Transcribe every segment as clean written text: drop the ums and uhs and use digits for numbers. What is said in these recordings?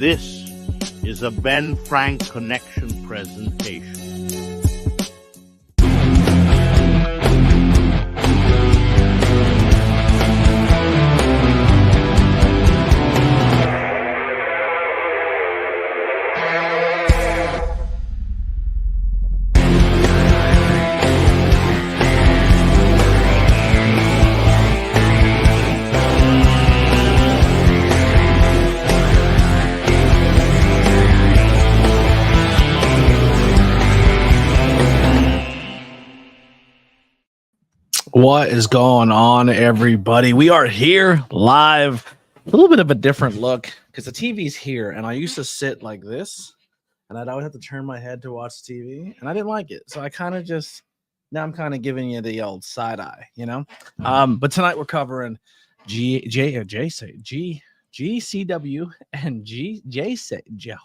This is a Ben Frank Connection presentation. What is going on, everybody? We are here live. A little bit of a different look because the TV's here, and I used to sit like this, and I'd always have to turn my head to watch TV, and I didn't like it. So I kind of just now I'm kind of giving you the old side eye, you know. But tonight we're covering GCW and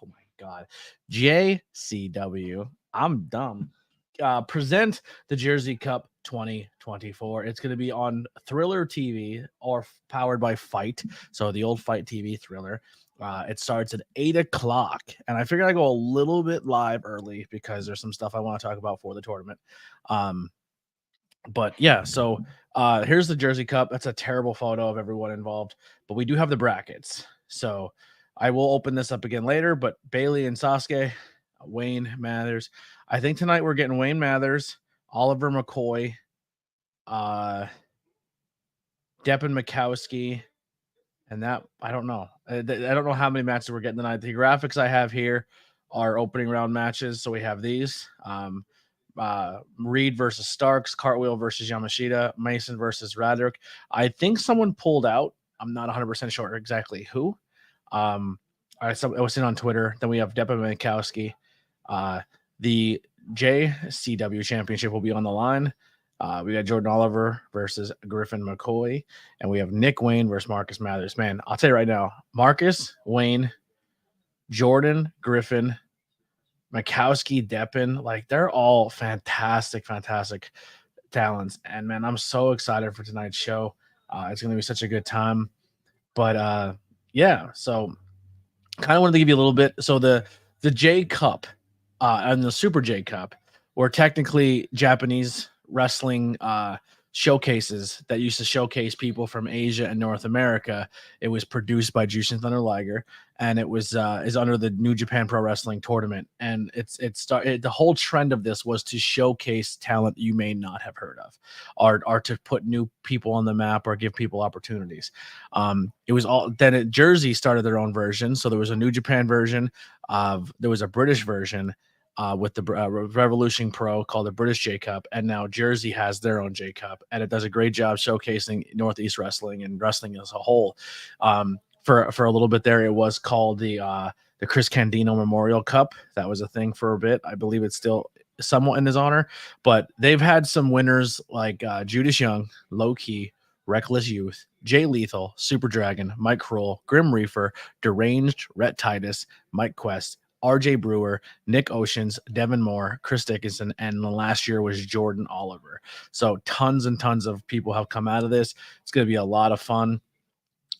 oh my god, JCW. I'm dumb. Present the Jersey Cup 2024. It's going to be on Thriller TV or powered by Fight. So the old Fight TV Thriller. It starts at 8 o'clock. And I figured I'd go a little bit live early because there's some stuff I want to talk about for the tournament. But yeah, so here's the Jersey Cup. That's a terrible photo of everyone involved. But we do have the brackets. So I will open this up again later. But Bailey and Sasuke, Wayne Mathers. I think tonight we're getting Wayne Mathers, Oliver McCoy, Deppen Mikowski, and that I don't know. I don't know how many matches we're getting tonight. The graphics I have here are opening round matches. So we have these. Reed versus Starks, Cartwheel versus Yamashita, Mason versus Radrick. I think someone pulled out. I'm not 100% sure exactly who. I was seen on Twitter. Then we have Deppen Mikowski. The JCW championship will be on the line. We got Jordan Oliver versus Griffin McCoy, and we have Nick Wayne versus Marcus Mathers. Man, I'll tell you right now, Marcus, Wayne, Jordan, Griffin, Mikowski, Deppen, like they're all fantastic talents. And man, I'm so excited for tonight's show. It's going to be such a good time. But yeah, so kind of wanted to give you a little bit. So the JCup and the Super JCup were technically Japanese wrestling showcases that used to showcase people from Asia and North America. It was produced by Jushin Thunder Liger, and it was is under the New Japan Pro Wrestling Tournament. And the whole trend of this was to showcase talent you may not have heard of, or to put new people on the map or give people opportunities. It was all then Jersey started their own version. So there was a New Japan version there was a British version with the Revolution Pro called the British JCup, and now Jersey has their own JCup, and it does a great job showcasing Northeast wrestling and wrestling as a whole. For a little bit there, it was called the Chris Candido Memorial Cup. That was a thing for a bit. I believe it's still somewhat in his honor, but they've had some winners like Judas Young, Low Key, Reckless Youth, Jay Lethal, Super Dragon, Mike Kroll, Grim Reaper, Deranged, Rhett Titus, Mike Quest, RJ Brewer, Nick Oceans, Devin Moore, Chris Dickinson, and the last year was Jordan Oliver. So tons and tons of people have come out of this. It's going to be a lot of fun.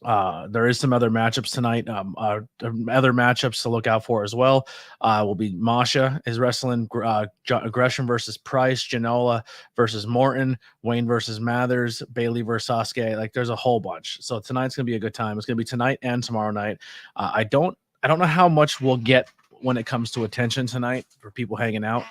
There is some other matchups tonight. Other matchups to look out for as well. Will be Masha is wrestling Gresham versus Price, Janola versus Morton, Wayne versus Mathers, Bailey versus Sasuke. Like there's a whole bunch. So tonight's gonna be a good time. It's gonna be tonight and tomorrow night. I don't know how much we'll get when it comes to attention tonight for people hanging out,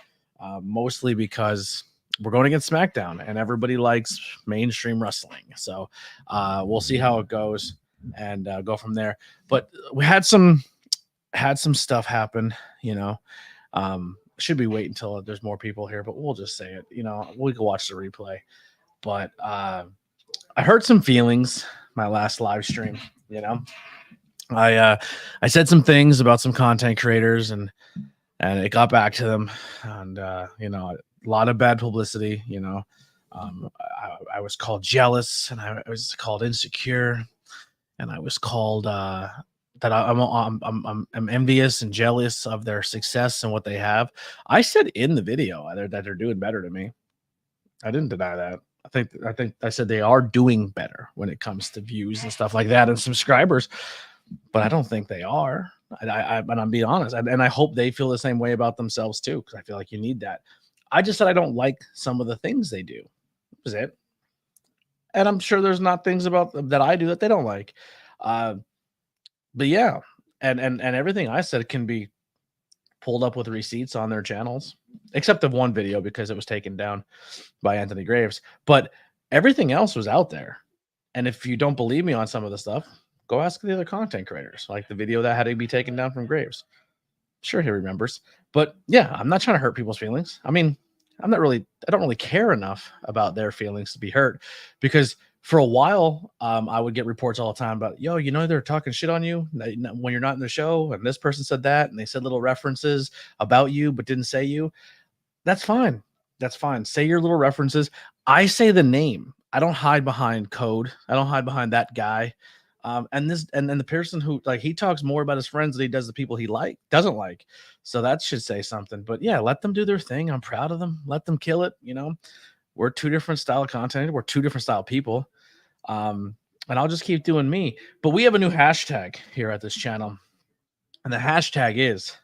mostly because we're going against SmackDown and everybody likes mainstream wrestling. So we'll see how it goes and go from there. But we had some stuff happen, you know. Should be wait until there's more people here, but we'll just say it, you know, we can watch the replay. But I hurt some feelings my last live stream, you know. I said some things about some content creators and it got back to them, and you know, a lot of bad publicity. You know, I was called jealous, and I was called insecure, and I was called that I'm envious and jealous of their success and what they have. I said in the video that they're doing better than me. I didn't deny that. I think I said they are doing better when it comes to views and stuff like that and subscribers. But I don't think they are. And I'm being honest, and I hope they feel the same way about themselves too, because I feel like you need that. I just said I don't like some of the things they do. That was it. And I'm sure there's not things about them that I do that they don't like. Uh, but yeah, and everything I said can be pulled up with receipts on their channels, except the one video because it was taken down by Anthony Graves. But everything else was out there. And if you don't believe me on some of the stuff, go ask the other content creators, like the video that had to be taken down from Graves. Sure, he remembers. But yeah, I'm not trying to hurt people's feelings. I mean, I don't really care enough about their feelings to be hurt, because for a while, I would get reports all the time about, yo, they're talking shit on you when you're not in the show, and this person said that, and they said little references about you, but didn't say you. That's fine. That's fine. Say your little references. I say the name. I don't hide behind code. I don't hide behind that guy. And the person who, like, he talks more about his friends than he does the people he doesn't like. So that should say something. But yeah, let them do their thing. I'm proud of them. Let them kill it. We're two different style of content. We're two different style people. And I'll just keep doing me. But we have a new hashtag here at this channel. And the hashtag is,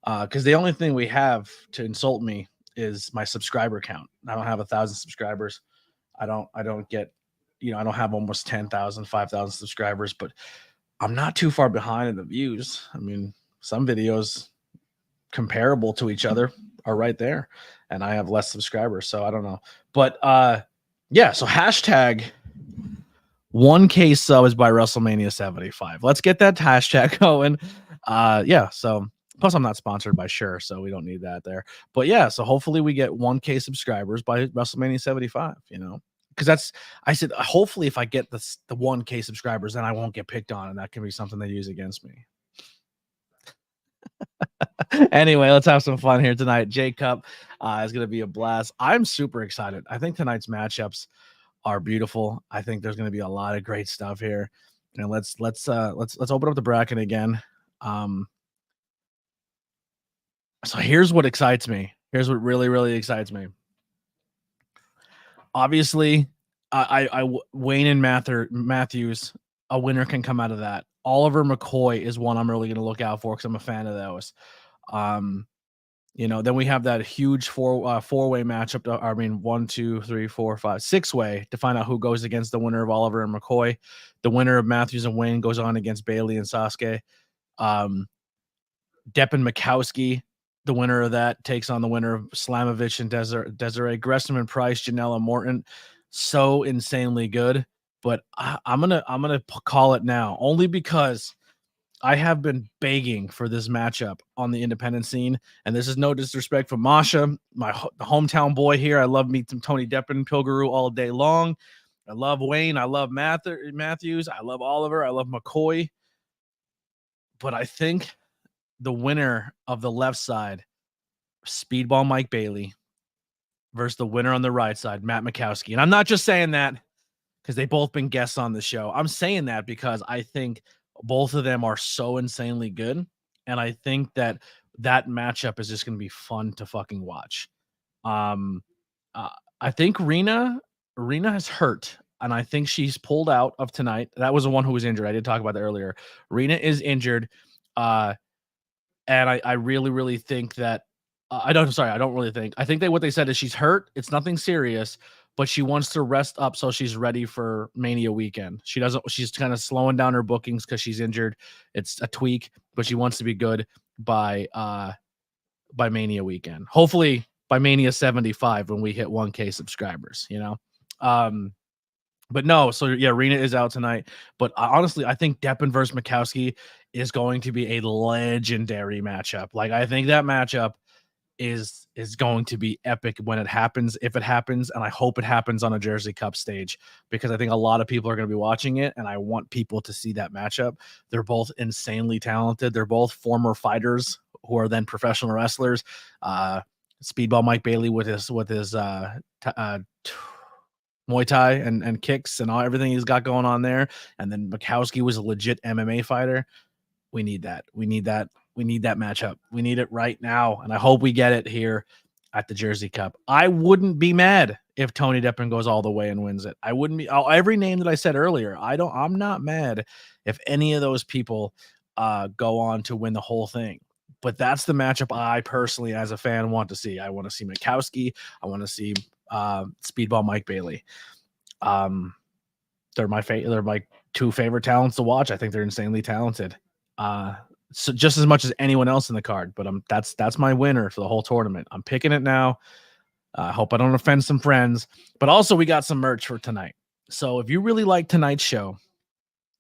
because the only thing we have to insult me is my subscriber count. I don't have 1,000 subscribers. I don't get, I don't have almost 10,000, 5,000 subscribers, but I'm not too far behind in the views. I mean, some videos comparable to each other are right there, and I have less subscribers, so I don't know. But yeah, so hashtag 1K subs by WrestleMania 75. Let's get that hashtag going. Yeah, so plus I'm not sponsored by Sure, so we don't need that there. But yeah, so hopefully we get 1K subscribers by WrestleMania 75, because I said, hopefully if I get the 1K subscribers, then I won't get picked on, and that can be something they use against me. Anyway, let's have some fun here tonight. JCup is going to be a blast. I'm super excited. I think tonight's matchups are beautiful. I think there's going to be a lot of great stuff here. And let's open up the bracket again. So here's what excites me. Here's what really, really excites me. Obviously, Wayne and Matthews, a winner can come out of that. Oliver McCoy is one I'm really going to look out for because I'm a fan of those. Then we have that huge four-way matchup. I mean, 1, 2, 3, 4, 5, 6-way to find out who goes against the winner of Oliver and McCoy. The winner of Matthews and Wayne goes on against Bailey and Sasuke. Depp and Mikowski, the winner of that, takes on the winner of Slamovich and Desiree. Gresham and Price, Janela Morton. So insanely good. But I'm gonna call it now, only because I have been begging for this matchup on the independent scene, and this is no disrespect for Masha, my hometown boy here. I love me some Tony Depp and Pilguru all day long. I love Wayne. I love Matthews. I love Oliver. I love McCoy. But I think the winner of the left side, Speedball Mike Bailey, versus the winner on the right side, Matt Mikowski. And I'm not just saying that because they've both been guests on the show. I'm saying that because I think both of them are so insanely good. And I think that matchup is just going to be fun to fucking watch. I think Rena is hurt, and I think she's pulled out of tonight. That was the one who was injured. I did talk about that earlier. Rena is injured. And I really, really think that I don't really think. I think what they said is she's hurt. It's nothing serious, but she wants to rest up so she's ready for Mania weekend. She's kind of slowing down her bookings because she's injured. It's a tweak, but she wants to be good by Mania weekend. Hopefully by Mania 75 when we hit 1K subscribers, But no, so yeah, Rena is out tonight. But honestly, I think Deppen versus Mikowski is going to be a legendary matchup. Like, I think that matchup is going to be epic when it happens, if it happens, and I hope it happens on a Jersey Cup stage, because I think a lot of people are going to be watching it, and I want people to see that matchup. They're both insanely talented. They're both former fighters who are then professional wrestlers. Speedball Mike Bailey with his Muay Thai and kicks and everything he's got going on there, and then Mikowski was a legit MMA fighter. We need that. We need that matchup. We need it right now, and I hope we get it here at the Jersey Cup. I wouldn't be mad if Tony Deppen goes all the way and wins it. I wouldn't be. Every name that I said earlier, I'm not mad if any of those people go on to win the whole thing. But that's the matchup I personally, as a fan, want to see. I want to see Mikowski. I want to see Speedball Mike Bailey. They're my two favorite talents to watch. I think they're insanely talented. So just as much as anyone else in the card. But that's my winner for the whole tournament. I'm picking it now. I hope I don't offend some friends. But also, we got some merch for tonight. So if you really like tonight's show,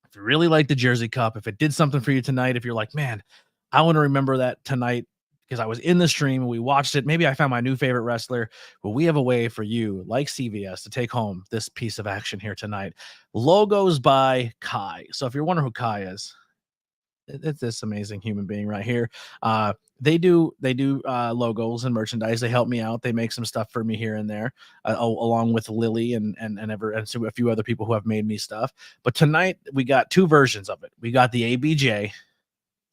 if you really like the Jersey Cup, if it did something for you tonight, if you're like, man, I want to remember that tonight because I was in the stream and we watched it. Maybe I found my new favorite wrestler. But we have a way for you, like CVS, to take home this piece of action here tonight. Logos by Kai. So if you're wondering who Kai is, it's this amazing human being right here. They do logos and merchandise. They help me out. They make some stuff for me here and there, along with Lily and so a few other people who have made me stuff. But tonight we got two versions of it. We got the ABJ.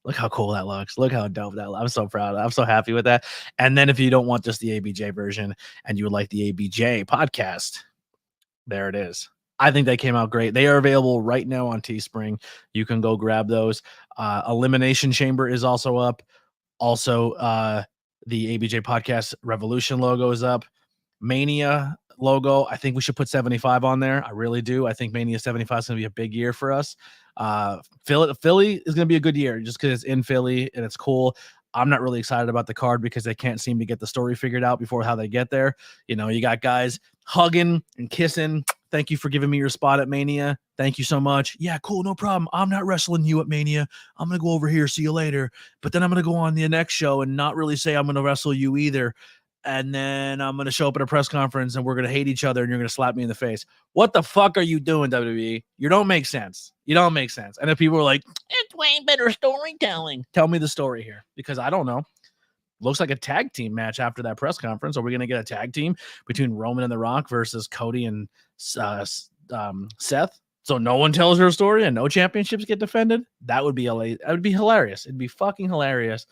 Look how cool that looks. Look how dope that looks. I'm so proud. I'm so happy with that. And then if you don't want just the ABJ version and you would like the ABJ podcast, there it is. I think they came out great. They are available right now on Teespring. You can go grab those. Elimination Chamber is also up. Also, the ABJ Podcast Revolution logo is up. Mania logo, I think we should put 75 on there. I really do. I think Mania 75 is going to be a big year for us. Philly is going to be a good year just because it's in Philly and it's cool. I'm not really excited about the card because they can't seem to get the story figured out before how they get there. You know, you got guys hugging and kissing. Thank you for giving me your spot at Mania. Thank you so much. Yeah, cool. No problem. I'm not wrestling you at Mania. I'm going to go over here. See you later. But then I'm going to go on the next show and not really say I'm going to wrestle you either. And then I'm going to show up at a press conference and we're going to hate each other and you're going to slap me in the face. What the fuck are you doing, WWE? You don't make sense. You don't make sense. And if people are like, it's way better storytelling, tell me the story here because I don't know. Looks like a tag team match after that press conference. Are we going to get a tag team between Roman and The Rock versus Cody and Seth? So no one tells her story and no championships get defended? That would be hilarious. It'd be fucking hilarious.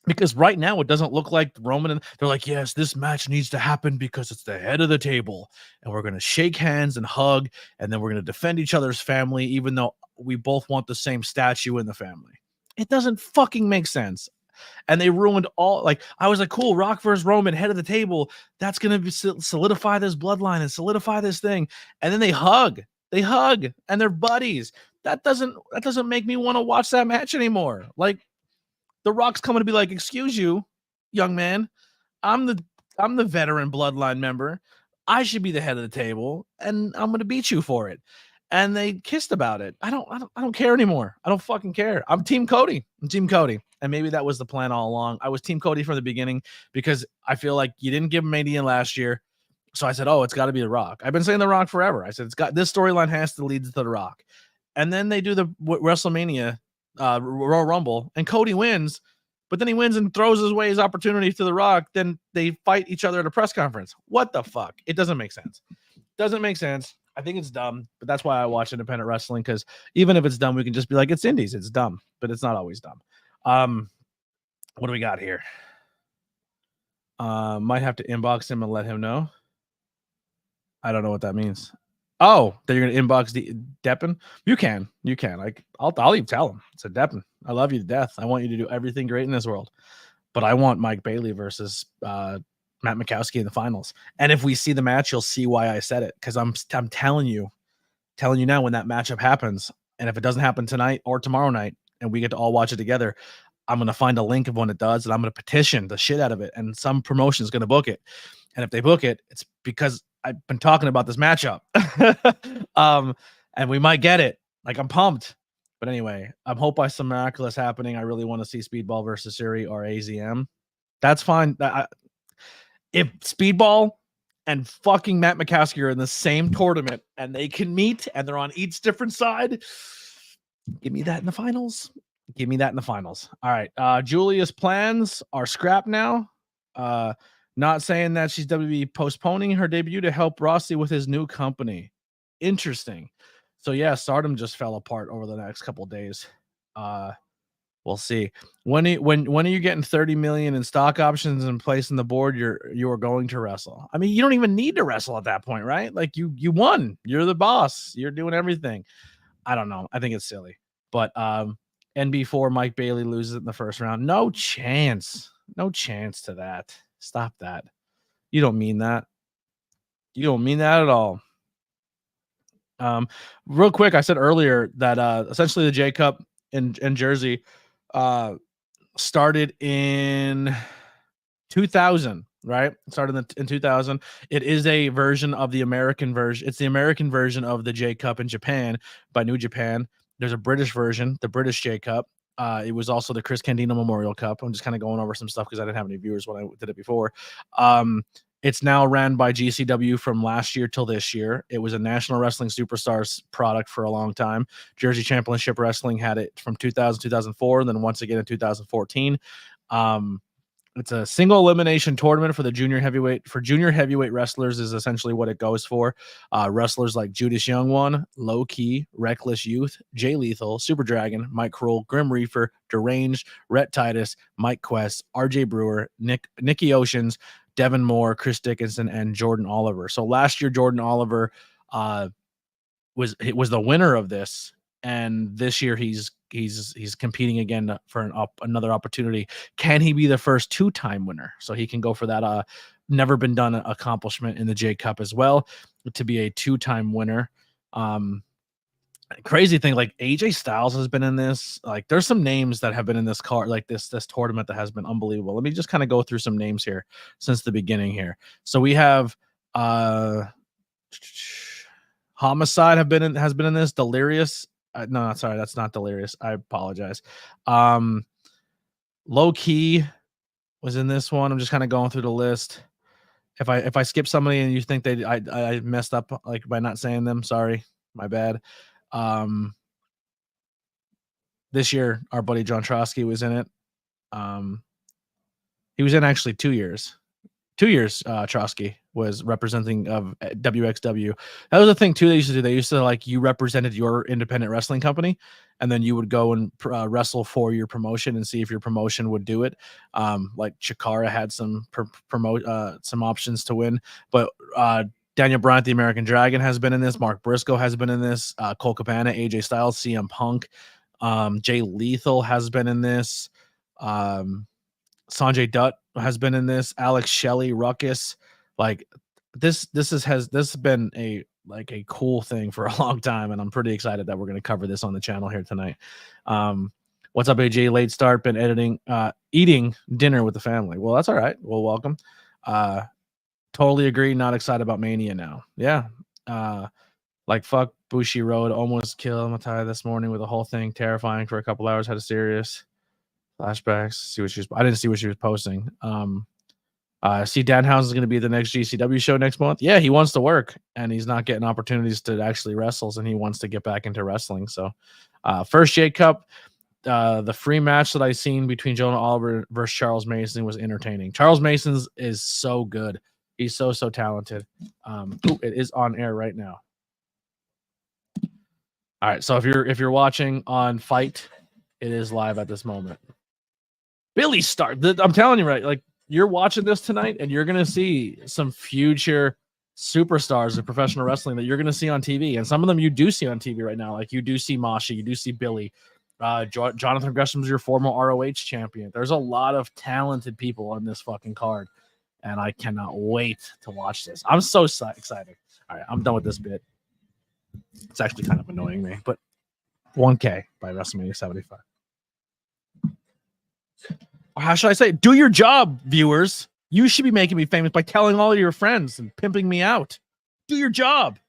Because right now it doesn't look like Roman and they're like, yes, this match needs to happen because it's the head of the table and we're going to shake hands and hug and then we're going to defend each other's family even though we both want the same statue in the family. It doesn't fucking make sense. And they ruined all, like, I was like, cool, Rock versus Roman, head of the table. That's going to solidify this bloodline and solidify this thing. And then they hug and they're buddies. That doesn't make me want to watch that match anymore. Like, The Rock's coming to be like, excuse you, young man. I'm the veteran bloodline member. I should be the head of the table, and I'm going to beat you for it. And they kissed about it. I don't care anymore. I don't fucking care. I'm Team Cody. And maybe that was the plan all along. I was Team Cody from the beginning because I feel like you didn't give him Mania last year. So I said, oh, it's got to be The Rock. I've been saying The Rock forever. I said, this storyline has to lead to The Rock. And then they do the WrestleMania Royal Rumble, and Cody wins. But then he wins and throws his opportunity to The Rock. Then they fight each other at a press conference. What the fuck? It doesn't make sense. I think it's dumb, but that's why I watch independent wrestling, because even if it's dumb, we can just be like, it's indies. It's dumb, but it's not always dumb. What do we got here? Might have to inbox him and let him know. I don't know what that means. Oh, that you're gonna inbox the Deppen? You can. Like, I'll even tell him. It's a Deppen. I love you to death. I want you to do everything great in this world. But I want Mike Bailey versus Matt Mikowski in the finals. And if we see the match, you'll see why I said it. Because I'm telling you now, when that matchup happens, and if it doesn't happen tonight or tomorrow night, and we get to all watch it together, I'm gonna find a link of when it does, and I'm gonna petition the shit out of it. And some promotion is gonna book it. And if they book it, it's because I've been talking about this matchup. And we might get it. Like, I'm pumped. But anyway, I hope by some miraculous happening, I really want to see Speedball versus Siri or AZM. That's fine. If Speedball and fucking Matt Mikowski are in the same tournament and they can meet and they're on each different side, give me that in the finals. All right. Julia's plans are scrapped now. Not saying that she's WWE postponing her debut to help Rossi with his new company. Interesting. So yeah, Stardom just fell apart over the next couple of days. We'll see. When are you getting 30 million in stock options and placing the board? You are going to wrestle. I mean, you don't even need to wrestle at that point, right? Like, you won. You're the boss. You're doing everything. I don't know. I think it's silly. But NB4 Mike Bailey loses it in the first round. No chance. No chance to that. Stop that. You don't mean that. You don't mean that at all. Real quick, I said earlier that essentially the JCup in Jersey started in 2000, right? Started in 2000. It is a version of the American version. It's the American version of the JCup in Japan by New Japan. There's a British version, the British JCup. It was also the Chris Candido Memorial Cup. I'm just kind of going over some stuff because I didn't have any viewers when I did it before. It's now ran by GCW from last year till this year. It was a National Wrestling Superstars product for a long time. Jersey Championship Wrestling had it from 2000, 2004, and then once again in 2014. It's a single elimination tournament for the junior heavyweight. For junior heavyweight wrestlers is essentially what it goes for. Wrestlers like Judas Young One, Low Key, Reckless Youth, Jay Lethal, Super Dragon, Mike Kroll, Grim Reaper, Deranged, Rhett Titus, Mike Quest, RJ Brewer, Nikki Oceans, Devin Moore, Chris Dickinson, and Jordan Oliver. So last year, Jordan Oliver was the winner of this, and this year he's competing again for another opportunity. Can he be the first two-time winner? So he can go for that never been done accomplishment in the JCup as well, to be a two-time winner. Crazy thing, like AJ Styles has been in this. Like there's some names that have been in this card, like this tournament that has been unbelievable. Let me just kind of go through some names here since the beginning here. So we have Homicide has been in this. Delirious. No, sorry, that's not Delirious. I apologize. Low Key was in this one. I'm just kind of going through the list. If I skip somebody and you think I messed up like by not saying them, sorry, my bad. This year our buddy John Trotsky was in it. He was in actually 2 years. 2 years, Trotsky was representing of WXW. That was the thing too. They used to do. They used to like you represented your independent wrestling company, and then you would go and wrestle for your promotion and see if your promotion would do it. Like Chikara had some some options to win, but Daniel Bryant, the American Dragon, has been in this. Mark Briscoe has been in this. Cole Cabana, AJ Styles, CM Punk, Jay Lethal has been in this. Sanjay Dutt has been in this. Alex Shelley, Ruckus, like this has been a cool thing for a long time, and I'm pretty excited that we're going to cover this on the channel here tonight. What's up, AJ? Late start. Been eating dinner with the family. Well, that's all right. Well, welcome. Totally agree. Not excited about Mania now. Yeah. Like fuck Bushi Road. Almost killed Matai this morning with the whole thing. Terrifying for a couple hours. Had a serious flashbacks. I didn't see what she was posting. See Danhausen is going to be the next GCW show next month. Yeah, he wants to work, and he's not getting opportunities to actually wrestle, and he wants to get back into wrestling. So, first JCup, the free match that I seen between Jonah Oliver versus Charles Mason was entertaining. Charles Mason is so good. He's so talented. It is on air right now. All right, so if you're watching on Fight, it is live at this moment. Billy Starr. I'm telling you, right? Like you're watching this tonight, and you're gonna see some future superstars of professional wrestling that you're gonna see on TV, and some of them you do see on TV right now. Like you do see Masha, you do see Billy. Jonathan Gresham's your former ROH champion. There's a lot of talented people on this fucking card, and I cannot wait to watch this. I'm so excited. All right, I'm done with this bit. It's actually kind of annoying me, but 1K by WrestleMania 75. How should I say? Do your job, viewers. You should be making me famous by telling all of your friends and pimping me out. Do your job.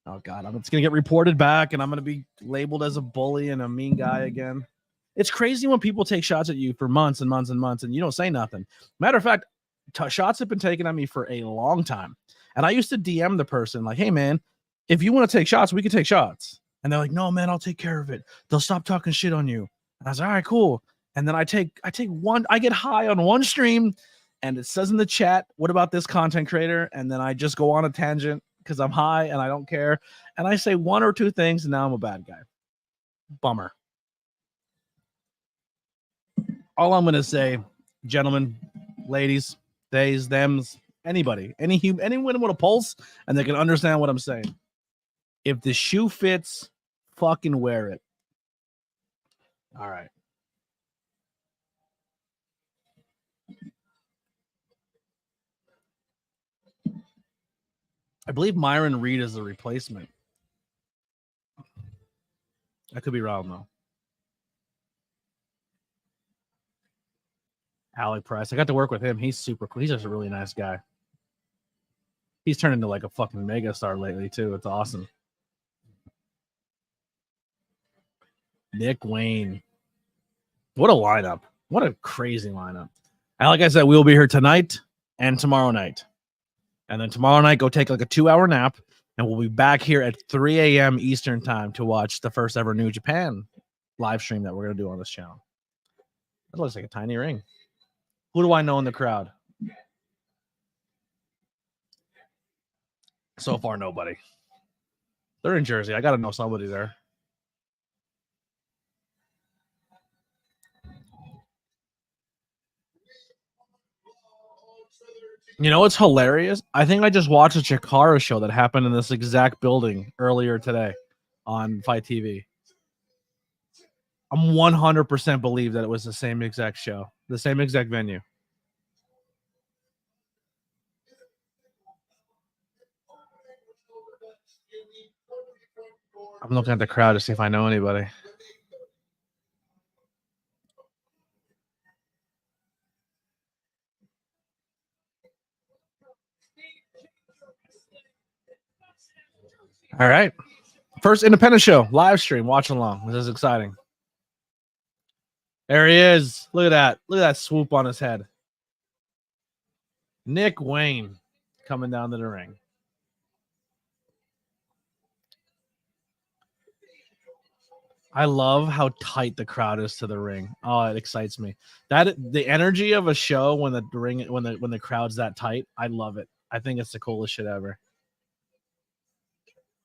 Oh, God. It's going to get reported back, and I'm going to be labeled as a bully and a mean guy again. It's crazy when people take shots at you for months and months and months, and you don't say nothing. Matter of fact, shots have been taken at me for a long time. And I used to DM the person like, hey, man, if you want to take shots, we can take shots. And they're like, no, man, I'll take care of it. They'll stop talking shit on you. And I was like, all right, cool. And then I get high on one stream, and it says in the chat, what about this content creator? And then I just go on a tangent because I'm high and I don't care. And I say one or two things, and now I'm a bad guy. Bummer. All I'm going to say, gentlemen, ladies, theys, thems, anybody, anyone with a pulse, and they can understand what I'm saying. If the shoe fits, fucking wear it. All right. I believe Myron Reed is the replacement. I could be wrong though. Alec Price. I got to work with him. He's super cool. He's just a really nice guy. He's turned into like a fucking megastar lately too. It's awesome. Nick Wayne. What a lineup. What a crazy lineup. And like I said, we'll be here tonight and tomorrow night. And then tomorrow night, go take like a 2-hour nap. And we'll be back here at 3 a.m. Eastern time to watch the first ever New Japan live stream that we're going to do on this channel. That looks like a tiny ring. Who do I know in the crowd? So far, nobody. They're in Jersey. I got to know somebody there. You know what's hilarious? I think I just watched a Chikara show that happened in this exact building earlier today on Fight TV. I'm 100% believe that it was the same exact show, the same exact venue. I'm looking at the crowd to see if I know anybody. All right. First independent show, live stream, watch along. This is exciting. There he is. Look at that. Look at that swoop on his head. Nick Wayne coming down to the ring. I love how tight the crowd is to the ring. Oh, it excites me. That the energy of a show when the ring when the crowd's that tight, I love it. I think it's the coolest shit ever.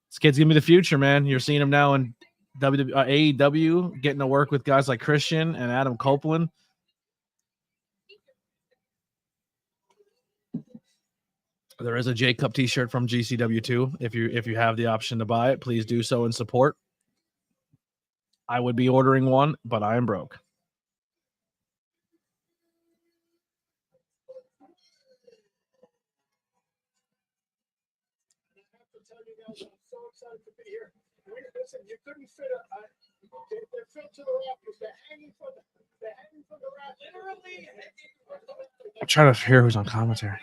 This kid's gonna be the future, man. You're seeing him now in AEW, getting to work with guys like Christian and Adam Copeland. There is a JCup t-shirt from GCW too. If you have the option to buy it, please do so in support. I would be ordering one, but I am broke. You couldn't fit they fell to the rafters. They're hanging from the rafters. I'm trying to hear who's on commentary.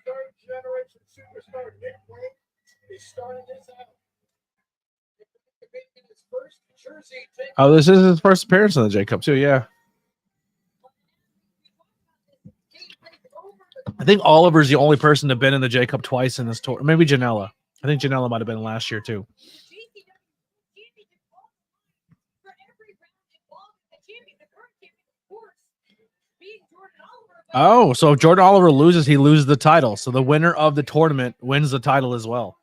Third generation superstar Nick Wayne is starting this out. Oh, this is his first appearance on the JCup too. Yeah. I think Oliver's the only person to have been in the JCup twice in this tour. Maybe Janela. I think Janela might have been last year too. Oh, so if Jordan Oliver loses, he loses the title. So the winner of the tournament wins the title as well.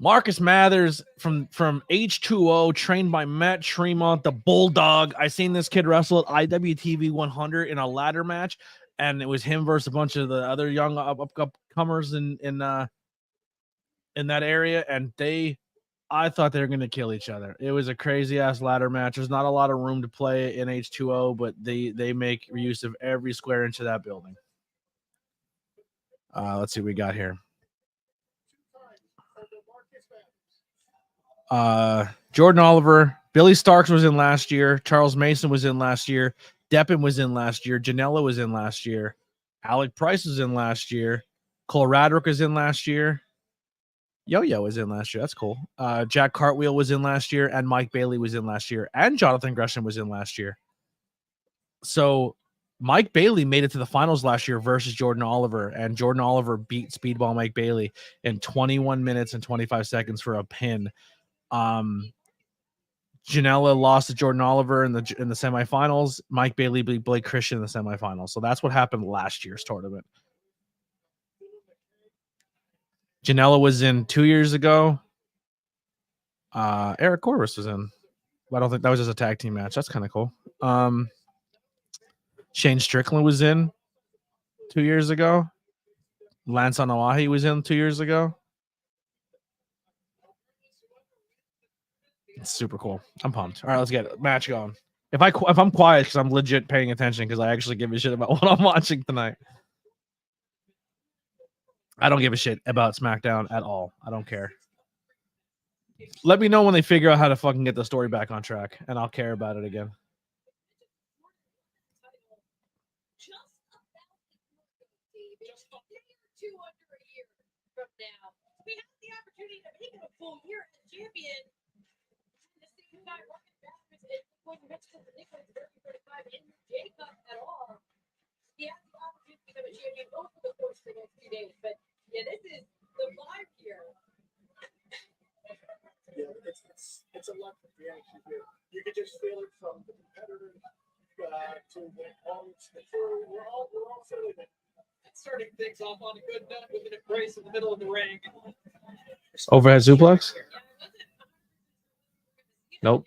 Marcus Mathers from H2O, trained by Matt Tremont, the Bulldog. I seen this kid wrestle at IWTV 100 in a ladder match, and it was him versus a bunch of the other young upcomers in that area, and I thought they were going to kill each other. It was a crazy ass ladder match. There's not a lot of room to play in H2O, but they make use of every square inch of that building. Let's see what we got here. Jordan Oliver, Billy Starks was in last year. Charles Mason was in last year. Deppen was in last year. Janela was in last year. Alec Price was in last year. Cole Radrick was in last year. Yo-Yo was in last year. That's cool. Jack Cartwheel was in last year, and Mike Bailey was in last year, and Jonathan Gresham was in last year. So Mike Bailey made it to the finals last year versus Jordan Oliver, and Jordan Oliver beat Speedball Mike Bailey in 21 minutes and 25 seconds for a pin. Janela lost to Jordan Oliver in the semifinals. Mike Bailey beat Blake Christian in the semifinals. So that's what happened last year's tournament. Janela was in 2 years ago. Eric Corvus was in. But I don't think that was just a tag team match. That's kind of cool. Shane Strickland was in 2 years ago. Lance Anawahi was in 2 years ago. It's super cool. I'm pumped. All right, let's get it. Match going. If I'm quiet because I'm legit paying attention because I actually give a shit about what I'm watching tonight. I don't give a shit about SmackDown at all. I don't care. Let me know when they figure out how to fucking get the story back on track, and I'll care about it again. We have the opportunity to make it a full year as champion. The same guy rocking backwards and going next to the Nicholas 30-35 in the JCup at all. He has the opportunity to become a champion over the course of the next 2 days. But yeah, this is the vibe here. Yeah, it's a lot of reaction here. You can just feel it from the competitors to the opponents. We're all feeling it. Starting things off on a good note with an embrace in the middle of the ring. Overhead suplex? Nope.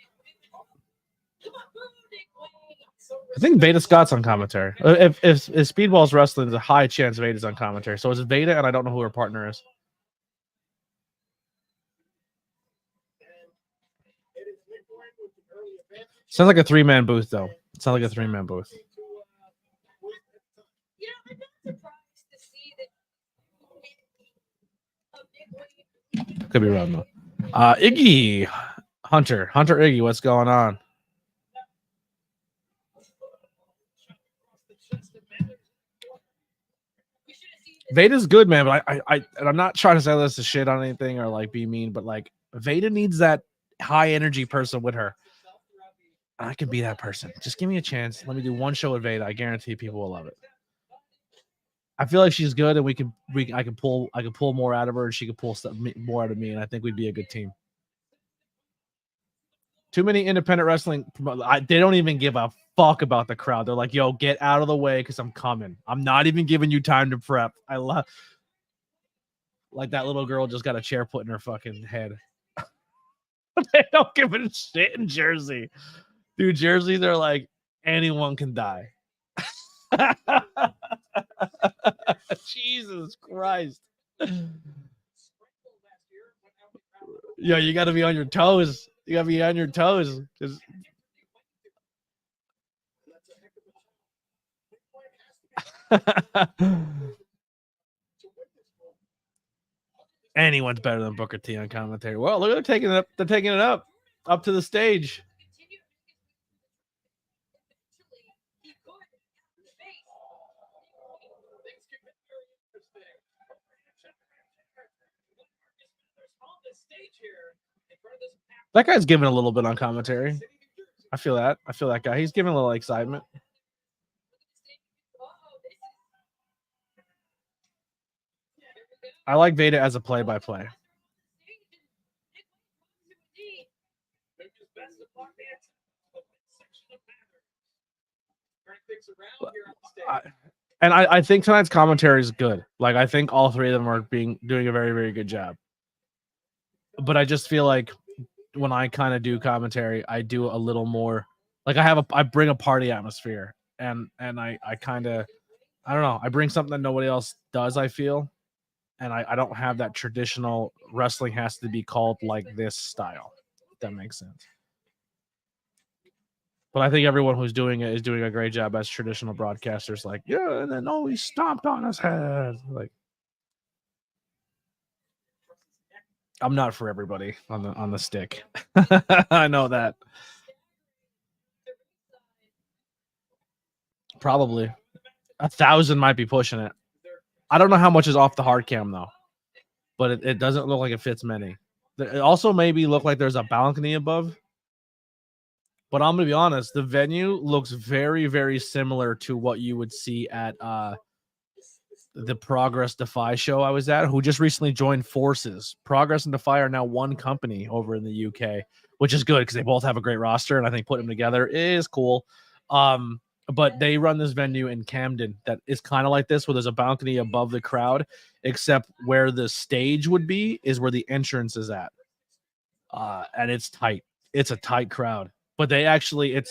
I think Veda Scott's on commentary. If Speedball's wrestling, there's a high chance Veda's on commentary. So it's Veda, and I don't know who her partner is. Sounds like a 3-man booth, though. It sounds like a 3-man booth. Could be wrong, though. Iggy Hunter Iggy, what's going on? Veda's good, man, but and I'm not trying to say this to shit on anything or like be mean, but like Veda needs that high energy person with her. I can be that person. Just give me a chance. Let me do one show with Veda. I guarantee people will love it. I feel like she's good, and I can pull more out of her, and she can pull stuff more out of me, and I think we'd be a good team. Too many independent wrestling. They don't even give a fuck about the crowd. They're like, "Yo, get out of the way, because I'm coming. I'm not even giving you time to prep." I love, like that little girl just got a chair put in her fucking head. They don't give a shit in Jersey, dude. Jersey, they're like, anyone can die. Jesus Christ. Yeah, you got to be on your toes. You got to be on your toes. Anyone's better than Booker T on commentary. Well, look, they're taking it up. They're taking it up to the stage. That guy's giving a little bit on commentary. I feel that. I feel that guy. He's giving a little excitement. I like Veda as a play-by-play. I think tonight's commentary is good. Like, I think all three of them are doing a very, very good job. But I just feel like when I kind of do commentary, I do a little more. Like, I bring a party atmosphere, and I kind of, I don't know, I bring something that nobody else does, I feel. And I don't have that traditional wrestling has to be called like this style, if that makes sense. But I think everyone who's doing it is doing a great job as traditional broadcasters. Like, yeah, and then he stomped on his head. Like, I'm not for everybody on the stick. I know that. Probably 1,000 might be pushing it. I don't know how much is off the hard cam though, but it doesn't look like it fits many. It also maybe look like there's a balcony above. But I'm gonna be honest, the venue looks very, very similar to what you would see at the Progress Defy show I was at, who just recently joined forces. Progress and Defy are now one company over in the UK, which is good because they both have a great roster, and I think putting them together is cool. But they run this venue in Camden that is kind of like this, where there's a balcony above the crowd, except where the stage would be is where the entrance is at. And it's tight. It's a tight crowd. But they actually,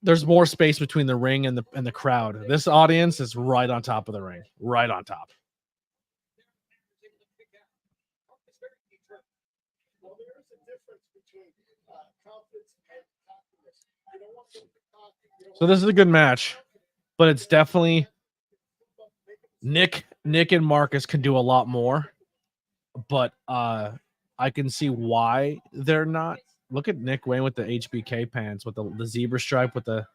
there's more space between the ring and the crowd. This audience is right on top of the ring, right on top. Well, there is a difference between confidence and cockiness. You don't want to be cocky. You don't So this is a good match, but it's definitely Nick and Marcus can do a lot more, but I can see why they're not. Look at Nick Wayne with the HBK pants with the zebra stripe with the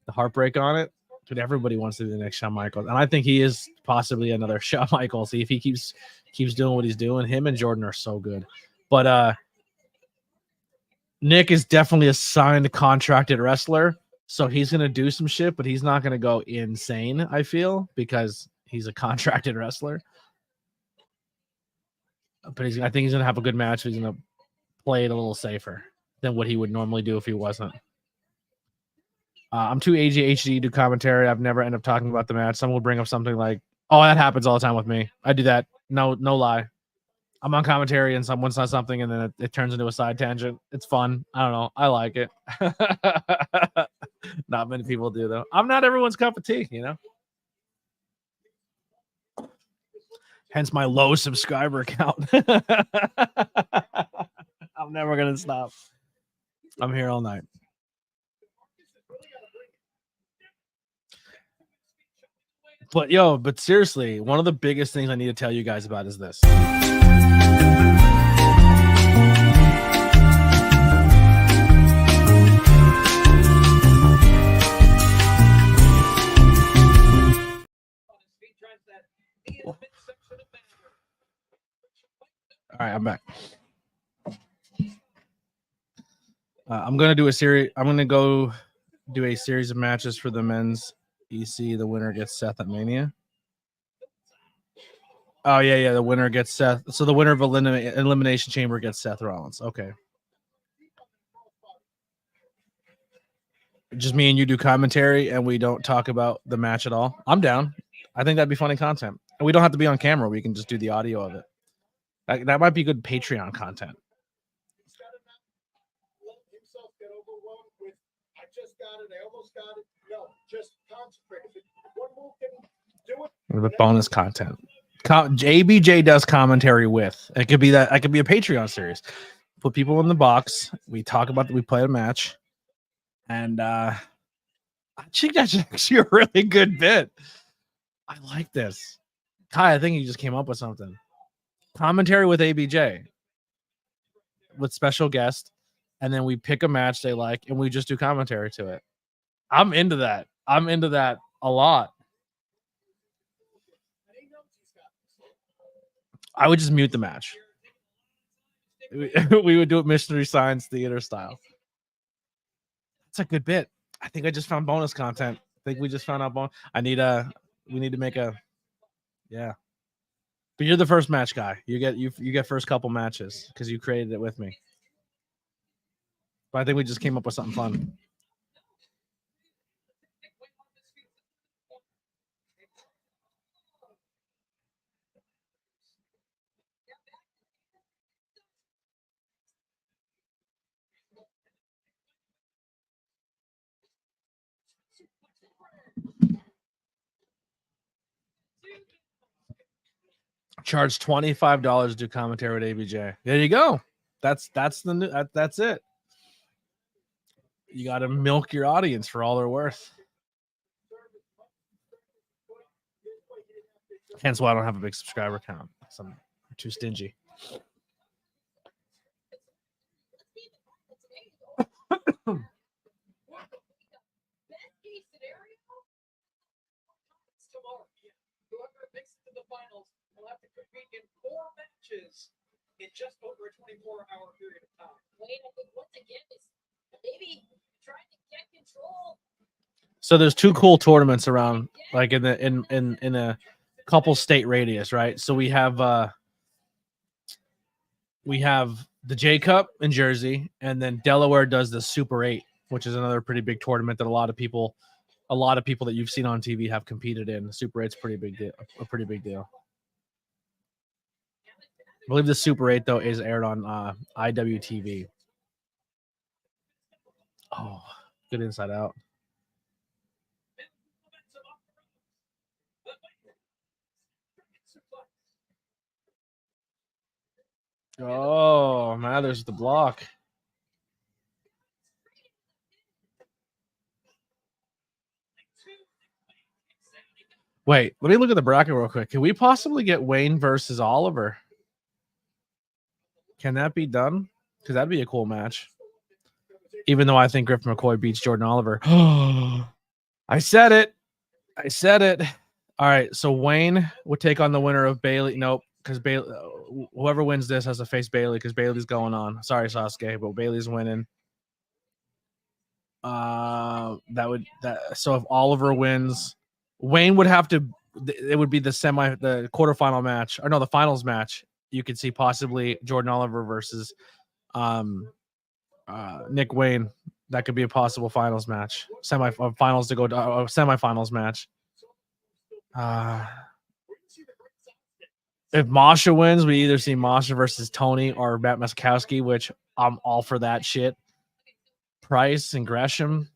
heartbreak on it. Dude, everybody wants to be the next Shawn Michaels, and I think he is possibly another Shawn Michaels. See if he keeps doing what he's doing. Him and Jordan are so good, but Nick is definitely a signed contracted wrestler, so he's gonna do some shit, but he's not gonna go insane. I feel because he's a contracted wrestler, but I think he's gonna have a good match. He's gonna play it a little safer than what he would normally do if he wasn't. I'm too ADHD to do commentary. I've never ended up talking about the match. Someone will bring up something like, "Oh, that happens all the time with me." I do that. No lie. I'm on commentary and someone says something and then it turns into a side tangent. It's fun. I don't know. I like it. Not many people do though. I'm not everyone's cup of tea, you know. Hence my low subscriber count. I'm never gonna stop. I'm here all night. But seriously, one of the biggest things I need to tell you guys about is this. All right, I'm back. I'm gonna do a series. I'm gonna go do a series of matches for the men's EC. The winner gets Seth at Mania. Oh yeah. The winner gets Seth. So the winner of Elimination Chamber gets Seth Rollins. Okay. Just me and you do commentary, and we don't talk about the match at all. I'm down. I think that'd be funny content, and we don't have to be on camera. We can just do the audio of it. That might be good Patreon content. himself get overwhelmed with, I just got it, I almost got it. No, just concentrate. If one move didn't do it. With bonus content. ABJ does commentary with. It could be that. It could be a Patreon series. Put people in the box. We talk about we play a match, and I think that's actually a really good bit. I like this. Kai, I think you just came up with something. Commentary with ABJ with special guest, and then we pick a match they like, and we just do commentary to it. I'm into that. I'm into that a lot. I would just mute the match. We would do it Mystery Science Theater style. That's a good bit. I think I just found bonus content. I think we just found out bonus. We need to make a, yeah. But you're the first match guy. You get first couple matches because you created it with me. But I think we just came up with something fun. Charge $25 to do commentary with ABJ. There you go. That's it. You got to milk your audience for all they're worth. Hence why I don't have a big subscriber count. I'm too stingy. In just over a 24-hour period of time. Wait, I think once again is maybe trying to get control. So there's two cool tournaments around, like in a couple state radius, right? So we have the JCup in Jersey, and then Delaware does the Super 8, which is another pretty big tournament that a lot of people that you've seen on TV have competed in. The Super 8's a pretty big deal. I believe the Super 8 though is aired on IWTV. Oh, good Inside Out. Oh, Mathers with the block. Wait, let me look at the bracket real quick. Can we possibly get Wayne versus Oliver? Can that be done? Because that'd be a cool match. Even though I think Griffin McCoy beats Jordan Oliver. I said it. I said it. All right, so Wayne would take on the winner of Bailey. Nope, because Bailey, whoever wins this has to face Bailey because Bailey's going on. Sorry, Sasuke, but Bailey's winning. So if Oliver wins, Wayne would have to. It would be the quarterfinal match, or no, the finals match. You could see possibly Jordan Oliver versus Nick Wayne. That could be a possible finals match. Semifinals to go to semifinals match. If Masha wins, we either see Masha versus Tony or Matt Muskowski, which I'm all for that shit. Price and Gresham.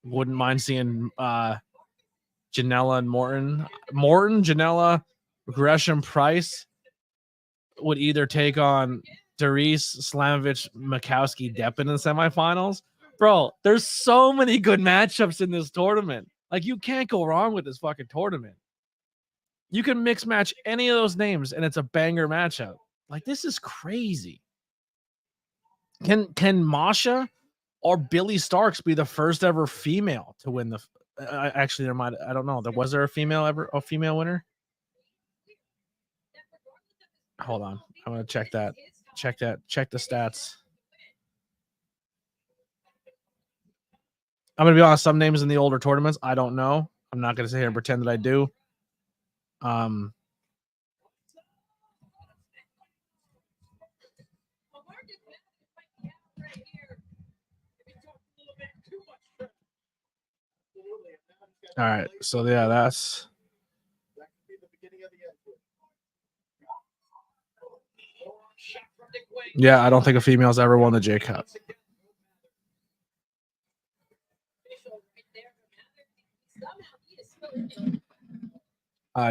Wouldn't mind seeing Janela and Morton. Janela, Gresham, Price would either take on Darius, Slamovich, Muskowski, Deppen in the semifinals. Bro, there's so many good matchups in this tournament. Like, you can't go wrong with this fucking tournament. You can mix match any of those names, and it's a banger matchup. Like, this is crazy. Can Masha or Billy Starks be the first ever female to win the? Actually, there might. I don't know. Was there a female winner? Hold on. I'm gonna check that. Check the stats. I'm gonna be honest. Some names in the older tournaments, I don't know. I'm not gonna sit here and pretend that I do. All right. So yeah, that's. Yeah, I don't think a female's ever won the JCup.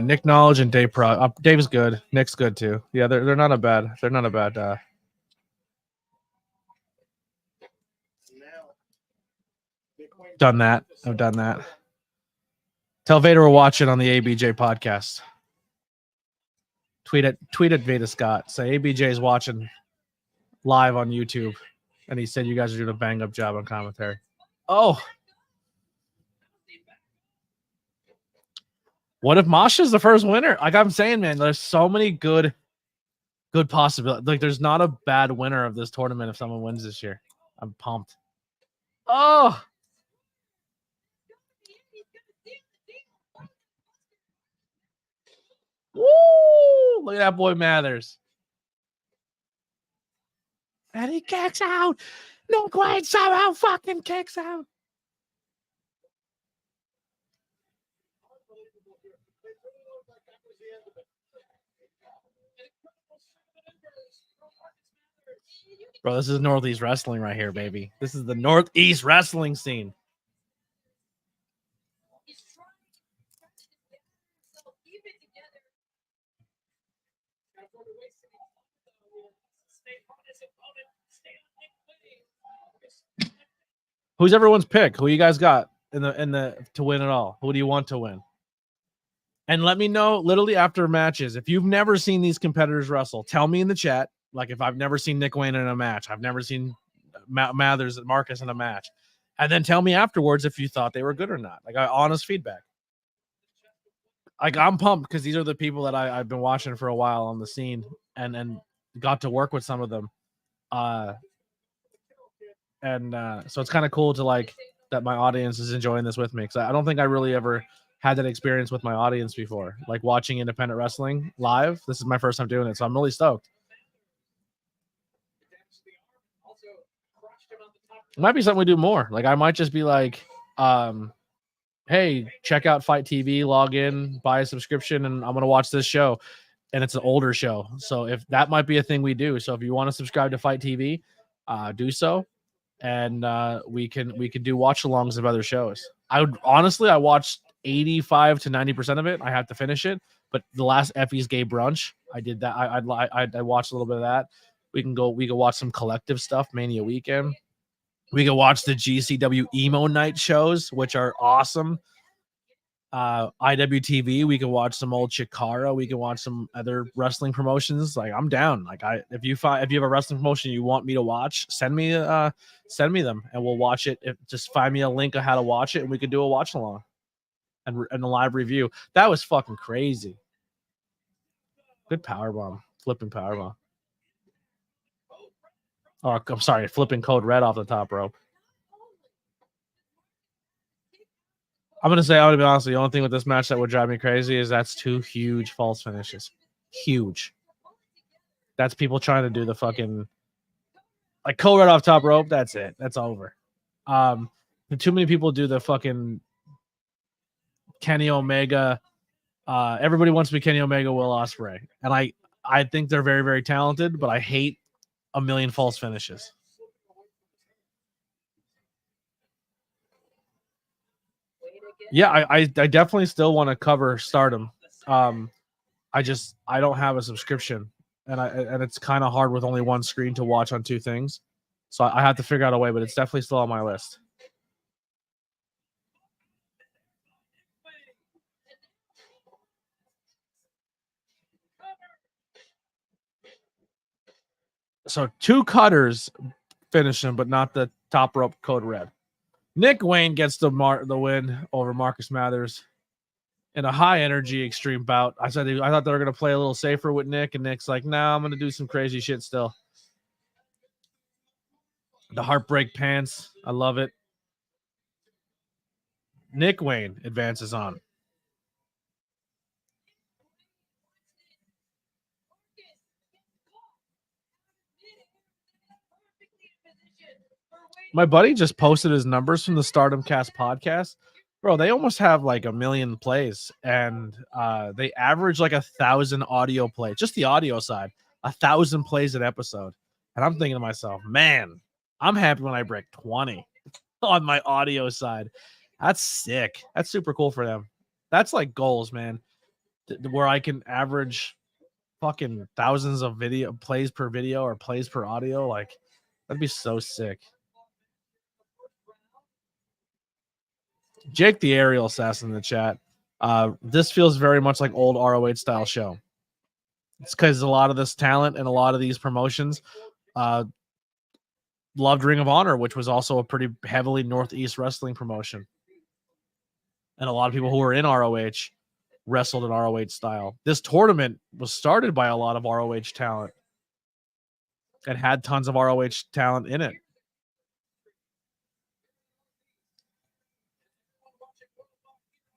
Nick Knowledge and Dave Pro. Dave's good. Nick's good too. Yeah, they're not a bad. They're not a bad. Done that. I've done that. Tell Vader we're watching on the ABJ podcast. Tweet at Veda Scott. Say ABJ is watching live on YouTube, and he said you guys are doing a bang up job on commentary. Oh. What if Masha's the first winner? Like I'm saying, man, there's so many good possibilities. Like there's not a bad winner of this tournament if someone wins this year. I'm pumped. Oh. Woo! Look at that boy Mathers. And he kicks out. No, Quaid somehow fucking kicks out. Bro, this is Northeast wrestling right here, baby. This is the Northeast wrestling scene. Who's everyone's pick? Who you guys got in the to win it all? Who do you want to win? And let me know literally after matches. If you've never seen these competitors wrestle, tell me in the chat. Like if I've never seen Nick Wayne in a match, I've never seen Mathers and Marcus in a match, and then tell me afterwards if you thought they were good or not. Like honest feedback. Like I'm pumped because these are the people that I've been watching for a while on the scene and got to work with some of them. So it's kind of cool to like that my audience is enjoying this with me because I don't think I really ever had that experience with my audience before, like watching independent wrestling live. This is my first time doing it, so I'm really stoked. It might be something we do more. Like I might just be like, hey, check out Fight TV, log in, buy a subscription, and I'm gonna watch this show. And it's an older show, so if that might be a thing we do. So if you want to subscribe to Fight TV, do so. And we can do watch-alongs of other shows. I watched 85 to 90% of it. I have to finish it, but the last Effie's Gay Brunch I did that. I watched a little bit of that. We can watch some collective stuff, Mania weekend. We can watch the GCW emo night shows, which are awesome. IWTV, we can watch some old Chikara. We can watch some other wrestling promotions. Like, I'm down. Like, if you have a wrestling promotion you want me to watch, send me them and we'll watch it. Just find me a link of how to watch it and we could do a watch along and a live review. That was fucking crazy. Good powerbomb, flipping powerbomb. Oh, I'm sorry, flipping code red off the top rope. I'm going to say, I would be honest, the only thing with this match that would drive me crazy is that's 2 huge false finishes. Huge. That's people trying to do the fucking, like, code red off top rope. That's it. That's over. Too many people do the fucking Kenny Omega. Everybody wants to be Kenny Omega, Will Ospreay. And I think they're very, very talented, but I hate a million false finishes. Yeah, I definitely still want to cover Stardom. I don't have a subscription, and it's kind of hard with only one screen to watch on 2 things. So I have to figure out a way, but it's definitely still on my list. So 2 cutters finish him, but not the top rope code red. Nick Wayne gets the win over Marcus Mathers in a high energy extreme bout. I thought they were gonna play a little safer with Nick, and Nick's like, "Nah, I'm gonna do some crazy shit still." The heartbreak pants, I love it. Nick Wayne advances on. My buddy just posted his numbers from the Stardom Cast podcast. Bro, they almost have like 1 million plays, and they average like 1,000 audio plays. Just the audio side, 1,000 plays an episode. And I'm thinking to myself, man, I'm happy when I break 20 on my audio side. That's sick. That's super cool for them. That's like goals, man. Where I can average fucking thousands of video plays per video or plays per audio. Like, that'd be so sick. Jake the Aerial Assassin in the chat. This feels very much like old ROH style show. It's because a lot of this talent and a lot of these promotions loved Ring of Honor, which was also a pretty heavily Northeast wrestling promotion. And a lot of people who were in ROH wrestled in ROH style. This tournament was started by a lot of ROH talent and had tons of ROH talent in it.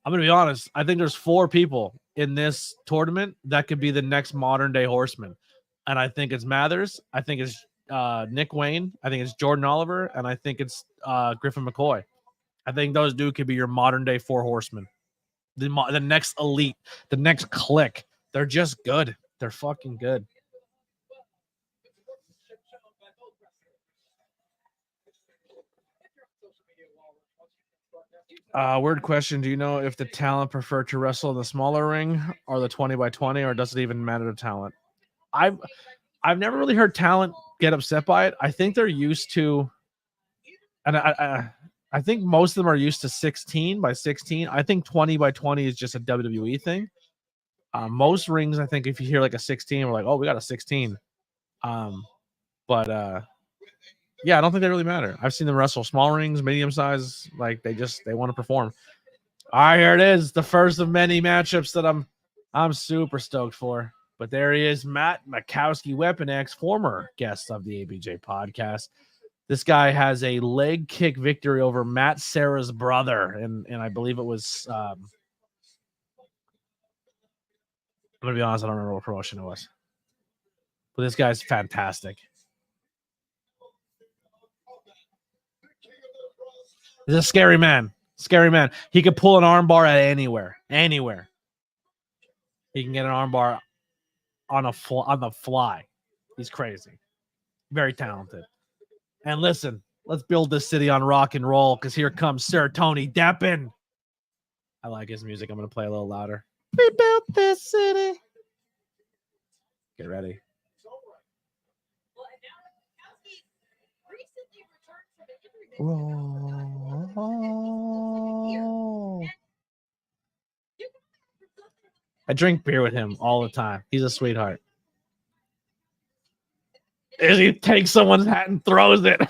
I'm going to be honest. I think there's 4 people in this tournament that could be the next modern day Horseman. And I think it's Mathers. I think it's Nick Wayne. I think it's Jordan Oliver. And I think it's Griffin McCoy. I think those dudes could be your modern day 4 Horsemen. The next elite, the next clique. They're just good. They're fucking good. Weird question. Do you know if the talent prefer to wrestle in the smaller ring or the 20x20, or does it even matter to talent? I've never really heard talent get upset by it. I think they're used to, and I think most of them are used to 16x16. I think 20x20 is just a WWE thing. Most rings, I think if you hear like a 16, we're like, oh, we got a 16. Yeah, I don't think they really matter. I've seen them wrestle small rings, medium size. Like they want to perform. All right, here it is. The first of many matchups that I'm super stoked for. But there he is, Matt Makowski, Weapon X, former guest of the ABJ podcast. This guy has a leg kick victory over Matt Serra's brother. And I believe it was I'm gonna be honest, I don't remember what promotion it was. But this guy's fantastic. He's a scary man. Scary man. He could pull an armbar at anywhere. Anywhere. He can get an armbar on the fly. He's crazy. Very talented. And listen, let's build this city on rock and roll, because here comes Sir Tony Deppen. I like his music. I'm going to play a little louder. We built this city Get ready. Well, and now Kowski recently returned from an injury. Oh. I drink beer with him all the time. He's a sweetheart. As he takes someone's hat and throws it.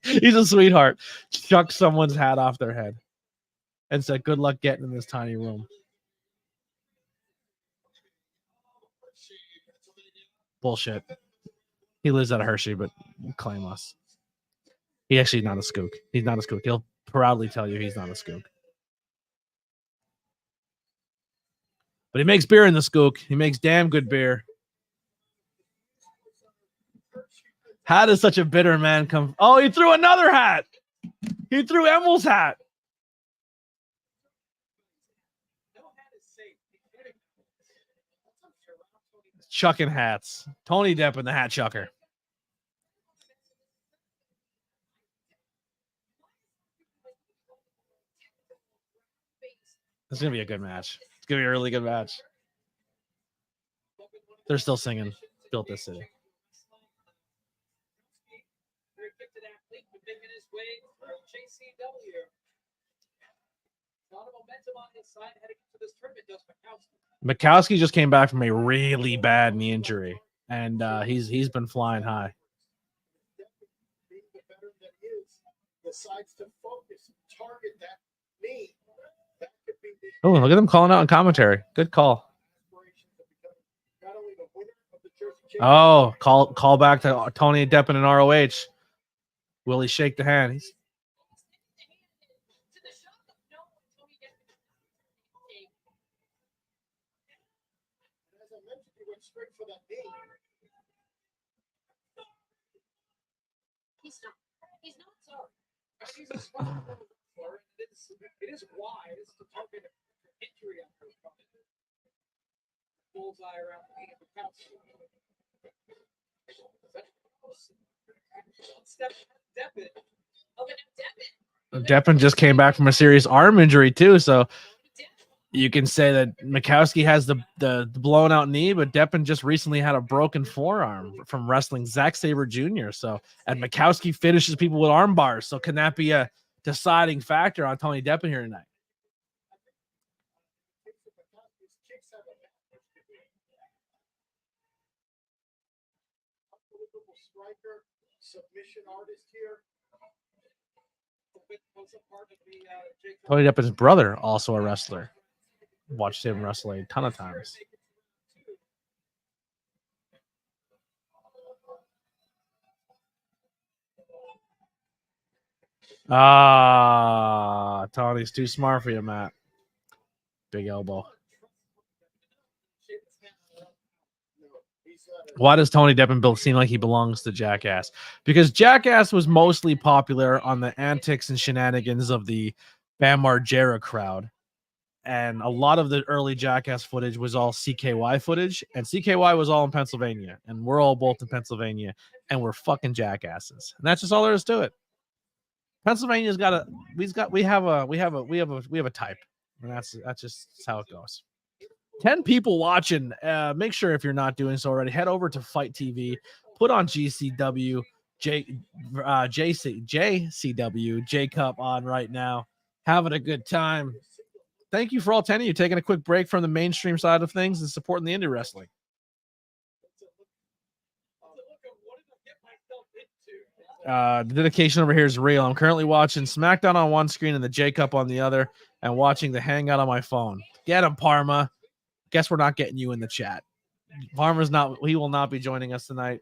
He's a sweetheart. Chuck someone's hat off their head and said, "Good luck getting in this tiny room." Bullshit. He lives out of Hershey, but claim us. He's actually not a skook. He's not a skook. He'll proudly tell you he's not a skook. But he makes beer in the skook. He makes damn good beer. How does such a bitter man come? Oh, he threw another hat. He threw Emil's hat. Chucking hats. Tony Depp and the hat chucker. This is going to be a good match. It's going to be a really good match. They're still singing Built This City. Mikowski just came back from a really bad knee injury, and he's been flying high. Being the veteran that he is, decides to focus, target that knee. That could be the Oh, look at them calling out in commentary. Good call. aspirations of becoming not only the winner of the Jersey Oh, call back to Tony Deppen and ROH. Will he shake the hand? He's As I mentioned, he went straight for that knee. He's not sorry. He's responsible for it. It is wise to target an injury on her opponent. Bullseye around the knee of the couch. Step Deppen. Oh, but now Deppen. Deppen just came back from a serious arm injury too, so you can say that Mikowski has the blown out knee, but Deppen just recently had a broken forearm from wrestling Zack Sabre Jr. So, and Mikowski finishes people with arm bars. So, can that be a deciding factor on Tony Deppen here tonight? Unbelievable striker, submission artist here. Tony Deppen's brother, also a wrestler. Watched him wrestle a ton of times. Ah, Tony's too smart for you, Matt. Big elbow. Why does Tony Deppen seem like he belongs to Jackass? Because Jackass was mostly popular on the antics and shenanigans of the Bam Margera crowd. And a lot of the early Jackass footage was all CKY footage. And CKY was all in Pennsylvania. And we're all both in Pennsylvania. And we're fucking jackasses. And that's just all there is to it. Pennsylvania's got we have a type. And that's just how it goes. 10 people watching. Make sure if you're not doing so already, head over to Fight TV, put on GCW, JCW, JCup on right now. Having a good time. Thank you for all 10 of you taking a quick break from the mainstream side of things and supporting the indie wrestling. The dedication over here is real. I'm currently watching SmackDown on one screen and the JCup on the other, and watching the Hangout on my phone. Get him, Parma. Guess we're not getting you in the chat. He will not be joining us tonight.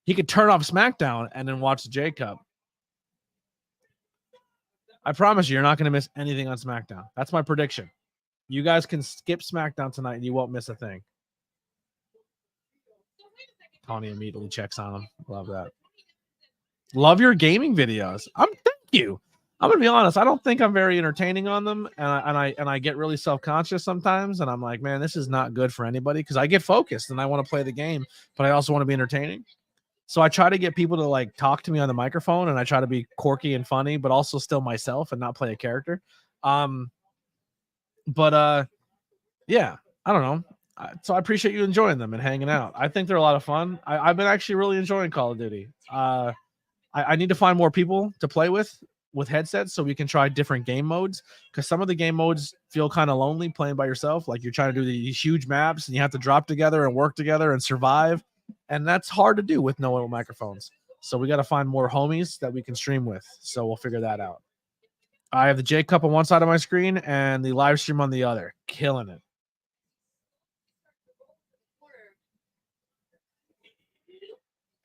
He could turn off SmackDown and then watch the JCup. I promise you're not going to miss anything on SmackDown. That's my prediction. You guys can skip SmackDown tonight and you won't miss a thing. Tony immediately checks on him. Love that. Love your gaming videos. Thank you. I'm gonna be honest. I don't think I'm very entertaining on them, and I get really self-conscious sometimes, and I'm like, man, this is not good for anybody because I get focused and I want to play the game, but I also want to be entertaining. So I try to get people to like talk to me on the microphone, and I try to be quirky and funny, but also still myself and not play a character. But yeah, I don't know. So I appreciate you enjoying them and hanging out. I think they're a lot of fun. I've been actually really enjoying Call of Duty. I need to find more people to play with headsets so we can try different game modes, because some of the game modes feel kind of lonely playing by yourself. Like you're trying to do these huge maps and you have to drop together and work together and survive. And that's hard to do with no microphones. So we got to find more homies that we can stream with. So we'll figure that out. I have the JCup on one side of my screen and the live stream on the other. Killing it.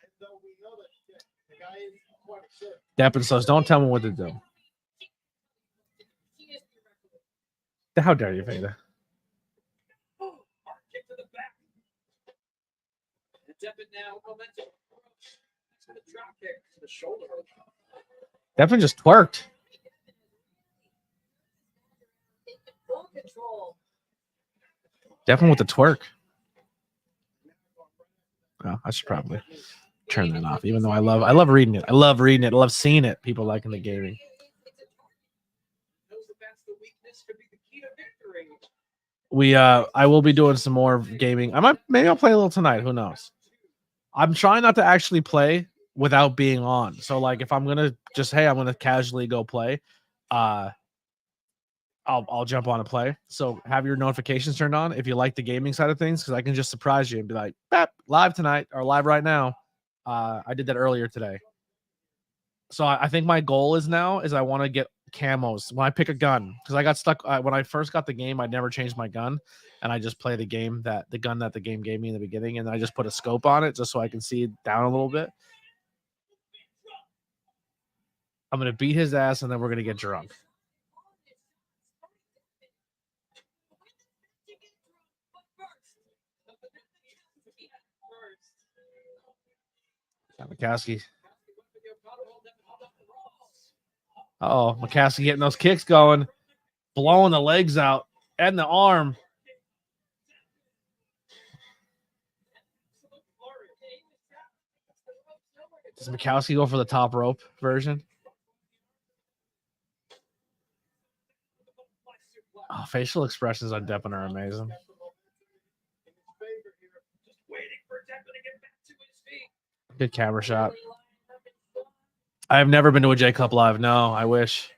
And though we know that the guy is quite a shit. Deppin says, don't tell me what to do. How dare you, Veda? Kick to the back. Deppin now momentum. The drop kick to the shoulder. Deppin just twerked. Full control. Deppin with the twerk. Oh, I should probably turn that off, even though I love reading it. I love reading it. I love seeing it. People liking the gaming. I will be doing some more gaming. Maybe I'll play a little tonight. Who knows? I'm trying not to actually play without being on. So like if I'm gonna I'm gonna casually go play, I'll jump on and play. So have your notifications turned on if you like the gaming side of things, because I can just surprise you and be like, "Bap, live tonight" or "live right now." I did that earlier today. So I think my goal is I want to get camos when I pick a gun, because I got stuck when I first got the game. I never changed my gun, and I just play the gun that the game gave me in the beginning, and then I just put a scope on it just so I can see it down a little bit. I'm gonna beat his ass, and then we're gonna get drunk. McCaskey. Oh, McCaskey getting those kicks going, blowing the legs out and the arm. Does McCaskey go for the top rope version? Oh, facial expressions on Deppin are amazing. Good camera shot. I have never been to a JCup live. No, I wish.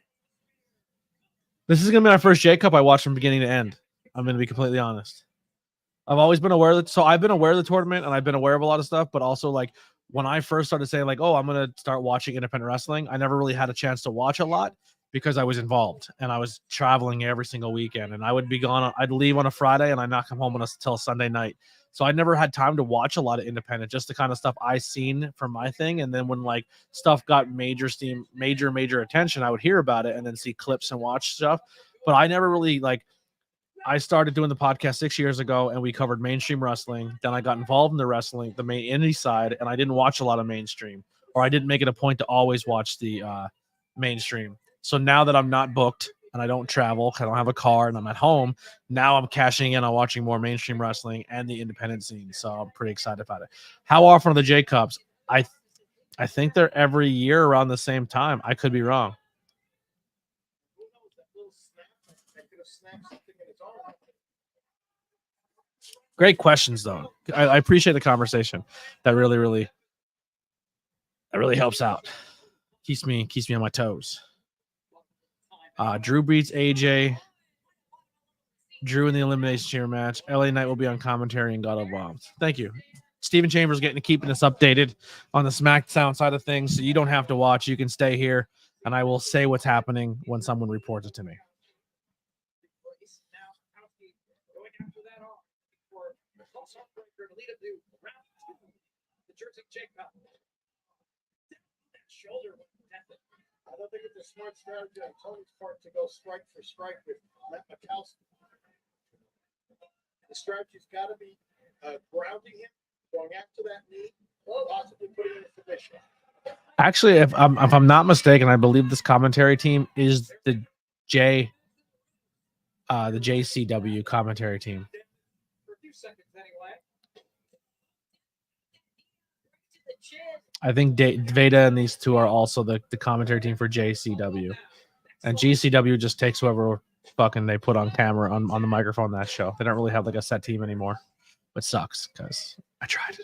This is going to be my first JCup I watched from beginning to end. I'm going to be completely honest. I've always been aware of it. So I've been aware of the tournament and I've been aware of a lot of stuff, but also like when I first started saying like, oh, I'm going to start watching independent wrestling, I never really had a chance to watch a lot because I was involved and I was traveling every single weekend, and I would be gone. I'd leave on a Friday and I'd not come home until Sunday night. So I never had time to watch a lot of independent, just the kind of stuff I seen from my thing. And then when like stuff got major attention, I would hear about it and then see clips and watch stuff. But I never really I started doing the podcast 6 years ago and we covered mainstream wrestling. Then I got involved in the wrestling, the main indie side, and I didn't watch a lot of mainstream, or I didn't make it a point to always watch the mainstream. So now that I'm not booked and I don't travel, I don't have a car and I'm at home, now I'm cashing in on watching more mainstream wrestling and the independent scene. So I'm pretty excited about it. How often are the JCups? I think they're every year around the same time. I could be wrong. Great questions, though. I appreciate the conversation. That really helps out. Keeps me on my toes. Drew beats AJ. Drew in the Elimination Chamber match. LA Knight will be on commentary and God of Bombs. Thank you. Steven Chambers keeping us updated on the SmackDown side of things, so you don't have to watch. You can stay here, and I will say what's happening when someone reports it to me. I don't think it's a smart strategy on Tony's part to go strike for strike with Mikowski. The strategy's got to be grounding him, going after that knee, or possibly putting him in a submission. Actually, if I'm not mistaken, I believe this commentary team is the JCW commentary team. I think Veda and these two are also the commentary team for JCW. And GCW just takes whoever fucking they put on camera on the microphone that show. They don't really have like a set team anymore, which sucks because I tried.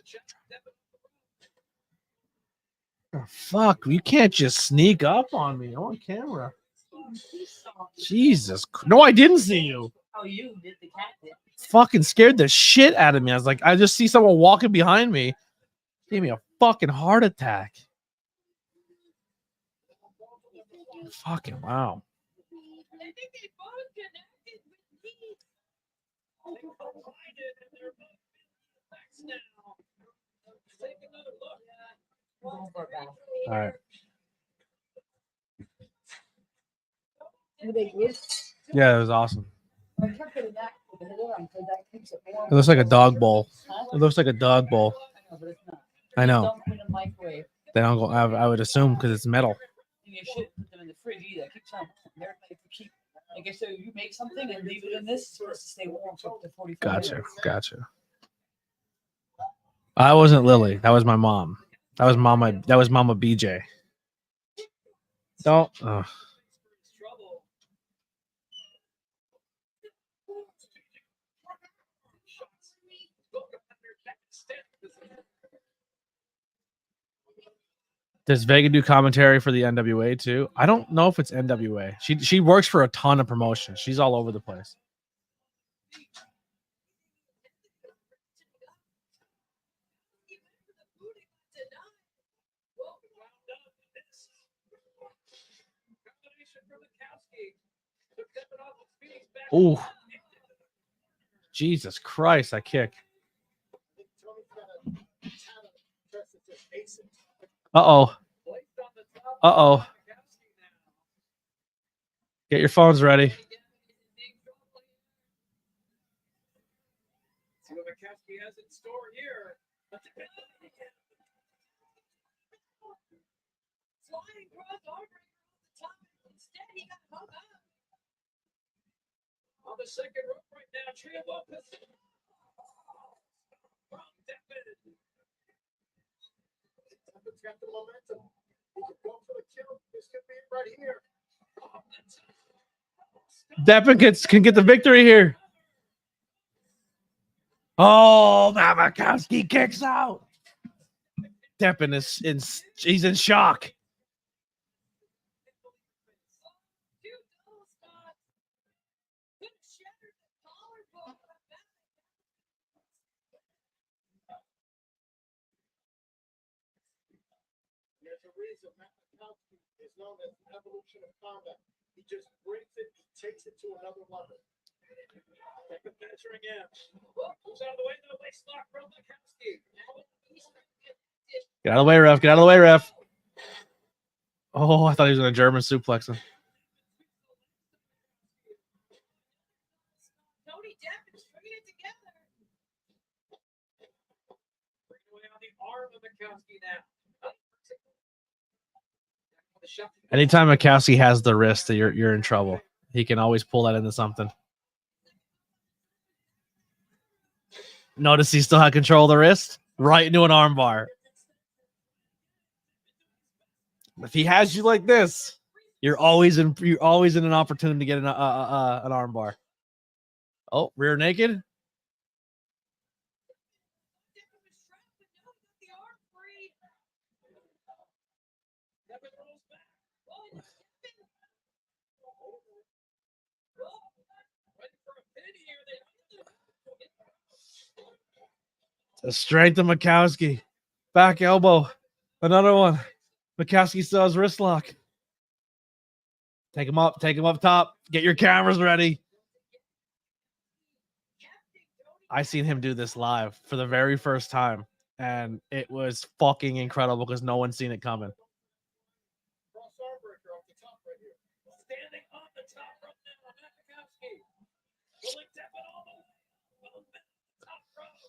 Oh, fuck, you can't just sneak up on me on camera. Jesus, no, I didn't see you. Oh, you did the cat did. Fucking scared the shit out of me. I was like, I just see someone walking behind me. Gave me a fucking heart attack. Fucking wow. I think they both connected with these. They collided and they're both next now. Take another look. All right. Yeah, it was awesome. It looks like a dog bowl. It looks like a dog bowl. I know. They don't go. I would assume because it's metal. You shouldn't put them in the fridge either. Keep some. They're made to keep. I guess so. You make something and leave it in this, it's supposed to stay warm for up to 45 minutes. Gotcha. I wasn't Lily. That was my mom. That was Mama. That was Mama BJ. Don't. Does Vega do commentary for the NWA too? I don't know if it's NWA. She works for a ton of promotions. She's all over the place. Oh, Jesus Christ! I kick. Uh-oh. Get your phones ready. See what McCaskey has in store here. Flying cross arm breaker on the top. Instead, he got hung up. On the second rope right now, Trio Lopez. From Devin. Devin's got the momentum. He can go for the kill. This could be it right here. Devin can get the victory here. Oh, Mamakowski kicks out. Devin he's in shock. There's a reason Mamakowski is known as the evolution of combat. He just brings it, he takes it to another level. Second measuring in. Moves out of the way, no waist lock from McCaskey. Get out of the way, ref. Get out of the way, ref. Oh, I thought he was going to German suplex him. Tony Devin stringing it together. Bringing away on the arm of McCaskey now. Anytime Makowski has the wrist, you're in trouble. He can always pull that into something. Notice he still had control of the wrist, right into an armbar. If he has you like this, you're always in an opportunity to get an armbar. Oh, rear naked. The strength of Makowski. Back elbow. Another one. Makowski still has wrist lock. Take him up. Take him up top. Get your cameras ready. I seen him do this live for the very first time, and it was fucking incredible because no one's seen it coming. Cross arm breaker off the top right here. Standing on the top rope now, Makowski. Pulling Devin all the way on the top rope.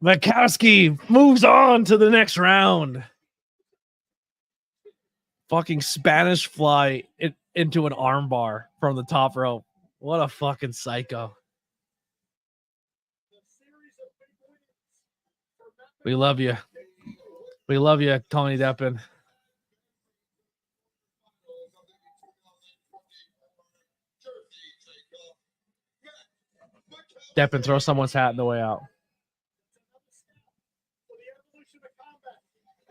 Makowski moves on to the next round. Fucking Spanish fly into an armbar from the top rope. What a fucking psycho. We love you. We love you, Tony Deppen. Step and throw someone's hat on the way out. For the evolution of combat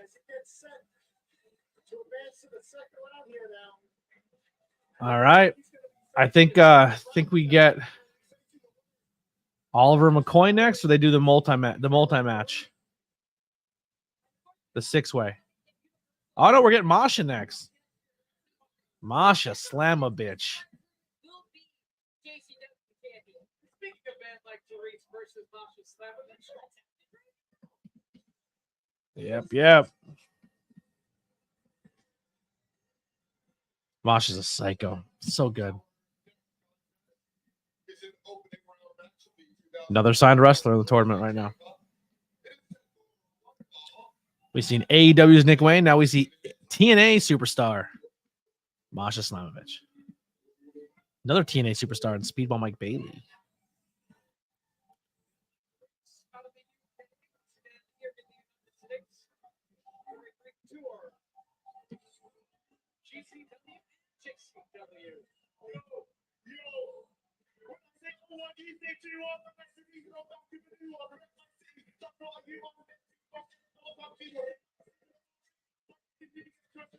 as it gets set to advance to the second round here now. All right. I think we get Oliver McCoy next, or they do the multi match. The 6-way. Oh no, we're getting Masha next. Masha, slam a bitch. Will be JCW champion. Speaking of men like Therese versus Masha Slamovich. Yep. Masha's a psycho. So good. Another signed wrestler in the tournament right now. We've seen AEW's Nick Wayne. Now we see TNA superstar Masha Slamovich. Another TNA superstar in Speedball Mike Bailey.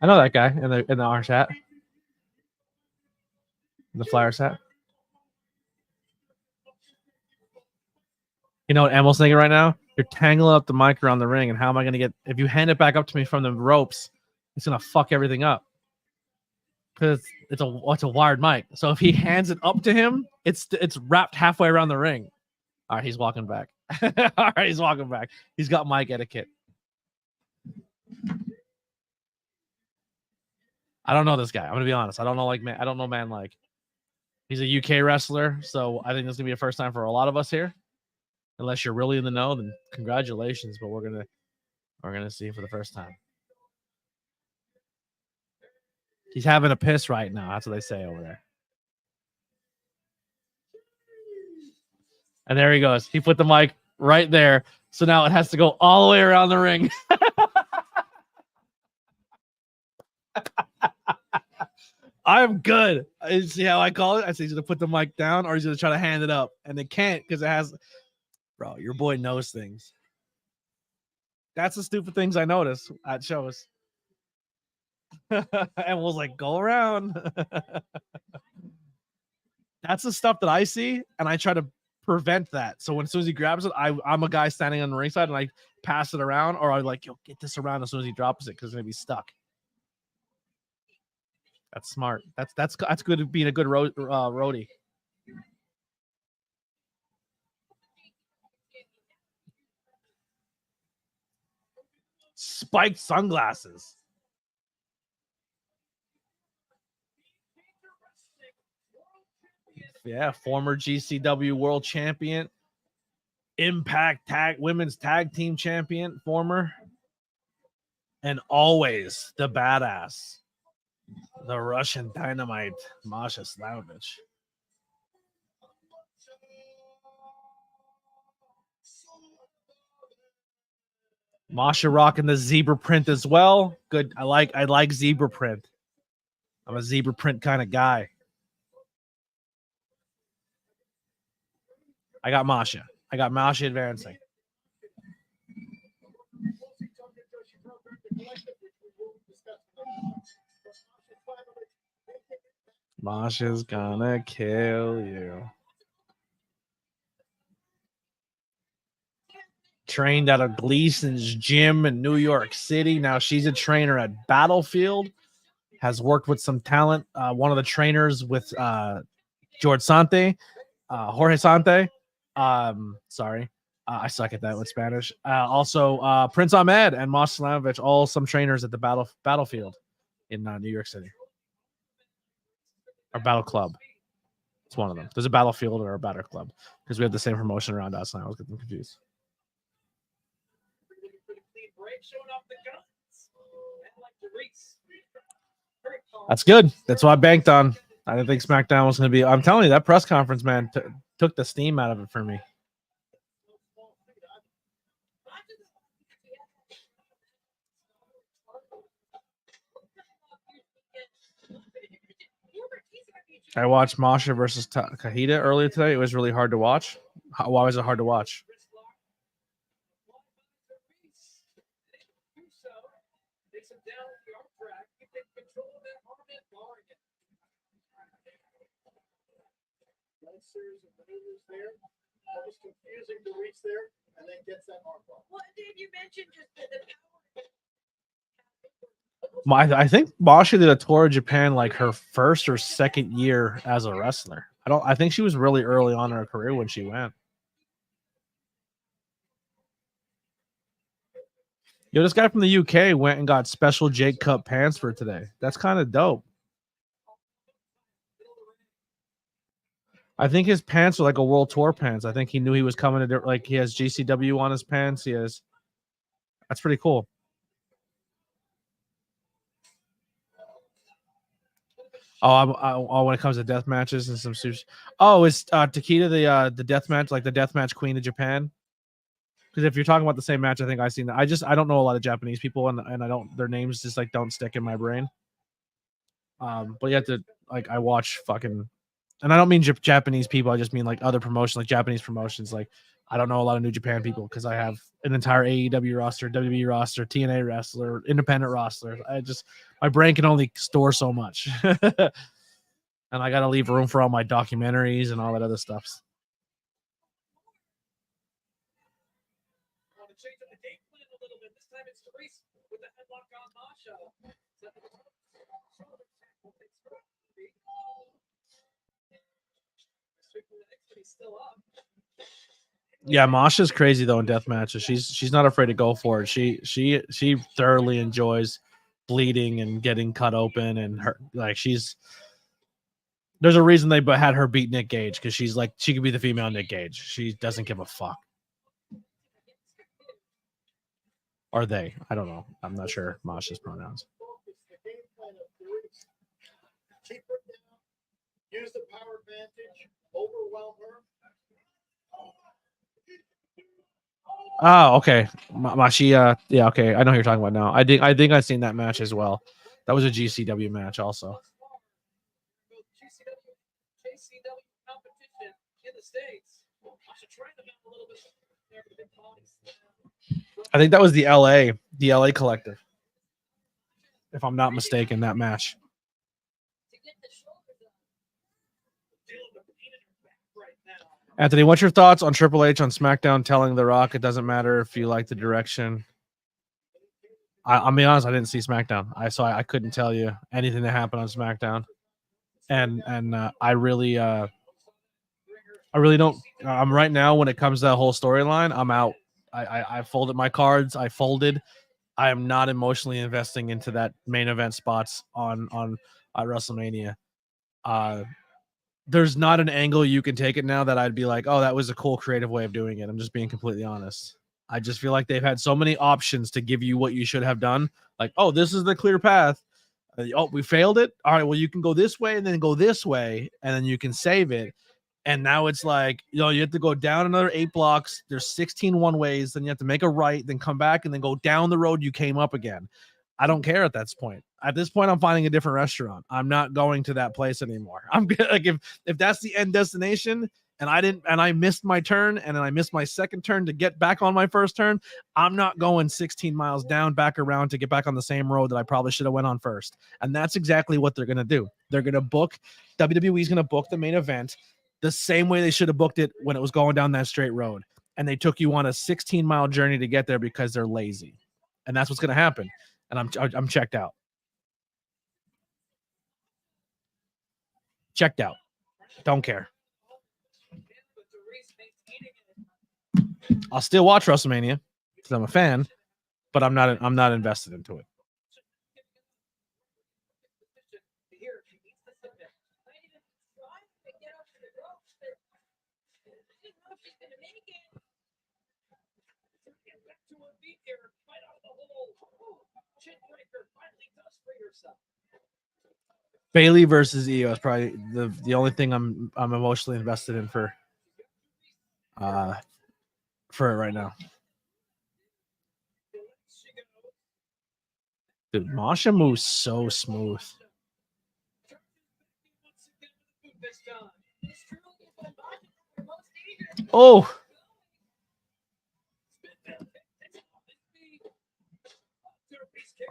I know that guy in the orange hat. The Flyers hat. You know what Emil's thinking right now? You're tangling up the mic around the ring, and how am I going to get... If you hand it back up to me from the ropes, it's going to fuck everything up. Because it's a wired mic. So if he hands it up to him, it's wrapped halfway around the ring. All right, he's walking back. All right, he's walking back. He's got mic etiquette. I don't know this guy. I'm gonna be honest. I don't know man like. He's a UK wrestler, so I think this is gonna be a first time for a lot of us here. Unless you're really in the know, then congratulations. But we're gonna see for the first time. He's having a piss right now. That's what they say over there. And there he goes. He put the mic right there. So now it has to go all the way around the ring. I'm good. See how I call it? I say he's going to put the mic down or he's going to try to hand it up. And they can't because it has... Bro, your boy knows things. That's the stupid things I notice at shows. And we'll like, go around. That's the stuff that I see, and I try to prevent that. So as soon as he grabs it, I'm a guy standing on the ringside, and I pass it around, or I like, yo, get this around as soon as he drops it, because it's gonna be stuck. That's smart. That's good at being a good roadie. Spiked sunglasses. Yeah, former GCW world champion, Impact women's tag team champion, former, and always the badass, the Russian dynamite, Masha Slamovich. Masha rocking the zebra print as well. Good. I like zebra print. I'm a zebra print kind of guy. I got Masha advancing. Masha's gonna kill you. Trained out of Gleason's gym in New York City. Now she's a trainer at Battlefield. Has worked with some talent. One of the trainers with Jorge Sante. Sorry. I suck at that with Spanish. Also, Prince Ahmed and Masha Slamovich, all some trainers at the Battlefield in New York City. Or Battle Club. It's one of them. There's a Battlefield or a Battle Club because we have the same promotion around us. And I was getting confused. That's good. That's what I banked on. I didn't think SmackDown was going to be. I'm telling you, that press conference, man, took the steam out of it for me. I watched Masha versus Kahita earlier today. It was really hard to watch. Why was it hard to watch? Nice series of maneuvers there. Almost confusing to reach there, and then gets that arm ball. Well, Dave, you mentioned just the power. I think Masha did a tour of Japan like her first or second year as a wrestler. I think she was really early on in her career when she went. Yo, this guy from the UK went and got special JCup pants for today. That's kind of dope. I think his pants are like a world tour pants. I think he knew he was coming to like he has GCW on his pants. He has. That's pretty cool. Oh, when it comes to death matches and some sushi. Oh, is Takeda the death match, like the death match queen of Japan? Because if you're talking about the same match, I think I've seen that. I don't know a lot of Japanese people, and I don't, their names just like don't stick in my brain. But you have to like, I watch fucking, and I don't mean Japanese people. I just mean like other promotions, like Japanese promotions. Like I don't know a lot of New Japan people because I have an entire AEW roster, WWE roster, TNA wrestler, independent roster. My brain can only store so much, and I got to leave room for all my documentaries and all that other stuff. Change up the game plan a little bit. This time it's Therese with the headlock on Masha. Still up. Yeah, Masha's crazy though in death matches. She's not afraid to go for it. She thoroughly enjoys bleeding and getting cut open, and her like there's a reason they had her beat Nick Gage because she's like she could be the female Nick Gage. She doesn't give a fuck. Are they? I don't know. I'm not sure Masha's pronouns. Keep her down. Use the power advantage. Overwhelm her. Oh, okay. Mashia. Yeah, okay. I know who you're talking about now. I think I've seen that match as well. That was a GCW match also. JCW competition in the States. I should try them out a little bit. I think that was the LA collective. If I'm not mistaken, that match. Anthony, what's your thoughts on Triple H on SmackDown telling The Rock it doesn't matter if you like the direction? I'll be honest, I didn't see SmackDown. I couldn't tell you anything that happened on SmackDown, and I really don't. I'm right now when it comes to that whole storyline, I'm out. I folded my cards. I folded. I am not emotionally investing into that main event spots on WrestleMania. There's not an angle you can take it now that I'd be like, oh, that was a cool creative way of doing it. I'm just being completely honest. I just feel like they've had so many options to give you what you should have done. Like, oh, this is the clear path. Oh, we failed it. All right, well, you can go this way and then go this way, and then you can save it. And now it's like, you have to go down another 8 blocks. There's 16 one-ways. Then you have to make a right, then come back, and then go down the road you came up again. I don't care at this point. At this point, I'm finding a different restaurant. I'm not going to that place anymore. I'm like, if that's the end destination, and I missed my turn, and then I missed my second turn to get back on my first turn, I'm not going 16 miles down, back around to get back on the same road that I probably should have went on first. And that's exactly what they're gonna do. They're gonna WWE's gonna book the main event the same way they should have booked it when it was going down that straight road. And they took you on a 16-mile journey to get there because they're lazy. And that's what's gonna happen. And I'm checked out. Checked out. Don't care. I'll still watch WrestleMania because I'm a fan, but I'm not invested into it. Bailey versus Io is probably the only thing I'm emotionally invested in for it right now. Dude, Masha moves so smooth. Oh,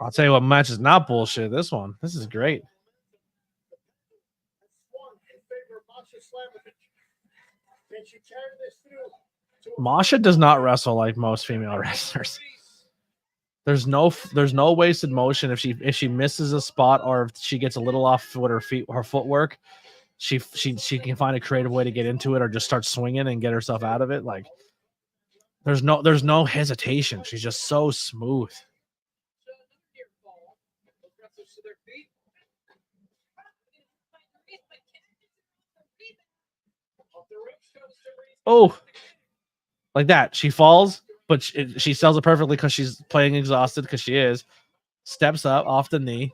I'll tell you what match is not bullshit. This one. This is great. Masha does not wrestle like most female wrestlers. There's no wasted motion. If she misses a spot or if she gets a little off with her footwork, she can find a creative way to get into it or just start swinging and get herself out of it. Like there's no hesitation. She's just so smooth. Oh, like that. She falls, but she sells it perfectly because she's playing exhausted because she is. Steps up off the knee.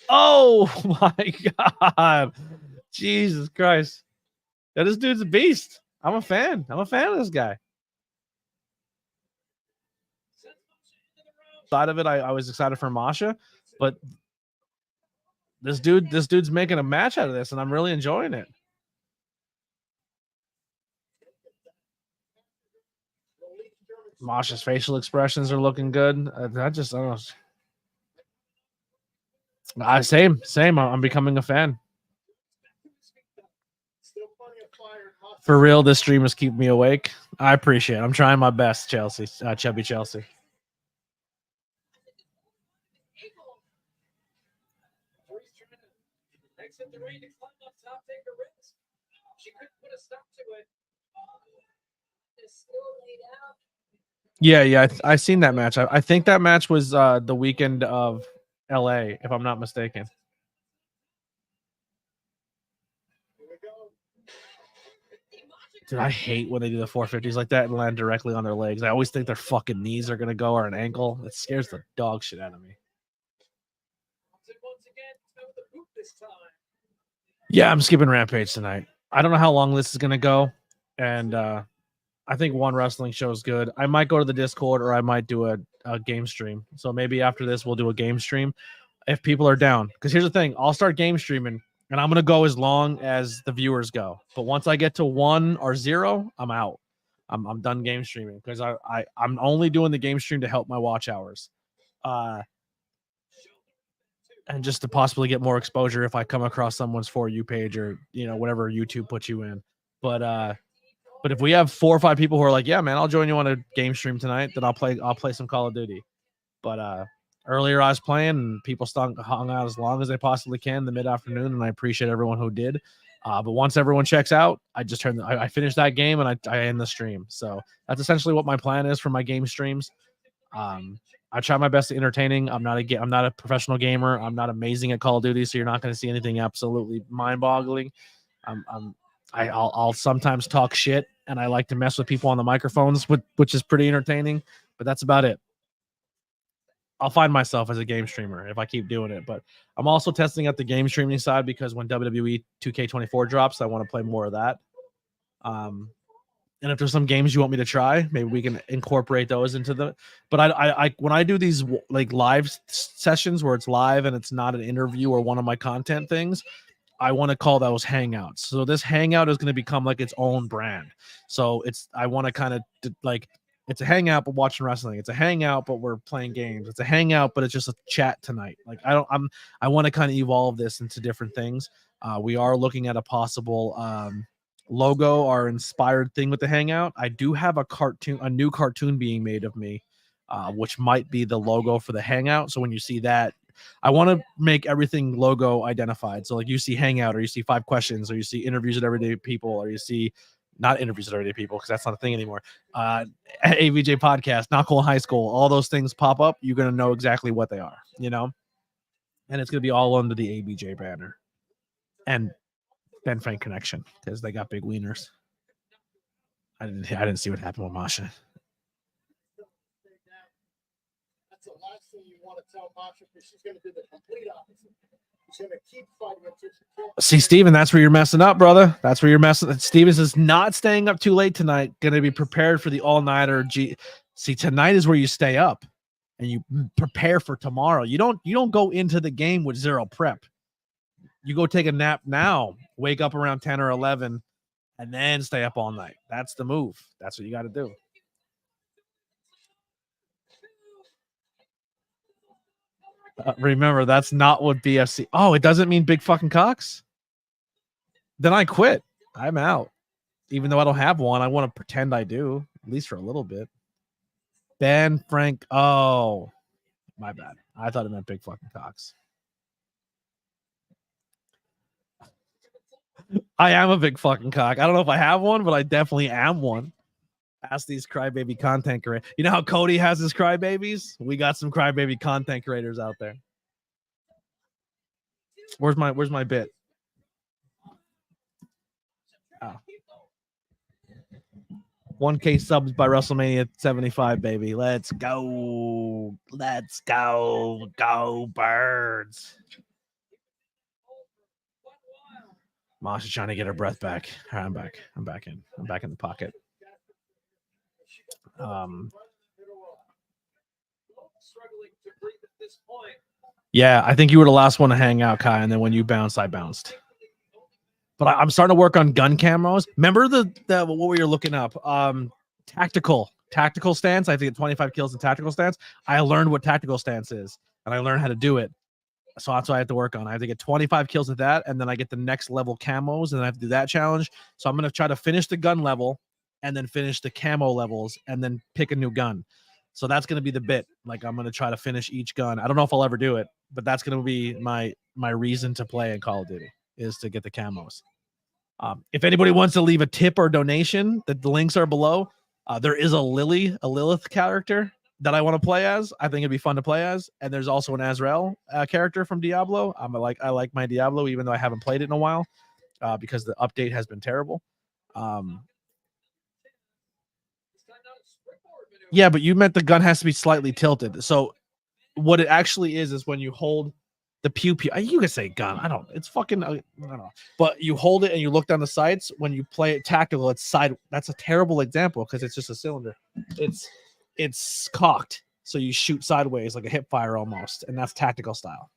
Oh my God. Jesus Christ. Yeah, this dude's a beast. I'm a fan. I'm a fan of this guy. Side of it, I was excited for Masha, but this dude's making a match out of this, and I'm really enjoying it. Masha's facial expressions are looking good. I don't know. Same. I'm becoming a fan. For real, this stream is keeping me awake. I appreciate it. I'm trying my best, Chelsea. Chubby Chelsea. Yeah. I seen that match. I think that match was the weekend of LA, if I'm not mistaken. Dude, I hate when they do the 450s like that and land directly on their legs. I always think their fucking knees are gonna go or an ankle. It scares the dog shit out of me. Yeah, I'm skipping Rampage tonight. I don't know how long this is gonna go, and I think one wrestling show is good. I might go to the Discord or I might do a game stream. So maybe after this we'll do a game stream if people are down. Because here's the thing, I'll start game streaming and I'm gonna go as long as the viewers go. But once I get to 1 or 0, I'm out. I'm done game streaming because I'm only doing the game stream to help my watch hours. And just to possibly get more exposure if I come across someone's For You page or whatever YouTube puts you in. But if we have 4 or 5 people who are like, yeah, man, I'll join you on a game stream tonight, then I'll play some Call of Duty. But earlier I was playing and people hung out as long as they possibly can in the mid-afternoon, and I appreciate everyone who did. But once everyone checks out, I finish that game and I end the stream. So that's essentially what my plan is for my game streams. I try my best at entertaining. I'm not a professional gamer. I'm not amazing at Call of Duty, so you're not going to see anything absolutely mind-boggling. I'll sometimes talk shit, and I like to mess with people on the microphones, which is pretty entertaining, but that's about it. I'll find myself as a game streamer if I keep doing it, but I'm also testing out the game streaming side because when WWE 2K24 drops, I want to play more of that. And if there's some games you want me to try, maybe we can incorporate those into the. But I when I do these like live sessions where it's live and it's not an interview or one of my content things, I want to call those hangouts. So this hangout is going to become like its own brand. So I want to kind of like, it's a hangout, but watching wrestling. It's a hangout, but we're playing games. It's a hangout, but it's just a chat tonight. Like I want to kind of evolve this into different things. We are looking at a possible logo or inspired thing with the hangout. I do have a new cartoon being made of me, which might be the logo for the hangout. So when you see that, I want to make everything logo identified. So like you see Hangout, or you see 5 Questions, or you see Interviews with Everyday People, or you see not Interviews with Everyday People because that's not a thing anymore. ABJ Podcast, Not Cool High School, all those things pop up. You're gonna know exactly what they are, and it's gonna be all under the ABJ banner and Ben Frank Connection because they got big wieners. I didn't see what happened with Masha. That's the last thing you want to tell Masha because she's going to do the complete opposite. She's going to keep fighting until she can't. See, Steven, that's where you're messing up, brother. That's where you're messing. Steven is not staying up too late tonight. Going to be prepared for the all-nighter. See, tonight is where you stay up and you prepare for tomorrow. You don't go into the game with 0 prep. You go take a nap now, wake up around 10 or 11, and then stay up all night. That's the move. That's what you got to do. Remember, that's not what BFC. Oh, it doesn't mean big fucking cocks? Then I quit. I'm out. Even though I don't have one, I want to pretend I do, at least for a little bit. Ben Frank. Oh, my bad. I thought it meant big fucking cocks. I am a big fucking cock. I don't know if I have one, but I definitely am one. Ask these crybaby content creators. You know how Cody has his crybabies? We got some crybaby content creators out there. Where's my bit? Oh. 1K subs by WrestleMania 75, baby. Let's go. Let's go. Go Birds. Masha's trying to get her breath back. All right, I'm back. I'm back in the pocket. Yeah, I think you were the last one to hang out, Kai, and then when you bounced, I bounced. But I'm starting to work on gun camos. Remember the what were you looking up? Tactical stance. I think 25 kills in tactical stance. I learned what tactical stance is, and I learned how to do it. So that's what I have to work on. I have to get 25 kills at that, and then I get the next level camos, and then I have to do that challenge. So I'm gonna try to finish the gun level, and then finish the camo levels, and then pick a new gun. So that's gonna be the bit. Like I'm gonna try to finish each gun. I don't know if I'll ever do it, but that's gonna be my reason to play in Call of Duty is to get the camos. If anybody wants to leave a tip or donation, the links are below. There is a Lilith character that I want to play as. I think it'd be fun to play as. And there's also an Azrael character from Diablo. I like my Diablo, even though I haven't played it in a while because the update has been terrible. Yeah, but you meant the gun has to be slightly tilted. So what it actually is when you hold the pew. You can say gun. I don't. It's fucking. I don't know. But you hold it and you look down the sights. When you play it tactical, it's side. That's a terrible example because it's just a cylinder. It's cocked, so you shoot sideways like a hip fire almost, and that's tactical style.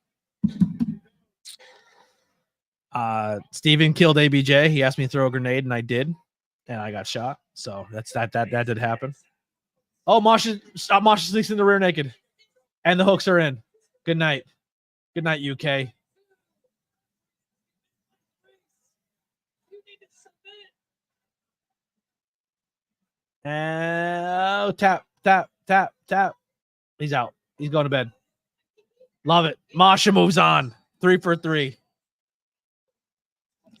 Steven killed ABJ. He asked me to throw a grenade, and I did, and I got shot. So that's that did happen. Oh, Masha sneaks in the rear naked, and the hooks are in. Good night. Good night, UK. Tap. He's out. He's going to bed. Love it. Masha moves on. 3 for 3.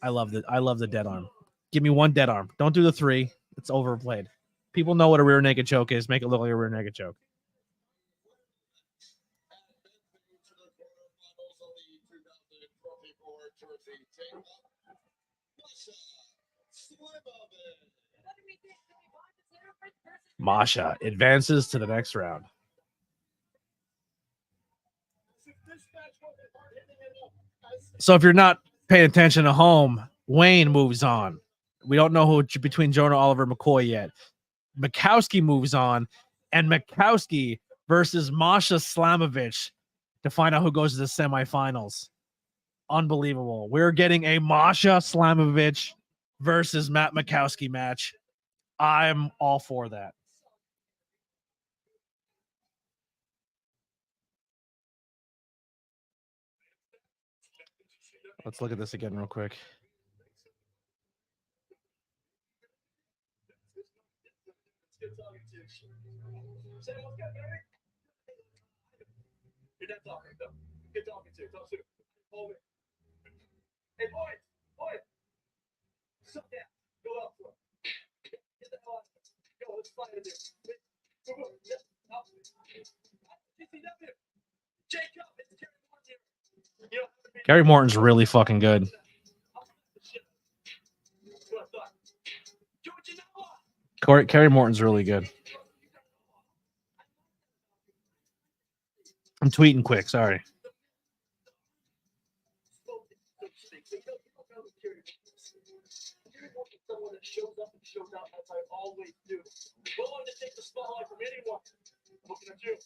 I love the dead arm. Give me one dead arm. Don't do the 3. It's overplayed. People know what a rear naked choke is. Make it look like a rear naked choke. Masha advances to the next round. So if you're not paying attention at home, Wayne moves on. We don't know who between Jonah Oliver McCoy yet. Mikowski moves on, and Mikowski versus Masha Slamovich to find out who goes to the semifinals. Unbelievable. We're getting a Masha Slamovich versus Matt Mikowski match. I'm all for that. Let's look at this again real quick. Hey, boy, sit down. Go up for it. Get the hell out of here. Go, let's fight in there. GCW. JCup. It's Gary Morton. Gary Morton's really fucking good. Gary Morton's really good. I'm tweeting quick. Sorry. Someone that shows up and shows out as I always do. Willing to take the spotlight from anyone. Looking at you.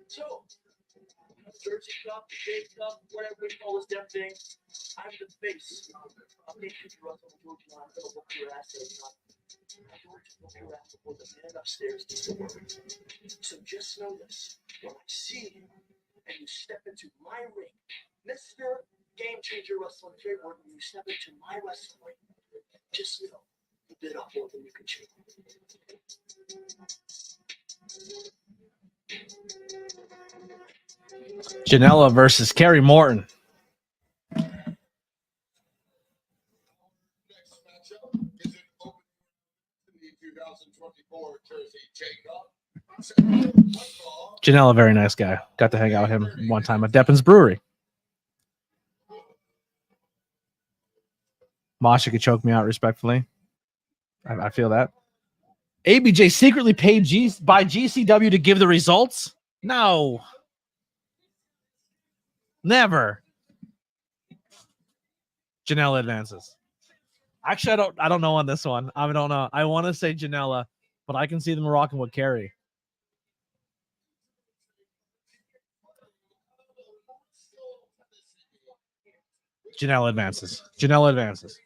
So, JCup, JCup, whatever we call this damn thing. I'm the face. I'm the future Russell George. I'm gonna whoop your ass every night. I'm going to whoop your ass before the man upstairs does the work. So just know this: when I see you and you step into my ring, Mr. Game Changer Wrestling Trademark, when you step into my wrestling ring, just know you bit off more than you can chew. Janela versus Kerry Morton. Next matchup is an open to the 2024 Jersey JCup. Janela, very nice guy. Got to hang out with him one time at Deppin's Brewery. Masha could choke me out respectfully. I feel that. ABJ secretly paid by GCW to give the results? No. Never. Janela advances. Actually, I don't know on this one. I don't know. I want to say Janela, but I can see them rocking with Kerry. Janela advances. Janela advances.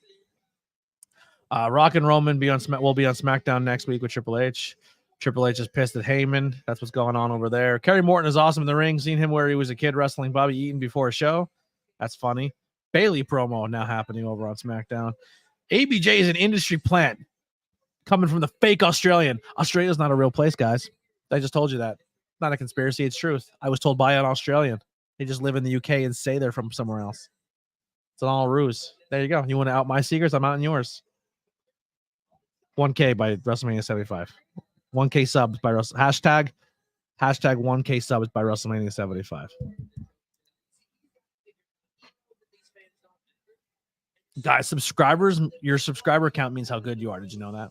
Rock and Roman will be on SmackDown next week with Triple H. Triple H is pissed at Heyman. That's what's going on over there. Kerry Morton is awesome in the ring. Seen him where he was a kid wrestling Bobby Eaton before a show. That's funny. Bailey promo now happening over on SmackDown. ABJ is an industry plant coming from the fake Australian. Australia's not a real place, guys. I just told you that. Not a conspiracy. It's truth. I was told by an Australian. They just live in the UK and say they're from somewhere else. It's an all ruse. There you go. You want to out my secrets? I'm out in yours. 1K by WrestleMania 75. 1K subs by hashtag 1K subs by WrestleMania 75. Guys, subscribers, your subscriber count means how good you are. Did you know that?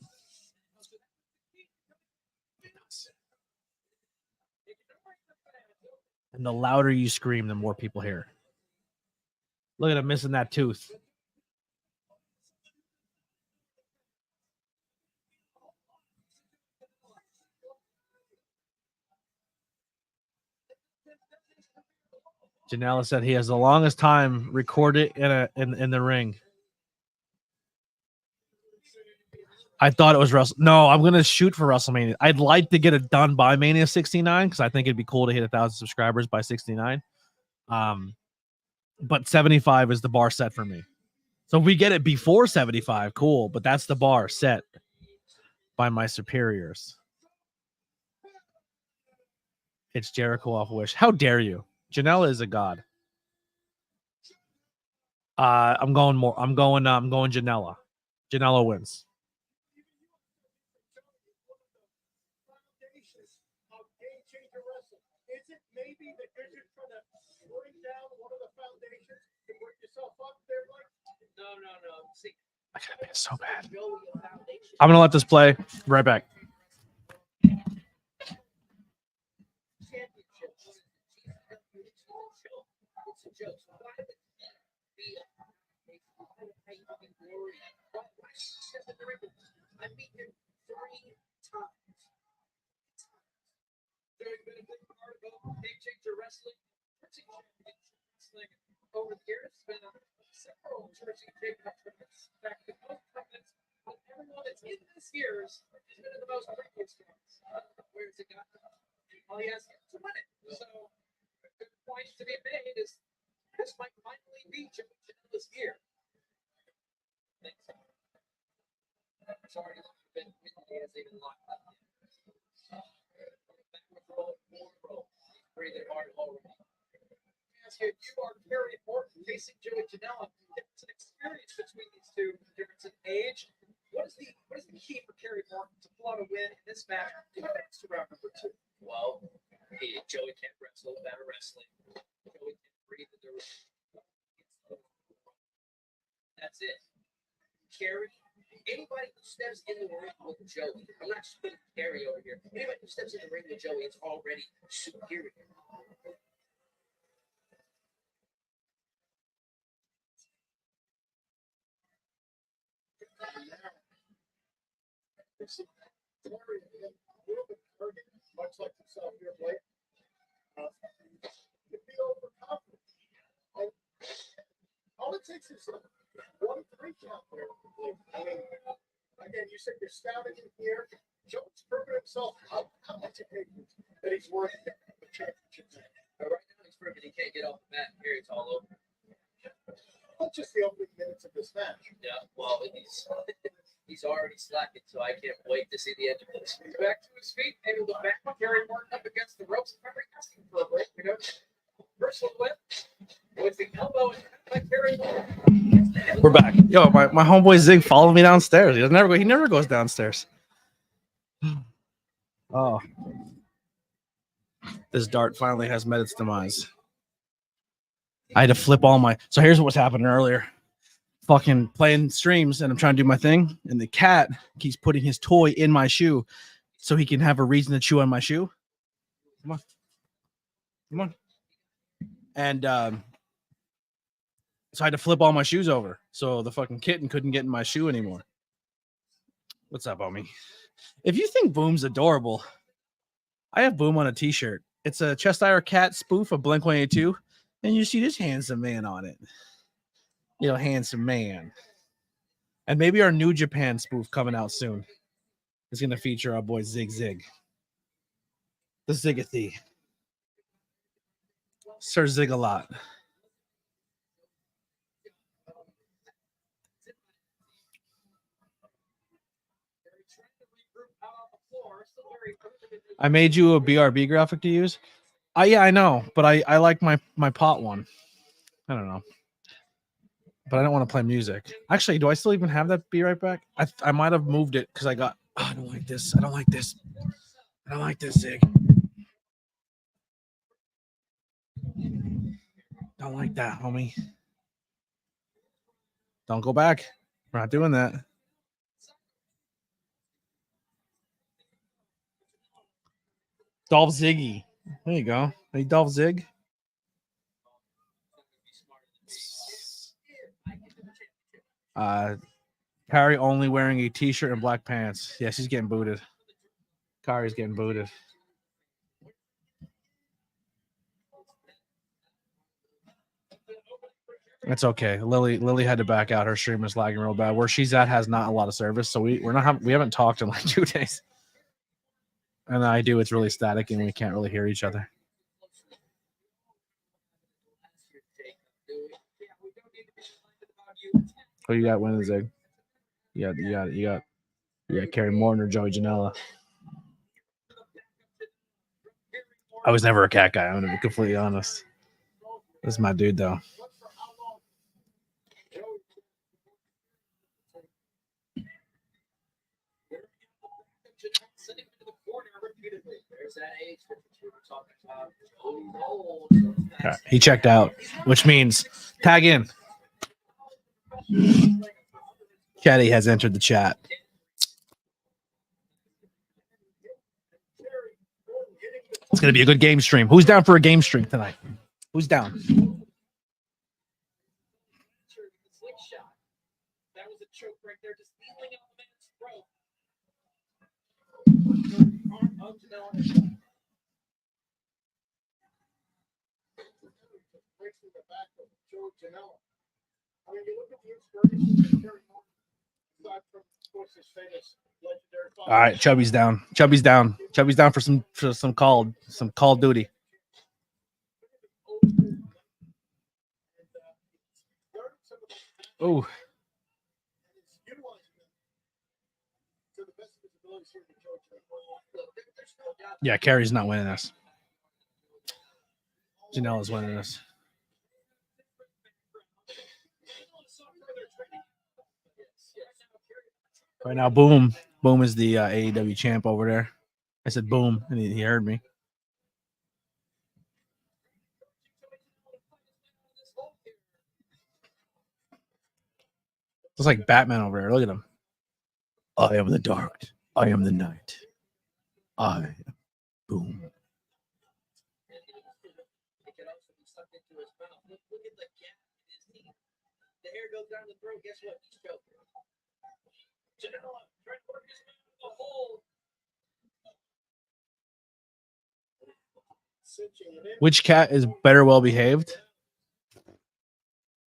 And the louder you scream, the more people hear. Look at him missing that tooth. Janela said he has the longest time recorded in the ring. I thought it was No, I'm gonna shoot for WrestleMania. I'd like to get it done by Mania 69 because I think it'd be cool to hit 1,000 subscribers by 69. But 75 is the bar set for me. So if we get it before 75, cool. But that's the bar set by my superiors. It's Jericho off Wish. How dare you? Janela is a god. I'm going Janela. Janela wins. Is it maybe that you're just trying to bring down one of the foundations to work yourself up there, Mike? No. See, I gotta be so bad. I'm gonna let this play. Right back. I beat him 3 times. There's been a big part about Game Changer Wrestling. Wrestling over the years, been several Jersey JCup tournaments. In fact, the most tournaments of everyone that's in this year's has been in the most previous ones. Where's it got? All he has to win it. So, a good point to be made is this might finally be Janela's year. I think so. Sorry, been he has even locked up. Breathing hard already. Ask you, you are very important facing Joey Janela. It's an experience between these two, difference in age. What is the key for Kerry Morton to pull out a win in this match to advance to round number 2? Well, Joey can't wrestle without wrestling. Joey can breathe in the ring. That's it. Kerry, anybody who steps in the ring with Joey, I'm not just putting Kerry over here. Anybody who steps in the ring with Joey is already superior. Much like yourself here, Blake. You feel for 6 is 1-3 count there. I mean, again, you said you're scouting in here. Joe's proven himself. How much it takes that he's worth the championship? But right now, he's proven he can't get off the mat. Here, it's all over. Not just the opening minutes of this match. Yeah, well, he's already slacking, so I can't wait to see the end of this. He's back to his feet, able to back carry Martin up against the ropes. Remember, asking for a break, you know. Personal whip with the elbow and by Kerry Martin. We're back. Yo, my homeboy Zig followed me downstairs. He never goes downstairs. Oh. This dart finally has met its demise. I had to flip all my. So here's what's happening earlier. Fucking playing streams and I'm trying to do my thing, and the cat keeps putting his toy in my shoe so he can have a reason to chew on my shoe. Come on. Come on. And so I had to flip all my shoes over so the fucking kitten couldn't get in my shoe anymore. What's up, homie? If you think Boom's adorable, I have Boom on a t-shirt. It's a Cheshire Cat spoof of Blink-182, and you see this handsome man on it. You know, handsome man. And maybe our New Japan spoof coming out soon is going to feature our boy Zig Zig. The Zigathy. Sir Zig-a-lot. I made you a BRB graphic to use. Yeah, I know, but I like my pot one. I don't know. But I don't want to play music. Actually, do I still even have that? Be right back. I might have moved it because I got. Oh, I don't like this. I don't like this. I don't like this, Zig. Don't like that, homie. Don't go back. We're not doing that. Dolph Ziggy. There you go. Hey, Dolph Zig. Carrie only wearing a t-shirt and black pants. Yeah, she's getting booted. Kari's getting booted. It's okay. Lily had to back out. Her stream is lagging real bad. Where she's at has not a lot of service, so we haven't talked in like 2 days. And I do. It's really static, and we can't really hear each other. Who you got winning, Zig? You got Kerry Morton or Joey Janela. I was never a cat guy. I'm gonna be completely honest. This is my dude, though. Okay. He checked out, which means tag in. Chatty has entered the chat. It's going to be a good game stream. Who's down for a game stream tonight? Who's down? That was a choke right there, just kneeling on the man's throat. I mean, you look at the inspiration of Kerry Morton, aside from, of course, his famous legendary. All right, Chubby's down. Chubby's down. Chubby's down for some call duty. Oh. Yeah, Kerry's not winning this. Janela's winning this. Right now, Boom is the AEW champ over there. I said Boom, and he heard me. It's like Batman over there. Look at him. I am the dark. I am the night. I am Boom. The hair goes down the throat. Guess what? He's choking. Janela trying to work his man in the hole. Which cat is better well behaved?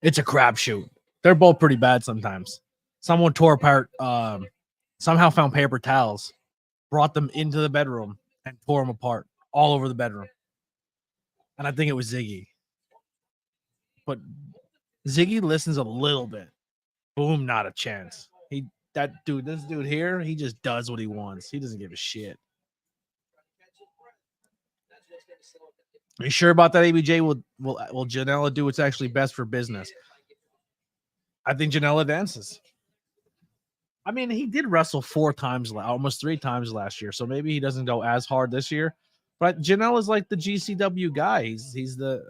It's a crapshoot. They're both pretty bad sometimes. Someone tore apart, somehow found paper towels, brought them into the bedroom, and tore them apart all over the bedroom. And I think it was Ziggy. But Ziggy listens a little bit. Boom, not a chance. This dude here, he just does what he wants. He doesn't give a shit. Are you sure about that, ABJ? Will Janela do what's actually best for business? I think Janela advances. I mean, he did wrestle 4 times, almost 3 times last year, so maybe he doesn't go as hard this year. But Janela's like the GCW guy. He's the.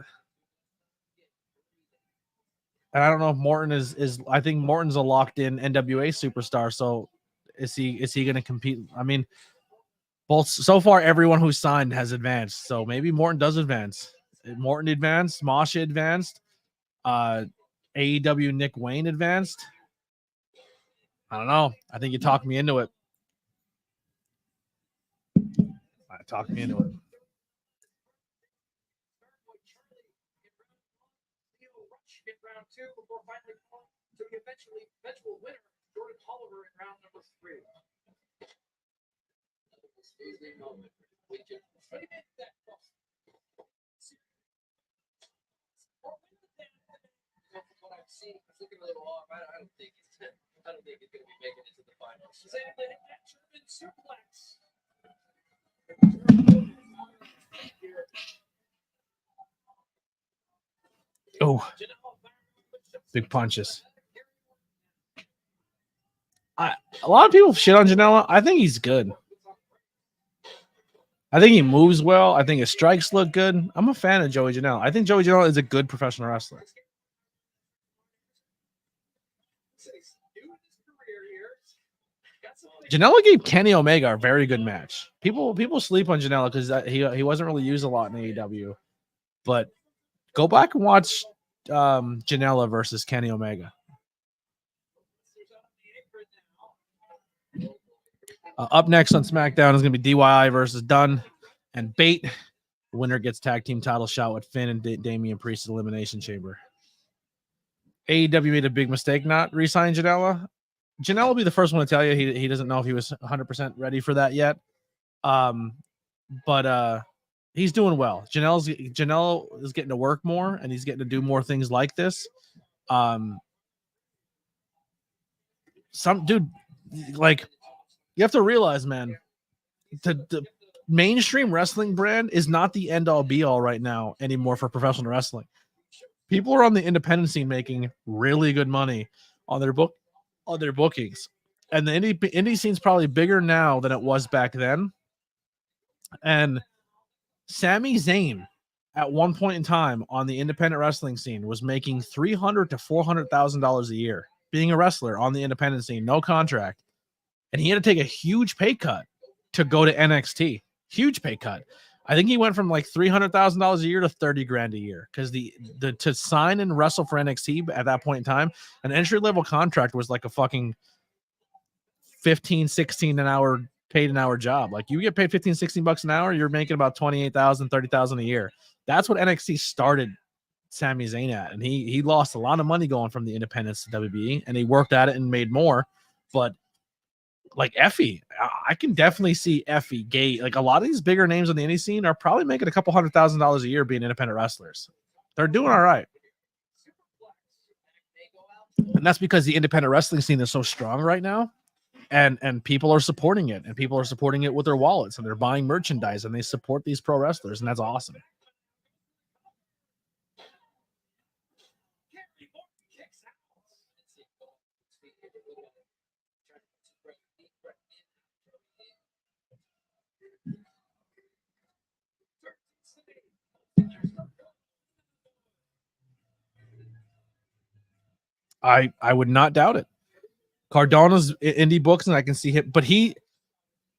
And I don't know if Morton is. I think Morton's a locked-in NWA superstar. So is he going to compete? I mean, both so far everyone who's signed has advanced. So maybe Morton does advance. Morton advanced. Masha advanced. AEW Nick Wayne advanced. I don't know. I think you talked me into it. Talked me into it. In round 2 before finally falling to the eventual winner, Jordan Oliver, in round number 3. From what I've seen, it's looking a little off. I don't think it's going to be making it to the finals. Exactly. That German suplex. Oh, big punches. A lot of people shit on Janela. I think he's good. I think he moves well. I think his strikes look good. I'm a fan of Joey Janela. I think Joey Janela is a good professional wrestler. Janela gave Kenny Omega a very good match. People sleep on Janela because he wasn't really used a lot in AEW. But go back and watch Janela versus Kenny Omega. Up next on SmackDown is going to be DIY versus Dunn and Bate. The winner gets tag team title shot with Finn and Damian Priest's Elimination Chamber. AEW made a big mistake not re-signing Janela. Janela will be the first one to tell you he doesn't know if he was 100% ready for that yet. But he's doing well. Janela is getting to work more, and he's getting to do more things like this. You have to realize, man, the mainstream wrestling brand is not the end-all be-all right now anymore for professional wrestling. People are on the independent scene making really good money on their bookings, and the indie scene's probably bigger now than it was back then. And Sami Zayn, at one point in time on the independent wrestling scene, was making $300,000 to $400,000 a year being a wrestler on the independent scene, no contract. And he had to take a huge pay cut to go to NXT. Huge pay cut. I think he went from like $300,000 a year to $30,000 a year because the to sign and wrestle for NXT at that point in time, an entry level contract was like a fucking 15, 16 an hour paid an hour job. Like you get paid 15, 16 bucks an hour, you're making about 28,000, 30,000 a year. That's what NXT started Sami Zayn at, and he lost a lot of money going from the independents to WBE, and he worked at it and made more. But like Effie, I can definitely see Effie, Gate, like a lot of these bigger names on the indie scene are probably making a couple $100,000 a year being independent wrestlers. They're doing all right. And that's because the independent wrestling scene is so strong right now. And people are supporting it, and people are supporting it with their wallets, and they're buying merchandise, and they support these pro wrestlers, and that's awesome. I would not doubt it. Cardona's indie books, and I can see him, but he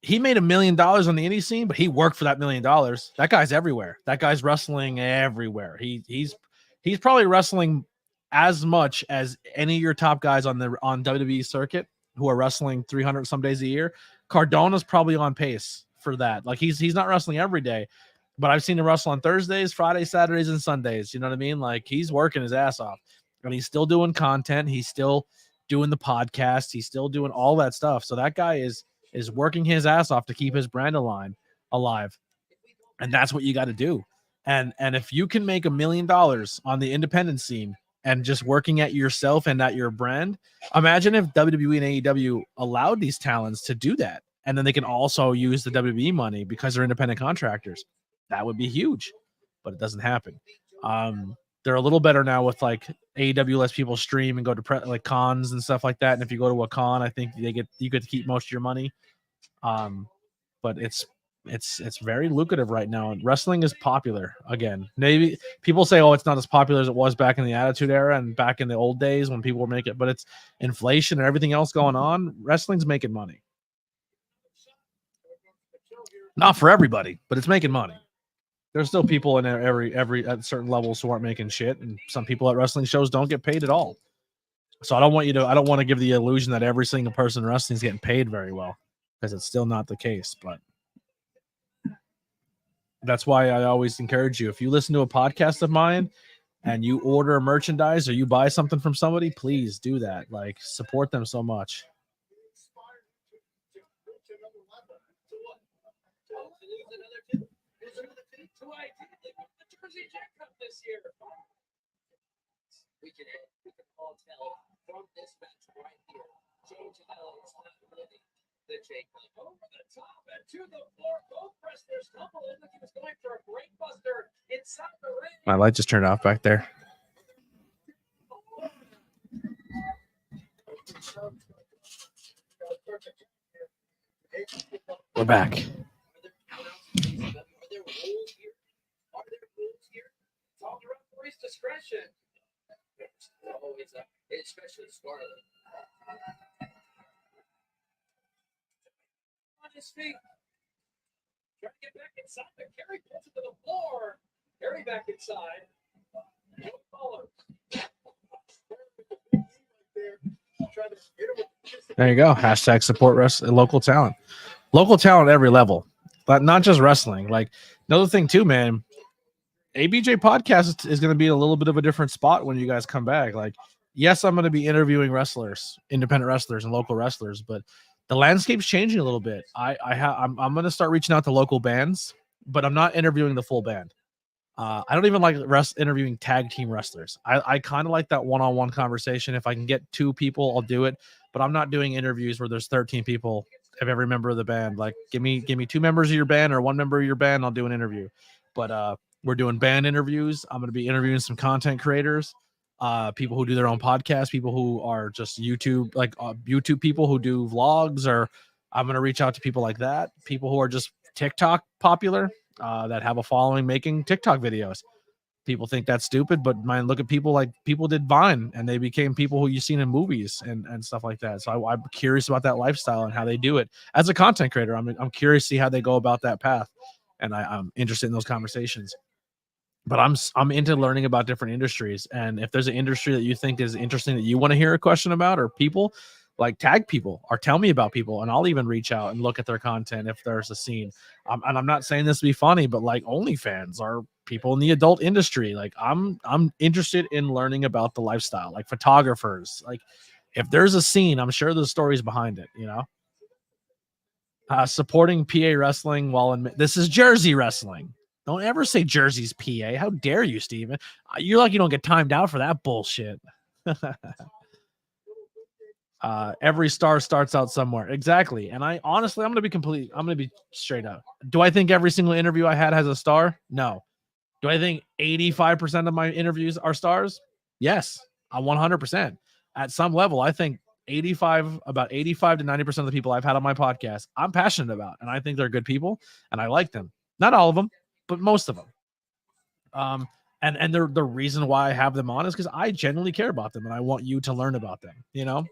made $1 million on the indie scene, but he worked for that $1 million. That guy's everywhere. That guy's wrestling everywhere. He's probably wrestling as much as any of your top guys on WWE circuit who are wrestling 300 some days a year. Cardona's probably on pace for that. Like he's not wrestling every day, but I've seen him wrestle on Thursdays, Fridays, Saturdays, and Sundays. You know what I mean? Like he's working his ass off. and he's still doing content. He's still doing the podcast. He's still doing all that stuff. So that guy is working his ass off to keep his brand alive. And that's what you got to do. And if you can make $1 million on the independent scene and just working at yourself and at your brand, imagine if WWE and AEW allowed these talents to do that. And then they can also use the WWE money because they're independent contractors. That would be huge, but it doesn't happen. They're a little better now with like AEW lets people stream and go to like cons and stuff like that. And if you go to a con, I think you get to keep most of your money. But it's very lucrative right now. And wrestling is popular again. Maybe people say, oh, it's not as popular as it was back in the Attitude Era and back in the old days when people were making it, but it's inflation and everything else going on. Wrestling's making money. Not for everybody, but it's making money. There's still people in every at certain levels who aren't making shit, and some people at wrestling shows don't get paid at all. So I don't want to give the illusion that every single person in wrestling is getting paid very well, because it's still not the case. But that's why I always encourage you, if you listen to a podcast of mine and you order merchandise or you buy something from somebody, please do that. Like, support them so much. The Jersey JCup this year. We can all tell from this match right here. JCW is not winning the JCup. Over the top and to the floor. Both wrestlers stumble. It looked like he was going for a brain buster inside the ring. My light just turned off back there. We're back. All the referee's discretion. Always, especially Scarlett. On his feet. Trying to get back inside, but Kerry pulls it to the floor. Kerry back inside. No follows. There you go. Hashtag support local talent. Local talent at every level, but not just wrestling. Like, another thing too, man. ABJ podcast is going to be a little bit of a different spot when you guys come back. Like, yes, I'm going to be interviewing wrestlers, independent wrestlers and local wrestlers, but the landscape's changing a little bit. I'm going to start reaching out to local bands, but I'm not interviewing the full band. I don't even like interviewing tag team wrestlers. I kind of like that one-on-one conversation. If I can get 2 people, I'll do it, but I'm not doing interviews where there's 13 people of every member of the band. Like, give me 2 members of your band or 1 member of your band, I'll do an interview. But we're doing band interviews. I'm going to be interviewing some content creators, people who do their own podcasts, people who are just YouTube, like YouTube people who do vlogs, or I'm going to reach out to people like that, people who are just TikTok popular, that have a following making TikTok videos. People think that's stupid, but man, look at people did Vine and they became people who you've seen in movies and stuff like that. So I'm curious about that lifestyle and how they do it. As a content creator, I'm curious to see how they go about that path. And I'm interested in those conversations. But I'm into learning about different industries. And if there's an industry that you think is interesting that you want to hear a question about, or people, like, tag people or tell me about people, and I'll even reach out and look at their content if there's a scene. And I'm not saying this to be funny, but like OnlyFans or people in the adult industry, like I'm interested in learning about the lifestyle, like photographers. Like, if there's a scene, I'm sure there's stories behind it, you know. Supporting PA wrestling this is Jersey wrestling. Don't ever say Jersey's PA. How dare you, Steven? You're like, you don't get timed out for that bullshit. Every star starts out somewhere. Exactly. And I'm going to be straight up. Do I think every single interview I had has a star? No. Do I think 85% of my interviews are stars? Yes. 100%. At some level, I think about 85 to 90% of the people I've had on my podcast, I'm passionate about, and I think they're good people and I like them. Not all of them, but most of them. And the reason why I have them on is because I genuinely care about them and I want you to learn about them, you know?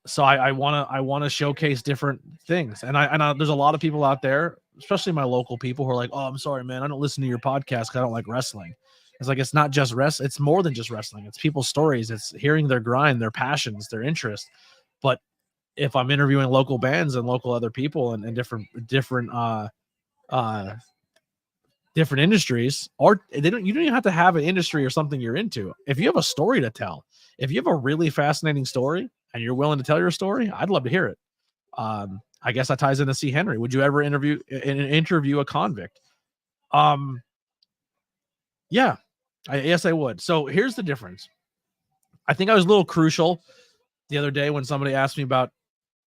So I want to showcase different things. And I there's a lot of people out there, especially my local people, who are like, oh, I'm sorry, man, I don't listen to your podcast because I don't like wrestling. It's like, it's not just wrestling. It's more than just wrestling. It's people's stories. It's hearing their grind, their passions, their interests. But if I'm interviewing local bands and local other people and different different industries, or you don't even have to have an industry or something you're into. If you have a story to tell, if you have a really fascinating story and you're willing to tell your story, I'd love to hear it. I guess that ties into C. Henry. Would you ever interview a convict? Yeah, yes, I would. So here's the difference. I think I was a little crucial the other day when somebody asked me about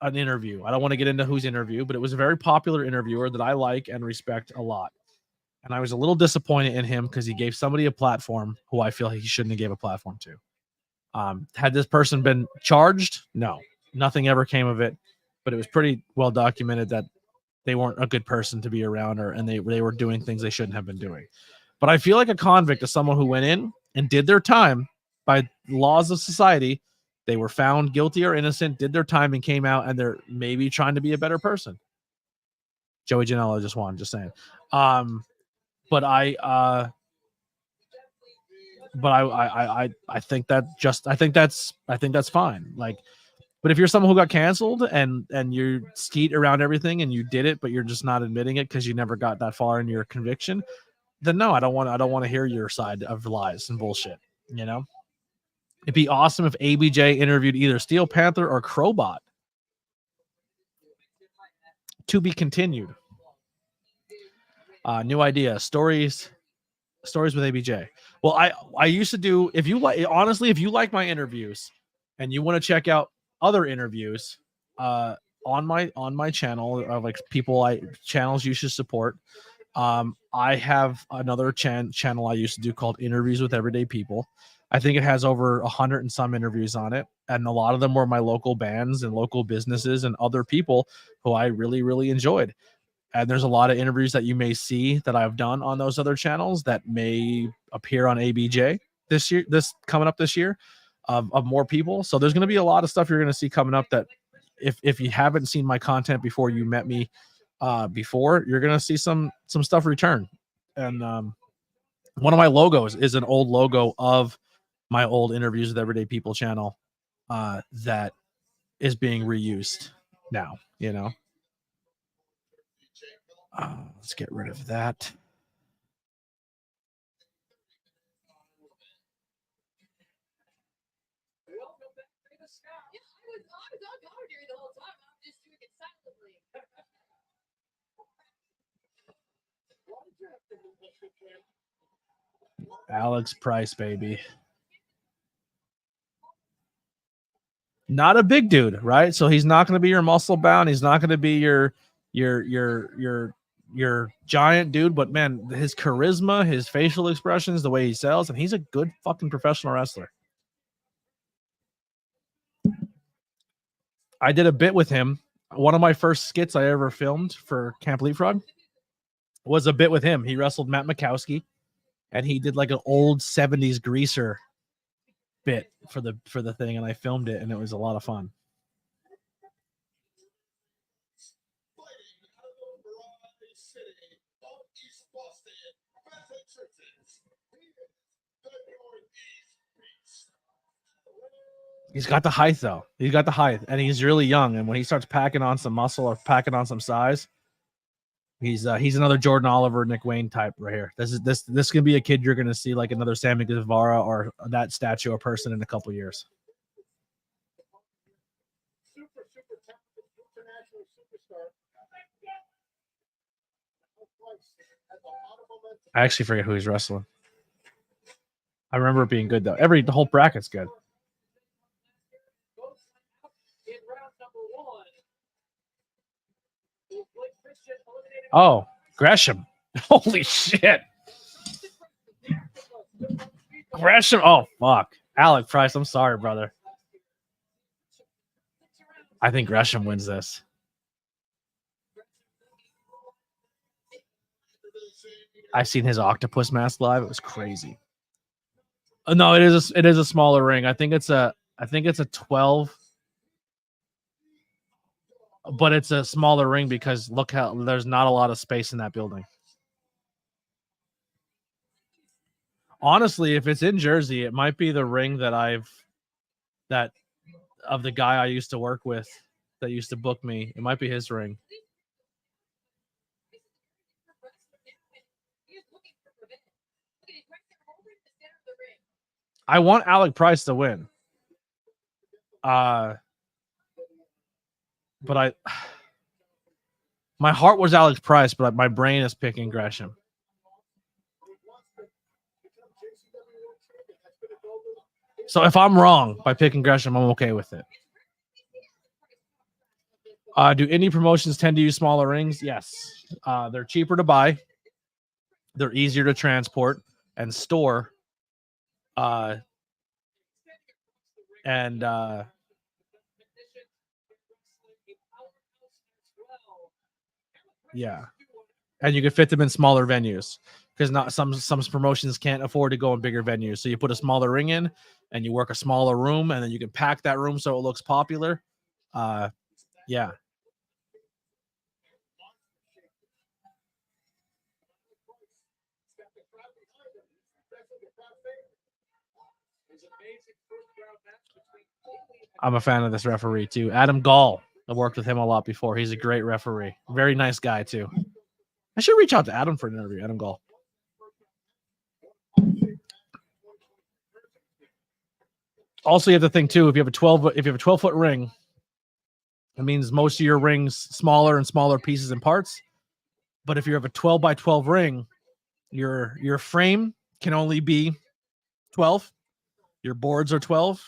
an interview. I don't want to get into whose interview, but it was a very popular interviewer that I like and respect a lot. And I was a little disappointed in him because he gave somebody a platform who I feel he shouldn't have gave a platform to. Had this person been charged? No, nothing ever came of it. But it was pretty well documented that they weren't a good person to be around, and they were doing things they shouldn't have been doing. But I feel like a convict is someone who went in and did their time by laws of society. They were found guilty or innocent, did their time, and came out, and they're maybe trying to be a better person. Joey Janela just won, just saying. But I think that's fine. Like, but if you're someone who got canceled and you skeet around everything and you did it, but you're just not admitting it because you never got that far in your conviction, then no, I don't want to hear your side of lies and bullshit. You know, it'd be awesome if ABJ interviewed either Steel Panther or Crowbot. To be continued. New idea, stories with ABJ. Well, I used to do, if you like my interviews and you want to check out other interviews on my channel of like channels you should support, I have another channel I used to do called Interviews with Everyday People. I think it has over 100 and some interviews on it, and a lot of them were my local bands and local businesses and other people who I really, really enjoyed. And there's a lot of interviews that you may see that I've done on those other channels that may appear on ABJ coming up this year of more people. So there's going to be a lot of stuff you're going to see coming up that if you haven't seen my content before you met me before, you're going to see some stuff return. And one of my logos is an old logo of my old Interviews with Everyday People channel that is being reused now, you know. Let's get rid of that. Alex Price, baby. Not a big dude, right? So he's not going to be your muscle bound. He's not going to be your giant dude. But man, his charisma, his facial expressions, the way he sells, and he's a good fucking professional wrestler. I did a bit with him. One of my first skits I ever filmed for Camp Leapfrog was a bit with him. He wrestled Matt Mikowski, and he did like an old 70s greaser bit for the thing, and I filmed it, and it was a lot of fun. He's got the height, though. He's got the height, and he's really young. And when he starts packing on some muscle or packing on some size, he's another Jordan Oliver, Nick Wayne type right here. This can be a kid you're going to see like another Sammy Guevara or that statue or person in a couple years. I actually forget who he's wrestling. I remember it being good though. The whole bracket's good. Oh, Gresham. Holy shit. Gresham. Oh, fuck. Alec Price, I'm sorry, brother. I think Gresham wins this. I've seen his octopus mask live. It was crazy. No, it is a smaller ring. I think it's a 12. But it's a smaller ring because look how there's not a lot of space in that building. Honestly, if it's in Jersey, it might be the ring that of the guy I used to work with that used to book me. It might be his ring. I want Alec Price to win. But my heart was Alex Price, but my brain is picking Gresham. So if I'm wrong by picking Gresham, I'm okay with it. Do indie promotions tend to use smaller rings? Yes. They're cheaper to buy. They're easier to transport and store. Yeah. And you can fit them in smaller venues because not some promotions can't afford to go in bigger venues. So you put a smaller ring in and you work a smaller room, and then you can pack that room so it looks popular. Yeah. I'm a fan of this referee too. Adam Gall. I've worked with him a lot before. He's a great referee. Very nice guy too. I should reach out to Adam for an interview. Adam Gall. Also, you have to think too. If you have a 12-foot ring, it means most of your rings smaller and smaller pieces and parts. But if you have a 12 by 12 ring, your frame can only be 12. Your boards are 12.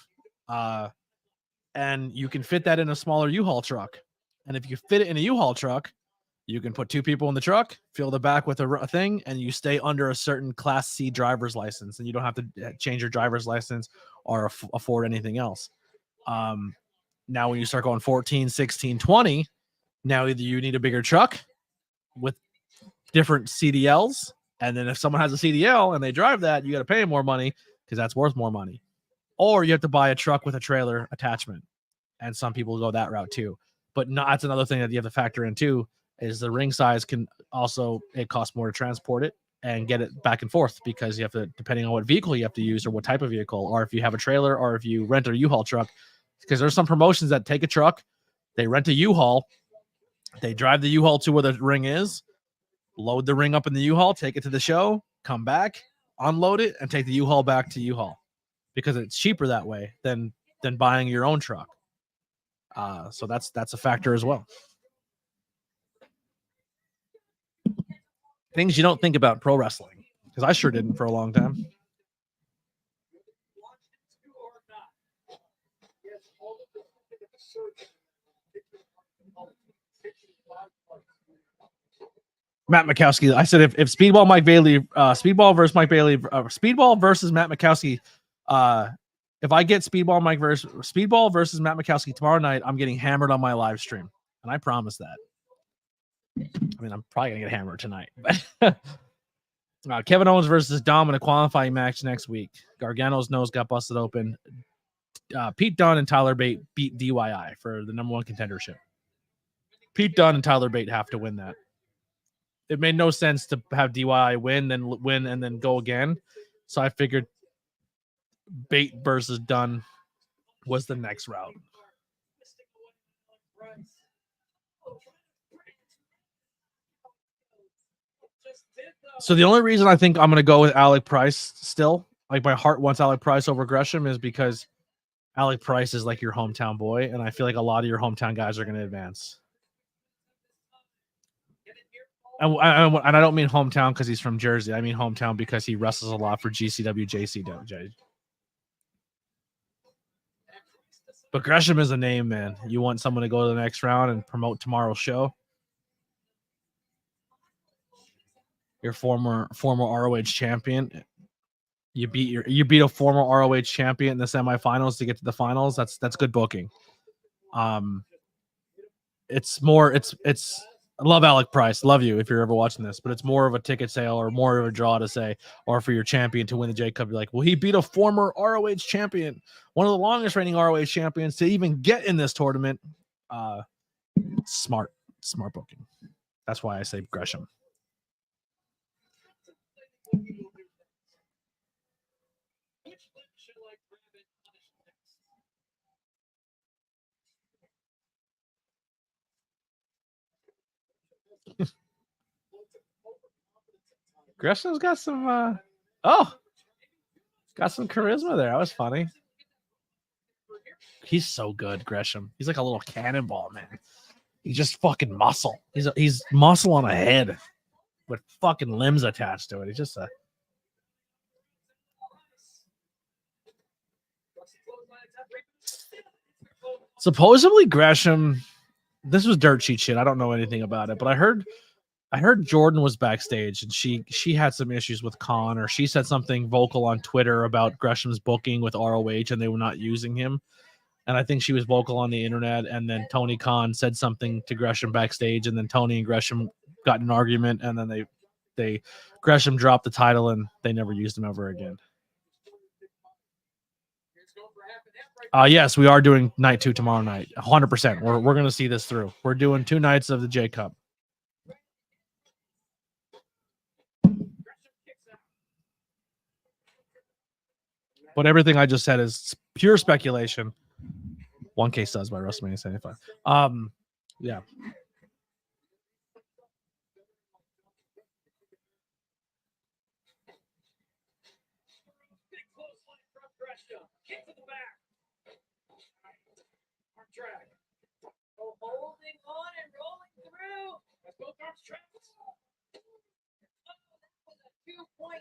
And you can fit that in a smaller U-Haul truck. And if you fit it in a U-Haul truck, you can put two people in the truck, fill the back with a thing, and you stay under a certain Class C driver's license, and you don't have to change your driver's license or afford anything else. Now, when you start going 14, 16, 20, now either you need a bigger truck with different CDLs, and then if someone has a CDL and they drive that, you got to pay more money because that's worth more money. Or you have to buy a truck with a trailer attachment, and some people go that route too. But that's another thing that you have to factor in too, is the ring size can also, it costs more to transport it and get it back and forth because you have to, depending on what vehicle you have to use or what type of vehicle, or if you have a trailer or if you rent a U-Haul truck, because there's some promotions that take a truck, they rent a U-Haul, they drive the U-Haul to where the ring is, load the ring up in the U-Haul, take it to the show, come back, unload it, and take the U-Haul back to U-Haul because it's cheaper that way than buying your own truck. So that's a factor as well. Things you don't think about pro wrestling, because I sure didn't for a long time. Matt Mikowski. I said if Speedball Mike Bailey, Speedball versus Mike Bailey, Speedball versus Matt Mikowski. If I get Speedball versus Matt Mikowski tomorrow night, I'm getting hammered on my live stream, and I promise that. I mean, I'm probably gonna get hammered tonight. But Kevin Owens versus Dom in a qualifying match next week. Gargano's nose got busted open. Pete Dunne and Tyler Bate beat DIY for the number one contendership. Pete Dunne and Tyler Bate have to win that. It made no sense to have DIY win, and then go again. So I figured Bate versus Dunne was the next route. So the only reason I think I'm going to go with Alec Price still, like my heart wants Alec Price over Gresham, is because Alec Price is like your hometown boy, and I feel like a lot of your hometown guys are going to advance. And I don't mean hometown because he's from Jersey. I mean hometown because he wrestles a lot for GCW, JCW. But Gresham is a name, man. You want someone to go to the next round and promote tomorrow's show? Your former ROH champion. You beat a former ROH champion in the semifinals to get to the finals. That's good booking. It's I love Alec Price. Love you if you're ever watching this, but it's more of a ticket sale or more of a draw to say, or for your champion to win the JCup. You're like, well, he beat a former ROH champion, one of the longest reigning ROH champions to even get in this tournament. Smart booking. That's why I say Gresham. Gresham's got some Got some charisma there. That was funny. He's so good, Gresham. He's like a little cannonball, man. He's just fucking muscle. He's muscle on a head with fucking limbs attached to it. He's just a supposedly Gresham. This was dirt sheet shit. I don't know anything about it, but I heard Jordan was backstage and she had some issues with Khan, or she said something vocal on Twitter about Gresham's booking with ROH and they were not using him. And I think she was vocal on the internet, and then Tony Khan said something to Gresham backstage, and then Tony and Gresham got in an argument, and then they Gresham dropped the title and they never used him ever again. Yes, we are doing night 2 tomorrow night. 100%. We're gonna see this through. We're doing 2 nights of the JCup. But everything I just said is pure speculation. 1K subs by WrestleMania 75. Yeah. Kick to the back. Arm drag. Oh, holding on and rolling through. As both arms travel. Oh, that was a 2.9.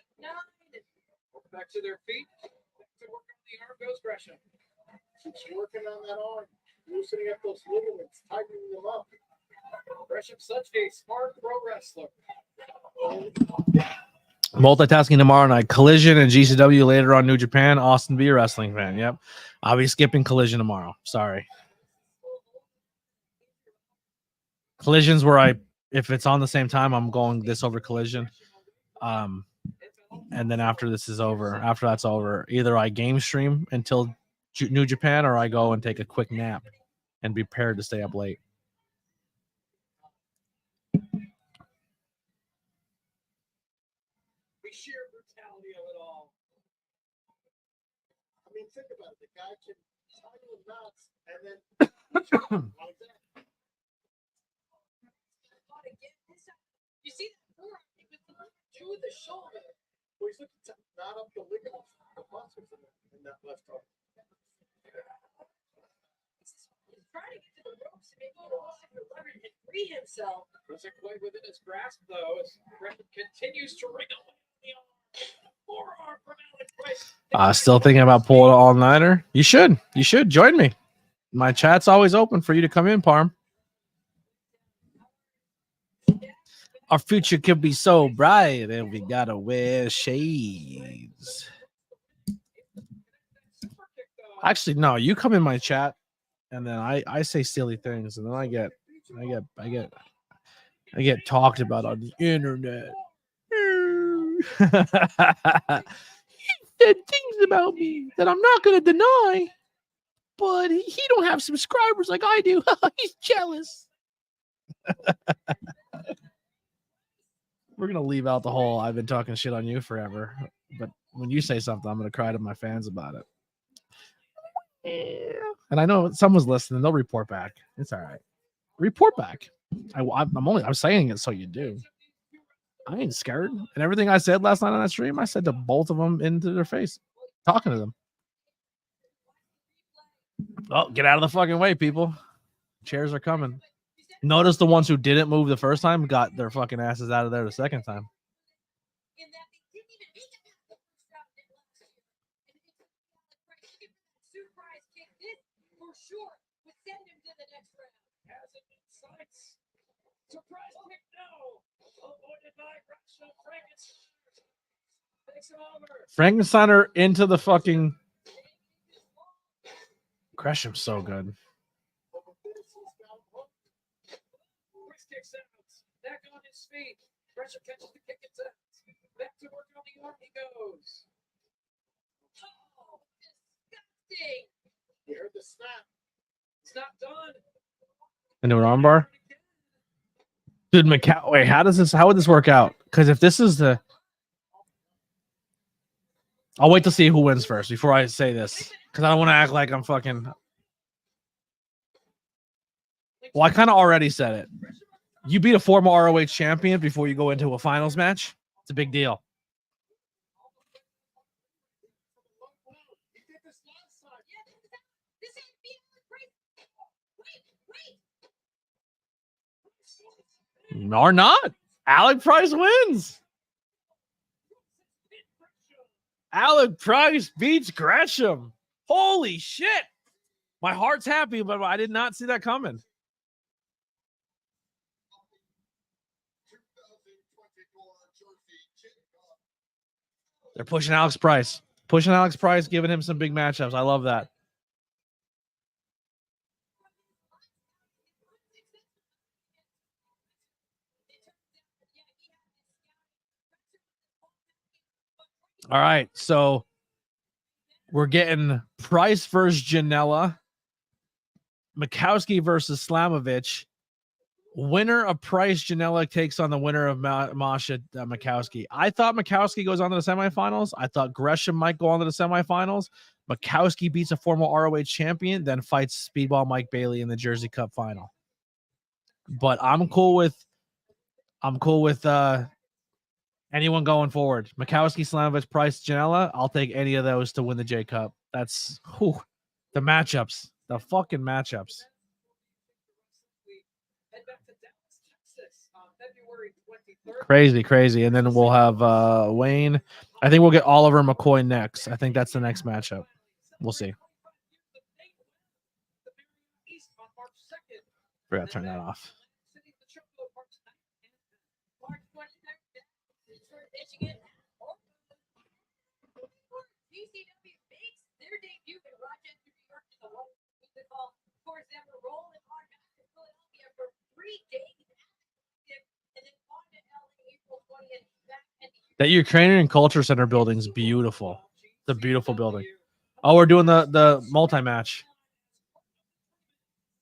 Back to their feet. Back to work on the arm goes Gresham. Keeps working on that arm, loosening up those ligaments, tightening them up. Gresham, such a smart pro wrestler. Multitasking tomorrow night. Collision and GCW later on New Japan. Austin, be a wrestling fan. Yep. I'll be skipping Collision tomorrow. Sorry. Collision's where if it's on the same time, I'm going this over Collision. And then after this is over, after that's over, either I game stream until New Japan or I go and take a quick nap and be prepared to stay up late. The sheer brutality of it all. I mean, think about it. The guy can tie you in knots and then like that. You see that forearm to the shoulder. Well, he's looking to knot up the ligaments, the muscles in that left arm. He's trying to get to the ropes and maybe a little leverage and free himself. Wasn't quite within his grasp, though, as Gresham continues to ring away the forearm from Alex Price. Still thinking about pulling an all-nighter? You should. You should join me. My chat's always open for you to come in, Parm. Our future could be so bright and we gotta wear shades. Actually, no, you come in my chat and then I say silly things and then I get talked about on the internet. He said things about me that I'm not gonna deny, but he don't have subscribers like I do. He's jealous. We're gonna leave out the whole I've been talking shit on you forever, but when you say something, I'm gonna cry to my fans about it. And I know someone's listening; they'll report back. It's all right. Report back. I'm saying it so you do. I ain't scared. And everything I said last night on that stream, I said to both of them into their face, talking to them. Oh, get out of the fucking way, people! Chairs are coming. Notice the ones who didn't move the first time got their fucking asses out of there the second time. Frankensteiner into the fucking Gresham's so good. Kicks out. Back on his feet. Gresham catches the kick and back to work on the arm he goes. Oh, disgusting. You heard the snap. It's not done. Into an armbar? Dude, Macau, wait, how would this work out? Because if this is the I'll wait to see who wins first before I say this. Because I don't want to act like I'm fucking. Well, I kind of already said it. You beat a former ROH champion before you go into a finals match. It's a big deal. this last time. Yeah, this ain't being great. Wait. Or not. Alec Price wins. Alec Price beats Gresham. Holy shit. My heart's happy, but I did not see that coming. 2024 Jersey JCup. They're pushing Alex Price. Pushing Alex Price, giving him some big matchups. I love that. All right, so we're getting Price versus Janela, Mikowski versus Slamovich. Winner of Price Janela takes on the winner of Masha Mikowski. I thought Mikowski goes on to the semifinals. I thought Gresham might go on to the semifinals. Mikowski beats a former ROH champion, then fights Speedball Mike Bailey in the Jersey Cup final. But I'm cool with anyone going forward. Mikowski, Slamovich, Price, Janela. I'll take any of those to win the J Cup. That's the matchups. The fucking matchups. Head back to Dallas, Texas on February 23rd. Crazy. And then we'll have Wayne. I think we'll get Oliver McCoy next. I think that's the next matchup. We'll see. Forgot to turn that off. Michigan. GCW makes their debut in Rochester, New York, in the one music hall. Of course, they were rolling on back to Philadelphia for 3 days, and then on to LA April 20th. That Ukrainian Culture Center building is beautiful. It's a beautiful building. Oh, we're doing the multi-match.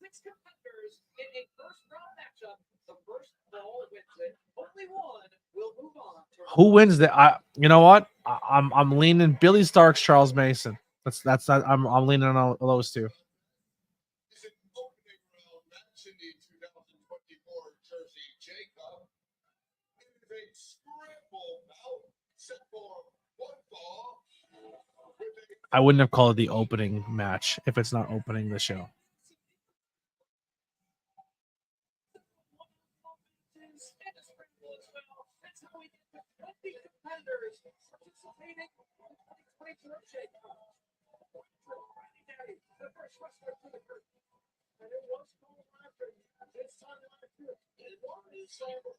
Six competitors in a first-round matchup. The first ball wins it. Only one will move on. Who wins that? You know what? I'm leaning Billy Starks, Charles Mason. I'm leaning on those two. Is an opening round match in the 2024 Jersey JCup. It is a scramble bout set for one fall. I wouldn't have called it the opening match if it's not opening the show. That's how we get the 20 competitors participating in the 2024 JCup. Friday night, the first wrestler to the group. And it was called after this time last year. It was Cyber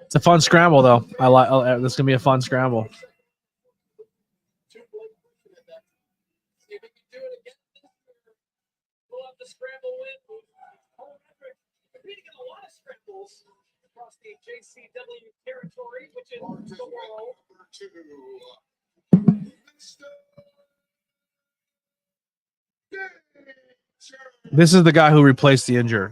It's a fun scramble, though. I like. This is gonna be a fun scramble. See if we can do it again. We'll have the scramble win. Competing in a lot of scrambles across the JCW territory, which is the world. number 2. This is the guy who replaced the injury.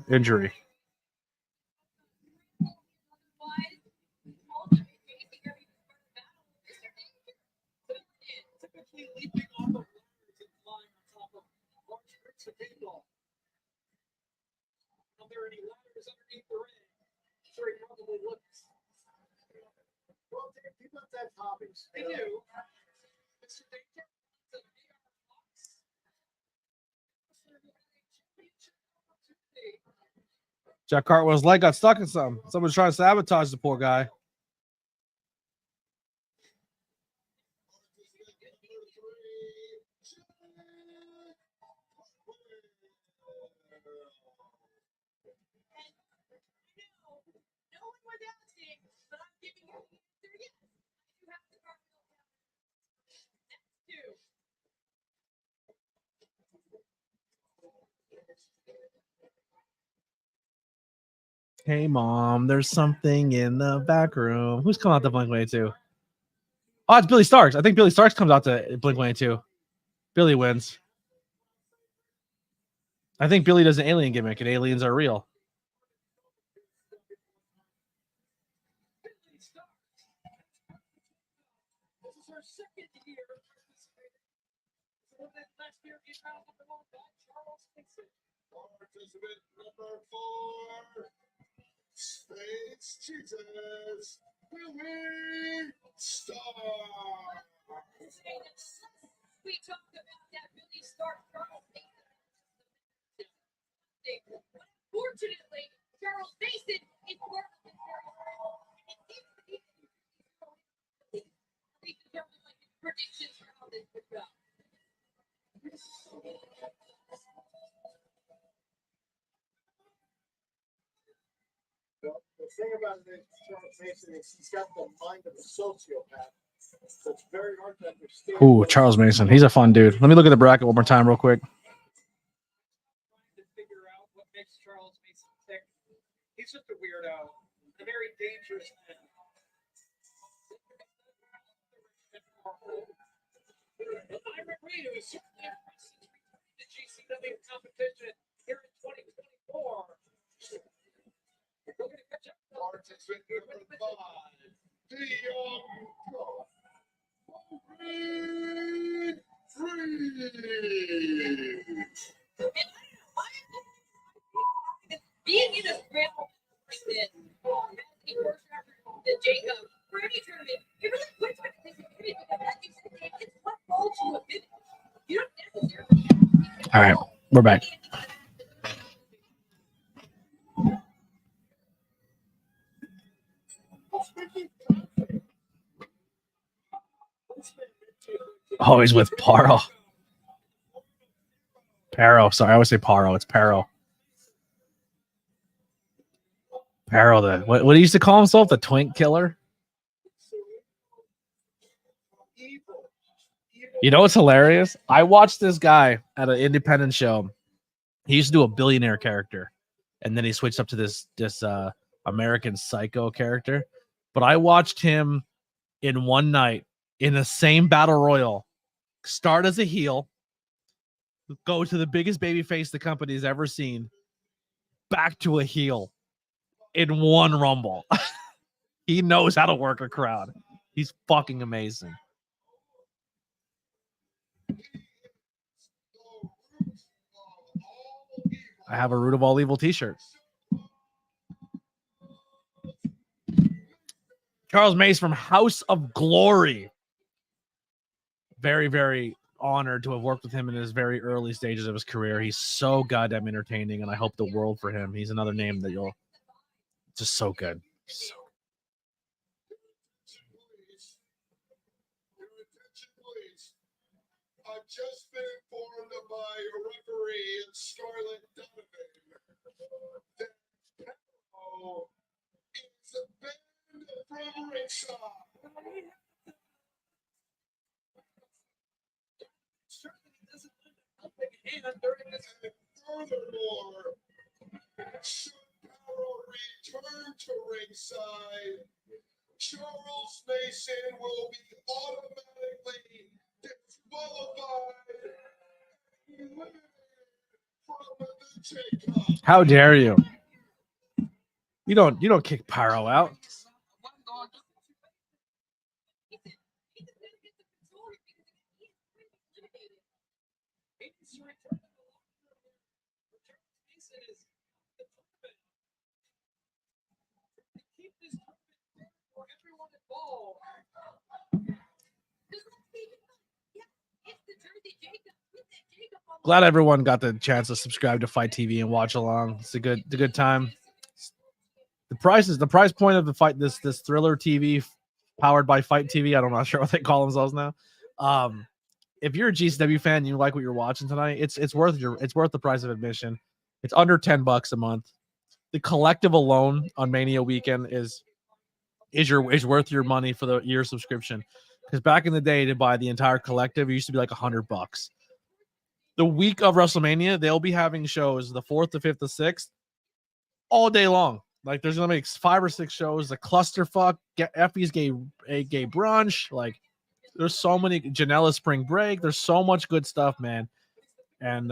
Typically leaping off of ladders and flying on top of large groups of people. Are there any ladders underneath the ring? I'm sure he probably looks. Well, people have to have hobbies. They do. Mr. Danger, the VR Fox. Jack Cartwell's leg got stuck in something. Someone's trying to sabotage the poor guy. Hey, Mom, there's something in the back room. Who's coming out to Blink-182? Oh, it's Billy Starks. I think Billy Starks comes out to Blink-182. Billy wins. I think Billy does an alien gimmick, and aliens are real. This is our second year participating. So that last year in round number 1 by Charles Mason. Participant number 4, Space Jesus, Billy Star. We talked about that Billy Stark Charles Mason. Unfortunately, Charles Mason is working with predictions for how this would go. The thing about it is, Charles Mason is he's got the mind of a sociopath. So it's very hard to understand. Ooh, Charles Mason. He's a fun dude. Let me look at the bracket one more time real quick. Trying to figure out what makes Charles Mason tick. He's just a weirdo, a very dangerous man. Myron Reed, who is certainly impressed since returning to GCW competition here in 2024. We're going to catch up. Participant number 5, the Young Buck, Reed Free. Being in a scramble like this, the first round, the JCup, for any tournament, it really puts my decision because that makes the game. It's what falls to a minute. You don't necessarily. All right, we're back. Oh, he's with Paro. Paro. Sorry, I always say Paro. It's Paro. Paro, the what he used to call himself, the twink killer. You know what's hilarious? I watched this guy at an independent show. He used to do a billionaire character, and then he switched up to this American Psycho character. But I watched him in one night in the same battle royal start as a heel, go to the biggest babyface the company's ever seen, back to a heel in one rumble. He knows how to work a crowd. He's fucking amazing. I have a Root of All Evil t-shirt. Charles Mace from House of Glory. Very, very honored to have worked with him in his very early stages of his career. He's so goddamn entertaining, and I hope the world for him. He's another name that you'll just so good. So Your attention, please. I've just been informed by a referee in Scarlett Donovan that Paro is banned from ringside. Certainly doesn't lend a helping hand during this. And furthermore, should Paro return to ringside, Charles Mason will be automatically disqualified and eliminated from the JCup. how dare you? You don't kick Pyro out. Glad everyone got the chance to subscribe to Fight TV and watch along. It's a good time. The price point of the fight, this Thriller TV powered by Fight TV. I'm not sure what they call themselves now. If you're a GCW fan and you like what you're watching tonight, it's worth the price of admission. It's under $10 a month. The collective alone on Mania weekend is worth your money for the year subscription. Because back in the day, to buy the entire collective, it used to be like $100. The week of WrestleMania, they'll be having shows the 4th, the 5th, the 6th, all day long. Like there's gonna be 5 or 6 shows. The clusterfuck, Effie's gay brunch. Like there's so many. Janela Spring Break. There's so much good stuff, man. And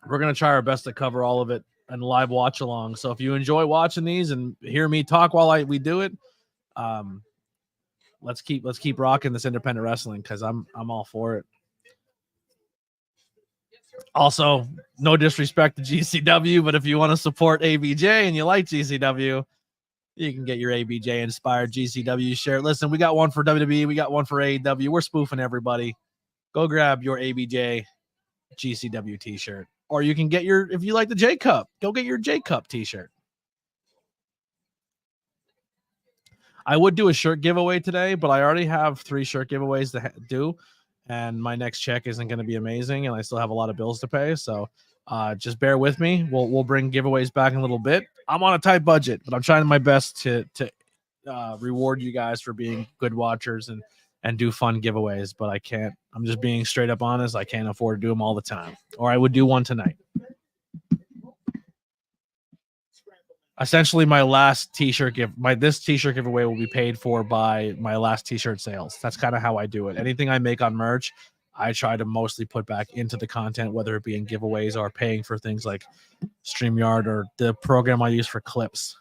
we're gonna try our best to cover all of it and live watch along. So if you enjoy watching these and hear me talk while we do it, let's keep rocking this independent wrestling because I'm all for it. Also, no disrespect to GCW, but if you want to support ABJ and you like GCW, you can get your ABJ inspired GCW shirt. Listen, we got one for WWE, we got one for AEW. We're spoofing everybody. Go grab your ABJ GCW t-shirt. Or you can get your, if you like the JCup, go get your JCup t-shirt. I would do a shirt giveaway today, but I already have 3 shirt giveaways to do, and my next check isn't going to be amazing, and I still have a lot of bills to pay. So just bear with me. We'll bring giveaways back in a little bit. I'm on a tight budget, but I'm trying my best to reward you guys for being good watchers and do fun giveaways. But I can't. I'm just being straight up honest. I can't afford to do them all the time, or I would do one tonight. Essentially, my last t-shirt this t-shirt giveaway will be paid for by my last t-shirt sales. That's kind of how I do it. Anything I make on merch, I try to mostly put back into the content, whether it be in giveaways or paying for things like StreamYard or the program I use for clips.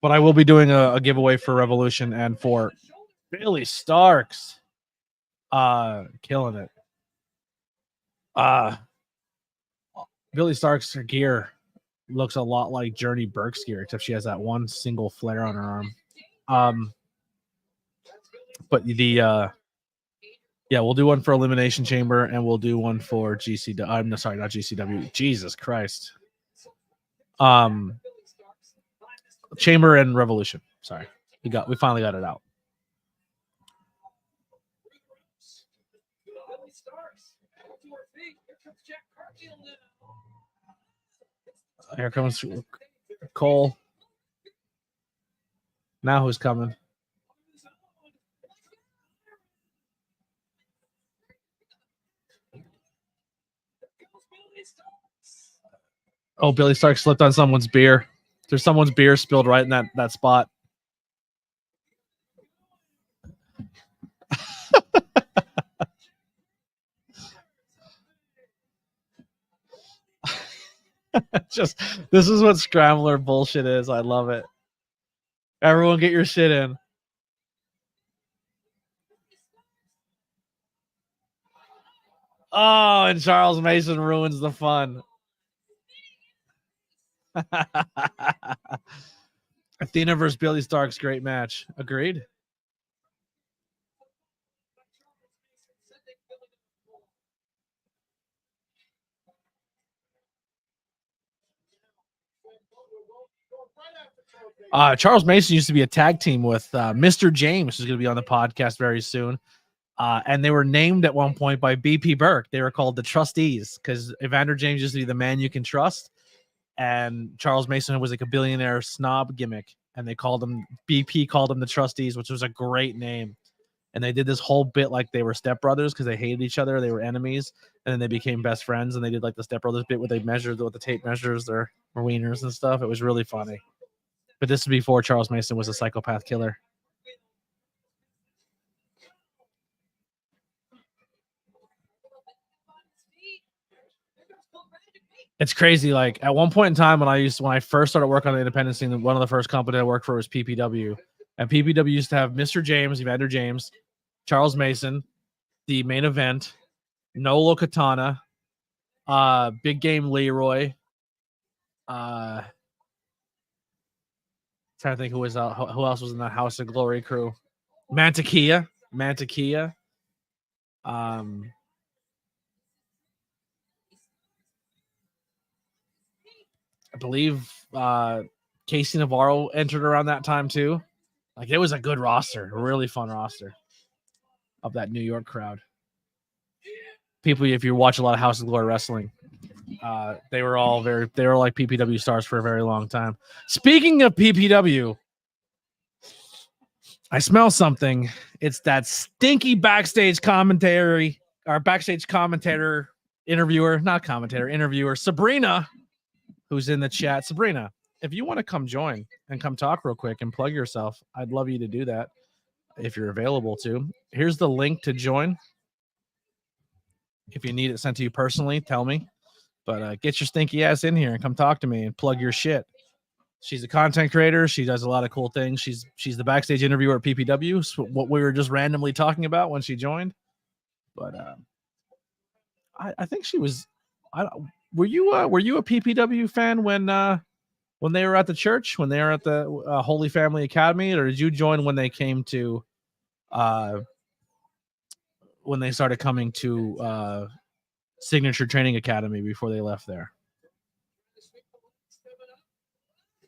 But I will be doing a giveaway for Revolution and for Billy Starks. Killing it. Billy Stark's gear looks a lot like Journey Burke's gear, except she has that one single flare on her arm. But yeah, we'll do one for Elimination Chamber and we'll do one for GCW. I'm sorry, not GCW. Jesus Christ. Chamber and Revolution. Sorry. We finally got it out. Here comes Cole. Now who's coming? Oh, Billy Stark slipped on someone's beer. There's someone's beer spilled right in that spot. Just this is what scrambler bullshit is. I love it. Everyone get your shit in. Oh, and Charles Mason ruins the fun. Athena versus Billy Stark's great match. Agreed. Charles Mason used to be a tag team with Mr. James, who's going to be on the podcast very soon. And they were named at one point by BP Burke. They were called the Trustees because Evander James used to be the man you can trust. And Charles Mason was like a billionaire snob gimmick. And they called him, BP called him the Trustees, which was a great name. And they did this whole bit like they were stepbrothers because they hated each other. They were enemies. And then they became best friends. And they did like the stepbrothers bit where they measured with the tape measures their wieners and stuff. It was really funny. But this was before Charles Mason was a psychopath killer. It's crazy. Like at one point in time when I first started working on the independent scene, one of the first companies I worked for was PPW. And PPW used to have Mr. James, Evander James, Charles Mason, the main event, Nolo Katana, Big Game Leroy, trying to think who else was in that House of Glory crew. Mantequilla. I believe Casey Navarro entered around that time too. Like it was a good roster, a really fun roster of that New York crowd. People, if you watch a lot of House of Glory wrestling, they were like PPW stars for a very long time. Speaking of PPW, I smell something. It's that stinky backstage commentator, interviewer, Sabrina, who's in the chat. Sabrina, if you want to come join and come talk real quick and plug yourself, I'd love you to do that if you're available to. Here's the link to join. If you need it sent to you personally, tell me. But get your stinky ass in here and come talk to me and plug your shit. She's a content creator. She does a lot of cool things. She's the backstage interviewer at PPW. So what we were just randomly talking about when she joined. But I think she was. Were you a PPW fan when they were at the church, when they were at the Holy Family Academy, or did you join when they came to when they started coming to Signature Training Academy before they left there?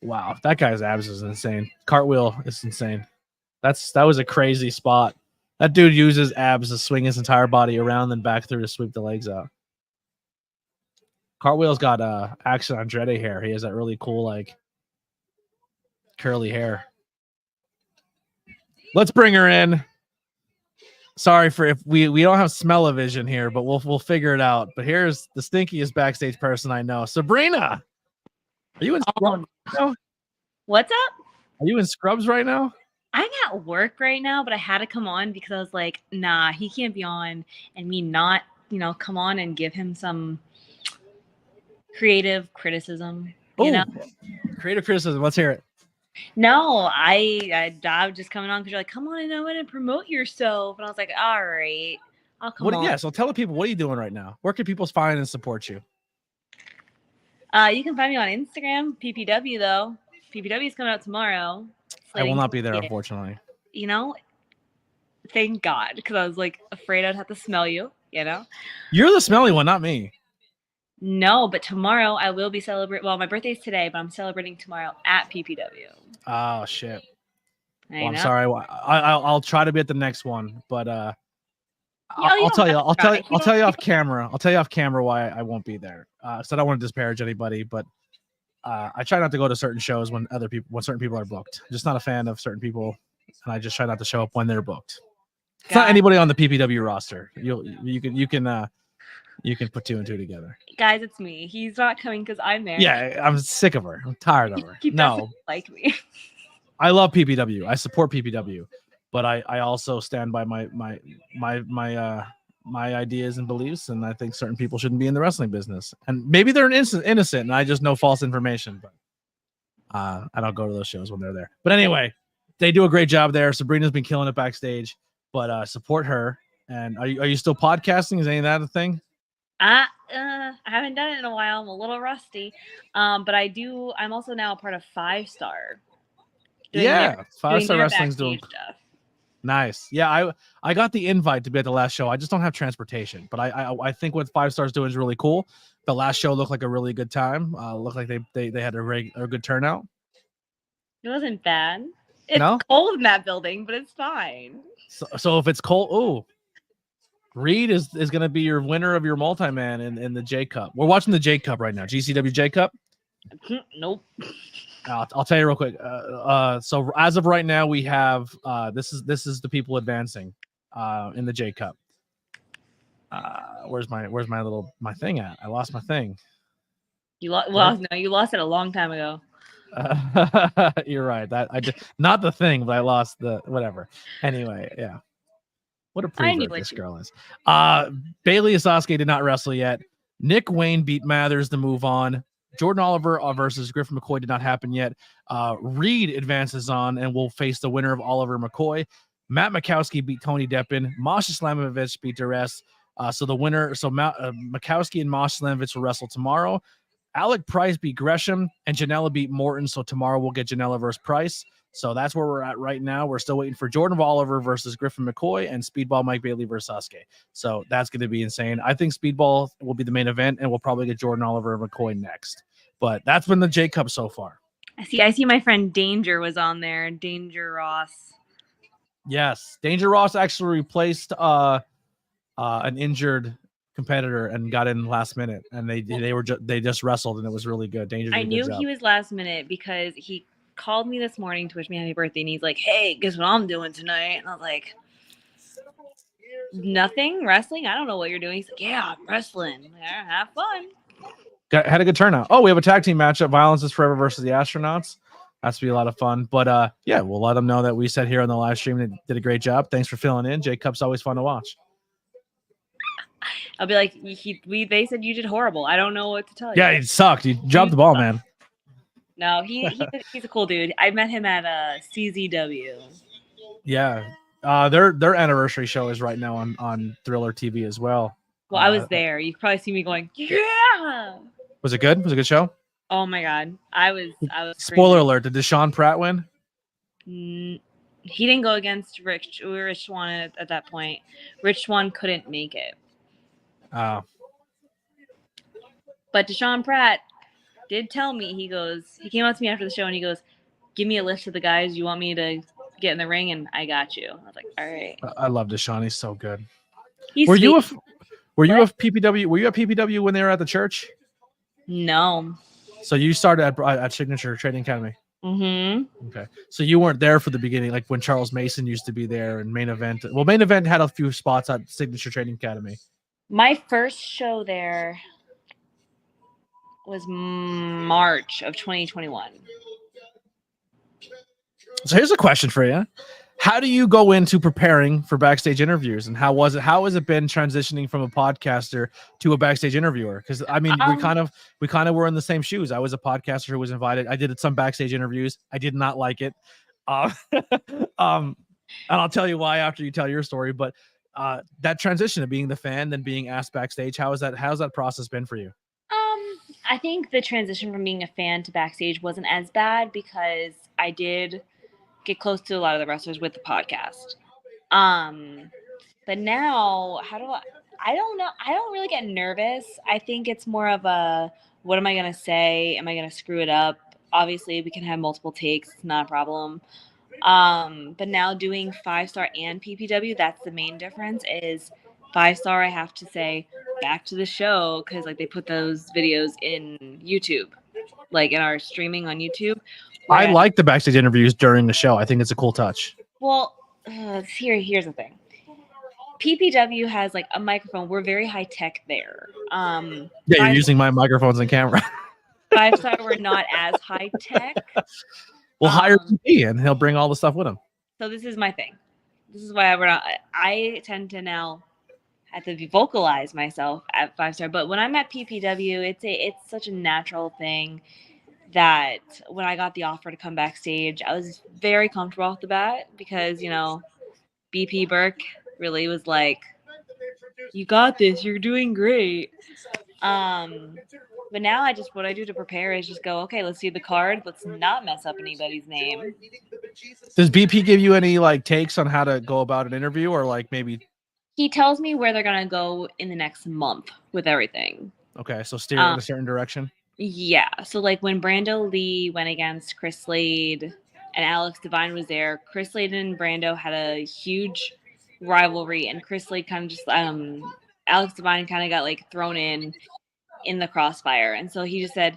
Wow, that guy's abs is insane. Cartwheel is insane. That was a crazy spot. That dude uses abs to swing his entire body around and back through to sweep the legs out. Cartwheel's got Action Andretti hair. He has that really cool, like, curly hair. Let's bring her in. Sorry for if we don't have smell-o-vision here, but we'll figure it out. But here's the stinkiest backstage person I know. Sabrina, are you in scrubs right now? What's up? Are you in scrubs right now? I'm at work right now, but I had to come on because I was like, nah, he can't be on and me not, come on and give him some creative criticism. You know? Creative criticism. Let's hear it. No, I was just coming on because you're like, come on and know it and promote yourself. And I was like, all right, I'll come on. Yeah, so tell the people, what are you doing right now? Where can people find and support you? You can find me on Instagram, PPW though. PPW is coming out tomorrow. I will not be there, unfortunately. Thank God, because I was like afraid I'd have to smell you. You're the smelly one, not me. No, but tomorrow I will be celebrating. Well, my birthday's today, but I'm celebrating tomorrow at PPW. Oh shit! Well, I'm sorry. I'll try to be at the next one, but I'll tell you off camera. I'll tell you off camera why I won't be there. So I don't want to disparage anybody, but I try not to go to certain shows when certain people are booked. I'm just not a fan of certain people, and I just try not to show up when they're booked. It's not anybody on the PPW roster. You can put two and two together. Guys, it's me. He's not coming because I'm there. Yeah, I'm sick of her. I'm tired of her. He doesn't like me. I love PPW. I support PPW, but I also stand by my ideas and beliefs, and I think certain people shouldn't be in the wrestling business. And maybe they're innocent, and I just know false information. But I don't go to those shows when they're there. But anyway, they do a great job there. Sabrina's been killing it backstage, but support her. And are you still podcasting? Is any of that a thing? I haven't done it in a while. I'm a little rusty. But I'm also now a part of 5 Star. Yeah, 5 Star Wrestling's doing stuff. Nice. Yeah, I got the invite to be at the last show. I just don't have transportation. But I think what 5 Star's doing is really cool. The last show looked like a really good time. Looked like they had a good turnout. It wasn't bad. It's cold in that building, but it's fine. So if it's cold, Reed is going to be your winner of your multi-man in the JCup. We're watching the JCup right now. GCW JCup? Nope. I'll tell you real quick. So as of right now, we have this is the people advancing in the JCup. Where's my thing at? I lost my thing. You lost it a long time ago. You're right. That I did not the thing, but I lost the whatever. Anyway, yeah. What a prevert this girl is. Bailey Sasuke did not wrestle yet. Nick Wayne beat Mathers to move on. Jordan Oliver versus Griffin McCoy did not happen yet. Reed advances on and will face the winner of Oliver McCoy. Matt Makowski beat Tony Deppin. Masha Slamovich beat Duress. So the winner, Makowski and Masha Slamovich will wrestle tomorrow. Alec Price beat Gresham, and Janela beat Morton. So tomorrow we'll get Janela versus Price. So that's where we're at right now. We're still waiting for Jordan Oliver versus Griffin McCoy and Speedball Mike Bailey versus Sasuke. So that's going to be insane. I think Speedball will be the main event, and we'll probably get Jordan Oliver and McCoy next. But that's been the JCup so far. I see my friend Danger was on there. Danger Ross. Yes. Danger Ross actually replaced an injured competitor and got in last minute, and they just wrestled, and it was really good. Danger did I a good knew job. he was last minute because he called me this morning to wish me happy birthday, and he's like, hey, guess what I'm doing tonight? And I was like, nothing, wrestling? I don't know what you're doing. He's like, yeah, I'm wrestling. Yeah, have fun. Had a good turnout. Oh, we have a tag team matchup, Violence is Forever versus the Astronauts. That's to be a lot of fun. But yeah, we'll let them know that we said here on the live stream they did a great job. Thanks for filling in. JCup's always fun to watch. I'll be like, they said you did horrible. I don't know what to tell you. Yeah, it sucked. You dropped the ball, man. No, he's a cool dude. I met him at CZW. Yeah. Their anniversary show is right now on Thriller TV as well. Well, I was there. You've probably seen me going, yeah. Was it good? Was it a good show? Oh my god, I was. Spoiler alert: did Deshaun Pratt win? He didn't go against Rich Swann at that point. Rich Swann couldn't make it. Oh. But Deshaun Pratt did tell me, he came up to me after the show and he goes, give me a list of the guys you want me to get in the ring and I got you. I was like, all right. I love Deshaun. He's so good. Were you at PPW? Were you at PPW when they were at the church? No. So you started at Signature Training Academy? Mm-hmm. Okay. So you weren't there for the beginning, like when Charles Mason used to be there and Main Event. Well, Main Event had a few spots at Signature Training Academy. My first show there was March of 2021. So here's a question for you. How do you go into preparing for backstage interviews, and how has it been transitioning from a podcaster to a backstage interviewer? Because I mean, we kind of were in the same shoes. I was a podcaster who was invited. I did some backstage interviews. I did not like it. And I'll tell you why after you tell your story. But that transition of being the fan, then being asked backstage, how's that process been for you? I think the transition from being a fan to backstage wasn't as bad because I did get close to a lot of the wrestlers with the podcast. But now, I don't know. I don't really get nervous. I think it's more of a, what am I going to say? Am I going to screw it up? Obviously, we can have multiple takes. It's not a problem. But now doing 5-star and PPW, that's the main difference is 5-star. I have to say back to the show because like they put those videos in YouTube, like in our streaming on YouTube. I like the backstage interviews during the show. I think it's a cool touch. Well, here's the thing. PPW has like a microphone. We're very high tech there. Yeah, you're using my microphones and camera. 5-star, we're not as high tech. We'll hire PP and he'll bring all the stuff with him. So this is my thing. This is why I tend to now have to vocalize myself at 5-star. But when I'm at PPW, it's such a natural thing that when I got the offer to come backstage, I was very comfortable off the bat because, you know, BP Burke really was like, you got this, you're doing great. But now what I do to prepare is just go, okay, let's see the card. Let's not mess up anybody's name. Does BP give you any like takes on how to go about an interview or like maybe? He tells me where they're going to go in the next month with everything. Okay. So steer in a certain direction. Yeah. So like when Brando Lee went against Chris Slade and Alex Divine was there, Chris Slade and Brando had a huge rivalry and Chris Slade kind of just, Alex Divine kind of got like thrown in the crossfire. And so he just said,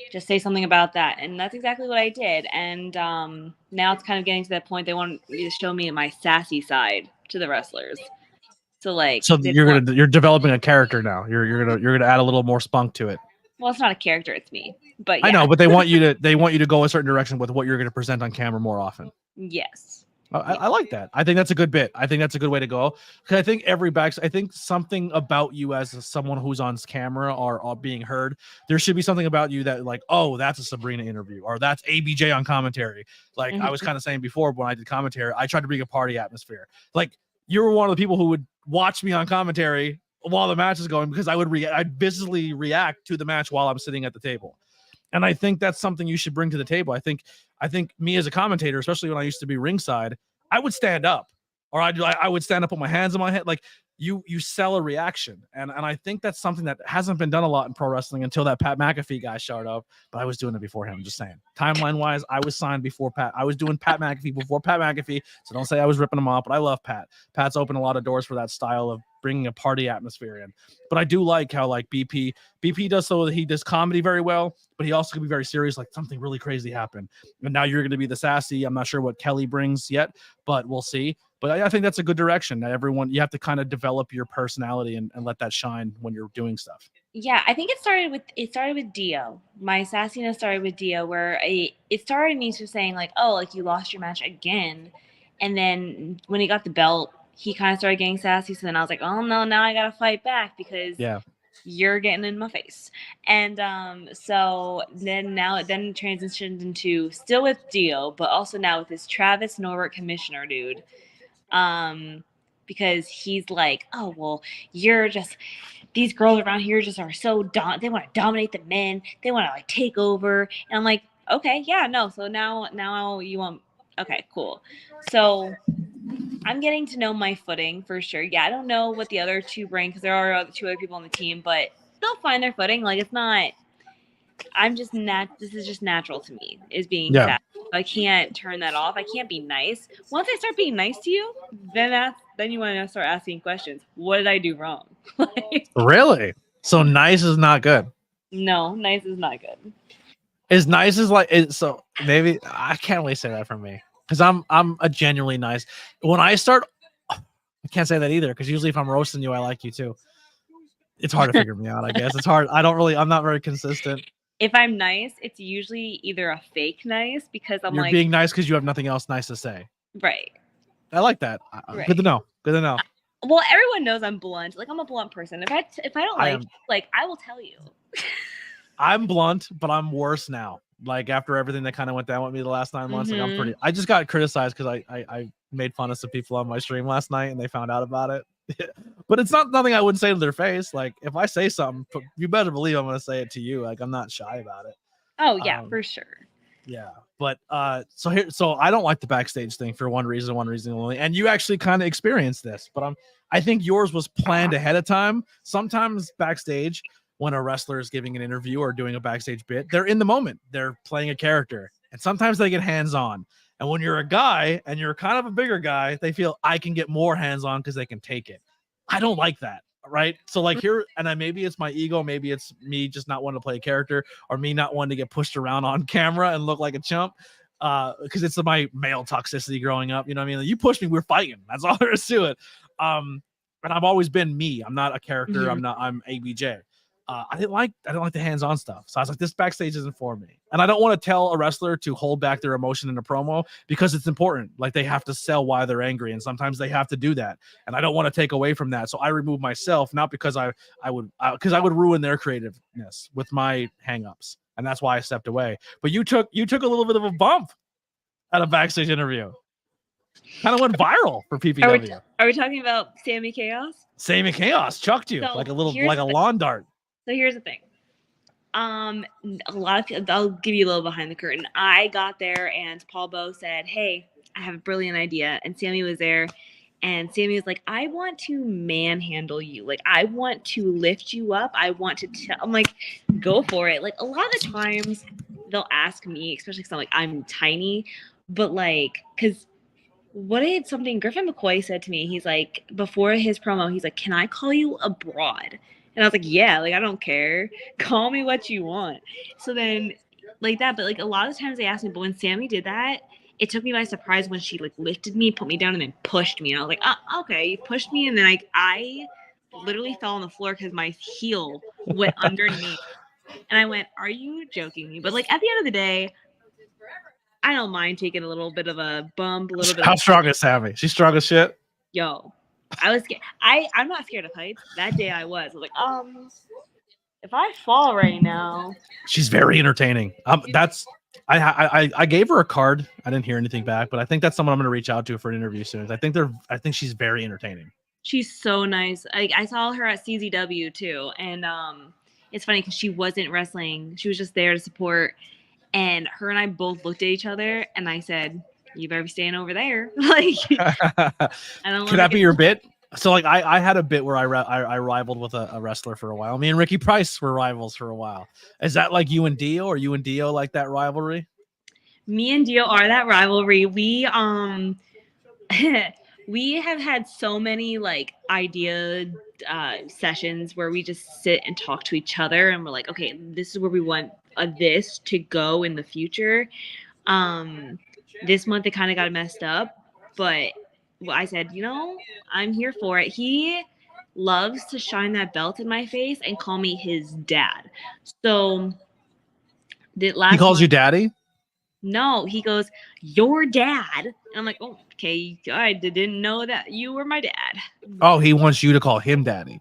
just say something about that. And that's exactly what I did. And now it's kind of getting to that point. They want me to show me my sassy side to the wrestlers. So like, so you're developing a character now. You're gonna add a little more spunk to it. Well, it's not a character, it's me. But yeah. I know, but they want you to go a certain direction with what you're going to present on camera more often. Yes. I like that. I think that's a good bit. I think that's a good way to go. Because I think I think something about you as someone who's on camera or being heard, there should be something about you that like, oh, that's a Sabrina interview or that's ABJ on commentary. Like I was kind of saying before when I did commentary, I tried to bring a party atmosphere. Like you were one of the people who would watch me on commentary while the match is going because I'd visibly react to the match while I'm sitting at the table. And I think that's something you should bring to the table. I think me as a commentator, especially when I used to be ringside, I would stand up or I would stand up, put my hands on my head. Like you sell a reaction. And I think that's something that hasn't been done a lot in pro wrestling until that Pat McAfee guy showed up. But I was doing it before him. I'm just saying. Timeline wise, I was signed before Pat. I was doing Pat McAfee before Pat McAfee. So don't say I was ripping him off, but I love Pat. Pat's opened a lot of doors for that style of bringing a party atmosphere in. But I do like how like BP does so that he does comedy very well, but he also can be very serious, like something really crazy happened. And now you're going to be the sassy. I'm not sure what Kelly brings yet, but we'll see. But I think that's a good direction that you have to kind of develop your personality and let that shine when you're doing stuff. Yeah, I think it started with Dio. My sassiness started with Dio, where it started me just saying like, oh, like you lost your match again. And then when he got the belt, he kind of started getting sassy. So then I was like, oh no, now I got to fight back because you're getting in my face. And so then now it then transitioned into still with Dio, but also now with this Travis Norbert commissioner dude. Because he's like, oh well, you're just these girls around here just are so they want to dominate the men, they want to like take over. And I'm like, okay, yeah, no. So now you want, okay, cool. So I'm getting to know my footing for sure. Yeah, I don't know what the other two bring because there are two other people on the team, but they'll find their footing. Like it's not. I'm just this is just natural to me, is being Yeah. fat. I can't turn that off. I can't be nice. Once I start being nice to you, then you want to start asking questions. What did I do wrong? Like, Really? So nice is not good. no, nice is not good. Is nice is like so maybe I can't really say that for me because I'm a genuinely nice. When I start, I can't say that either because usually if I'm roasting you, I like you too. It's hard to figure me out. I guess it's hard. I'm not very consistent. If I'm nice, it's usually either a fake nice because You're being nice because you have nothing else nice to say. Right. I like that. Right. Good to know. Good to know. Well, everyone knows I'm blunt. Like I'm a blunt person. If I don't like I will tell you. I'm blunt, but I'm worse now. Like after everything that kind of went down with me the last 9 months, like I'm pretty. I just got criticized because I made fun of some people on my stream last night and they found out about it. But it's nothing I wouldn't say to their face. Like if I say something, you better believe I'm gonna say it to you. Like I'm not shy about it. Oh yeah, for sure. Yeah, but so I don't like the backstage thing for one reason only. And you actually kind of experienced this, but I think yours was planned ahead of time. Sometimes backstage, when a wrestler is giving an interview or doing a backstage bit, they're in the moment. They're playing a character, and sometimes they get hands-on. And when you're a guy and you're kind of a bigger guy, they feel I can get more hands-on because they can take it. I don't like that. Right. So like here, and maybe it's my ego, maybe it's me just not wanting to play a character or me not wanting to get pushed around on camera and look like a chump. Because it's my male toxicity growing up. You know what I mean? Like, you push me, we're fighting. That's all there is to it. And I've always been me. I'm not a character. Mm-hmm. I'm ABJ. I didn't like the hands-on stuff. So I was like, this backstage isn't for me. And I don't want to tell a wrestler to hold back their emotion in a promo because it's important. Like they have to sell why they're angry. And sometimes they have to do that. And I don't want to take away from that. So I remove myself, not because I would ruin their creativeness with my hang-ups. And that's why I stepped away. But you took a little bit of a bump at a backstage interview. Kind of went viral for PPW. Are we talking about Sammy Chaos? Sammy Chaos chucked you So like a lawn dart. So here's the thing. A lot of people, I'll give you a little behind the curtain. I got there and Paul Bowe said, hey, I have a brilliant idea. And Sammy was there. And Sammy was like, I want to manhandle you. Like, I want to lift you up. I want to I'm like, go for it. Like, a lot of the times they'll ask me, especially because I'm tiny, but like, because what did something Griffin McCoy said to me? He's like, before his promo, he's like, can I call you a broad? And I was like, yeah, like, I don't care. Call me what you want. So then like that, but like a lot of times they ask me, but when Sammy did that, it took me by surprise when she like lifted me, put me down, and then pushed me. And I was like, oh, okay, you pushed me. And then I literally fell on the floor because my heel went underneath. And I went, are you joking me? But like at the end of the day, I don't mind taking a little bit of a bump, a little bit. How strong is Sammy? She's strong as shit. Yo, I was scared. I'm not scared of heights. That day I was like, if I fall right now. She's very entertaining. I gave her a card. I didn't hear anything back, but I think that's someone I'm going to reach out to for an interview soon. I think she's very entertaining. She's so nice. I saw her at CZW too, and it's funny because she wasn't wrestling. She was just there to support. And her and I both looked at each other, and I said, you better be staying over there. Like, could that be your bit? So, like, I had a bit where I rivaled with a wrestler for a while. Me and Ricky Price were rivals for a while. Is that like you and Dio, or you and Dio like that rivalry? Me and Dio are that rivalry. We we have had so many like idea sessions where we just sit and talk to each other, and we're like, okay, this is where we want this to go in the future. This month it kind of got messed up, but I said, I'm here for it. He loves to shine that belt in my face and call me his dad. So he calls you daddy? No, he goes, your dad. And I'm like, oh, okay, I didn't know that you were my dad. Oh, he wants you to call him daddy.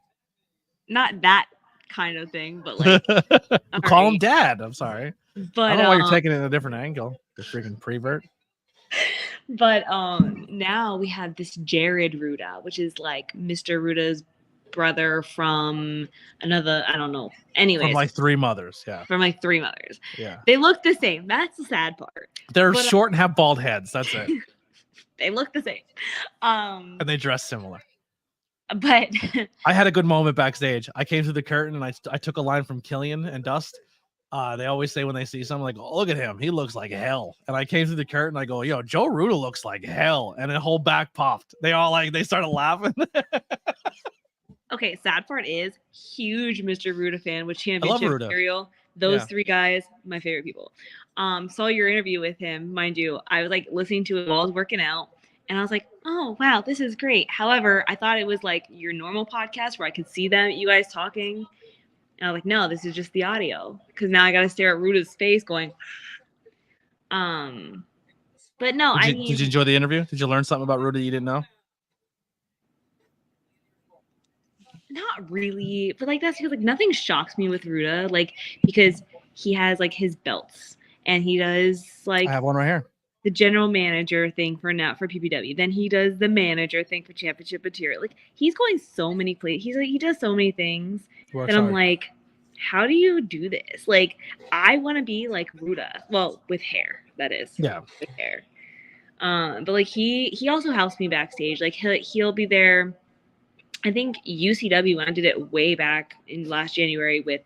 Not that kind of thing, but like, Call him sorry. dad. I'm sorry. But I don't know why you're taking it in a different angle. The freaking prevert. But now we have this Jared Ruda, which is like Mr. Ruda's brother from another, I don't know. Anyways, From like three mothers. Yeah. from like three mothers. Yeah. They look the same. That's the sad part. They're But, short and have bald heads. That's it. They look the same. And they dress similar. But I had a good moment backstage. I came through the curtain and I took a line from Killian and Dust. They always say when they see someone like, oh, look at him, he looks like hell. And I came through the curtain, I go, yo, Joe Ruda looks like hell. And the whole back popped. They started laughing. okay, sad part is huge Mr. Ruda fan with love championship Ruda. material. Those Yeah. three guys, my favorite people. Saw your interview with him, mind you. I was like listening to it while I was working out. And I was like, oh, wow, this is great. However, I thought it was like your normal podcast where I could see you guys talking. And I was like, no, this is just the audio. Because now I got to stare at Ruda's face going, But no, Did you enjoy the interview? Did you learn something about Ruda you didn't know? not really. But like, that's because like nothing shocks me with Ruda. Like, because he has like his belts. And he does like I have one right here. the general manager thing for PPW. Then he does the manager thing for championship material. Like he's going so many places. He does so many things that I'm like, how do you do this? Like I want to be like Ruda. Well, with hair, that is. Yeah. With hair. But like he also helps me backstage. Like he'll be there. I think UCW, when I did it way back in last January with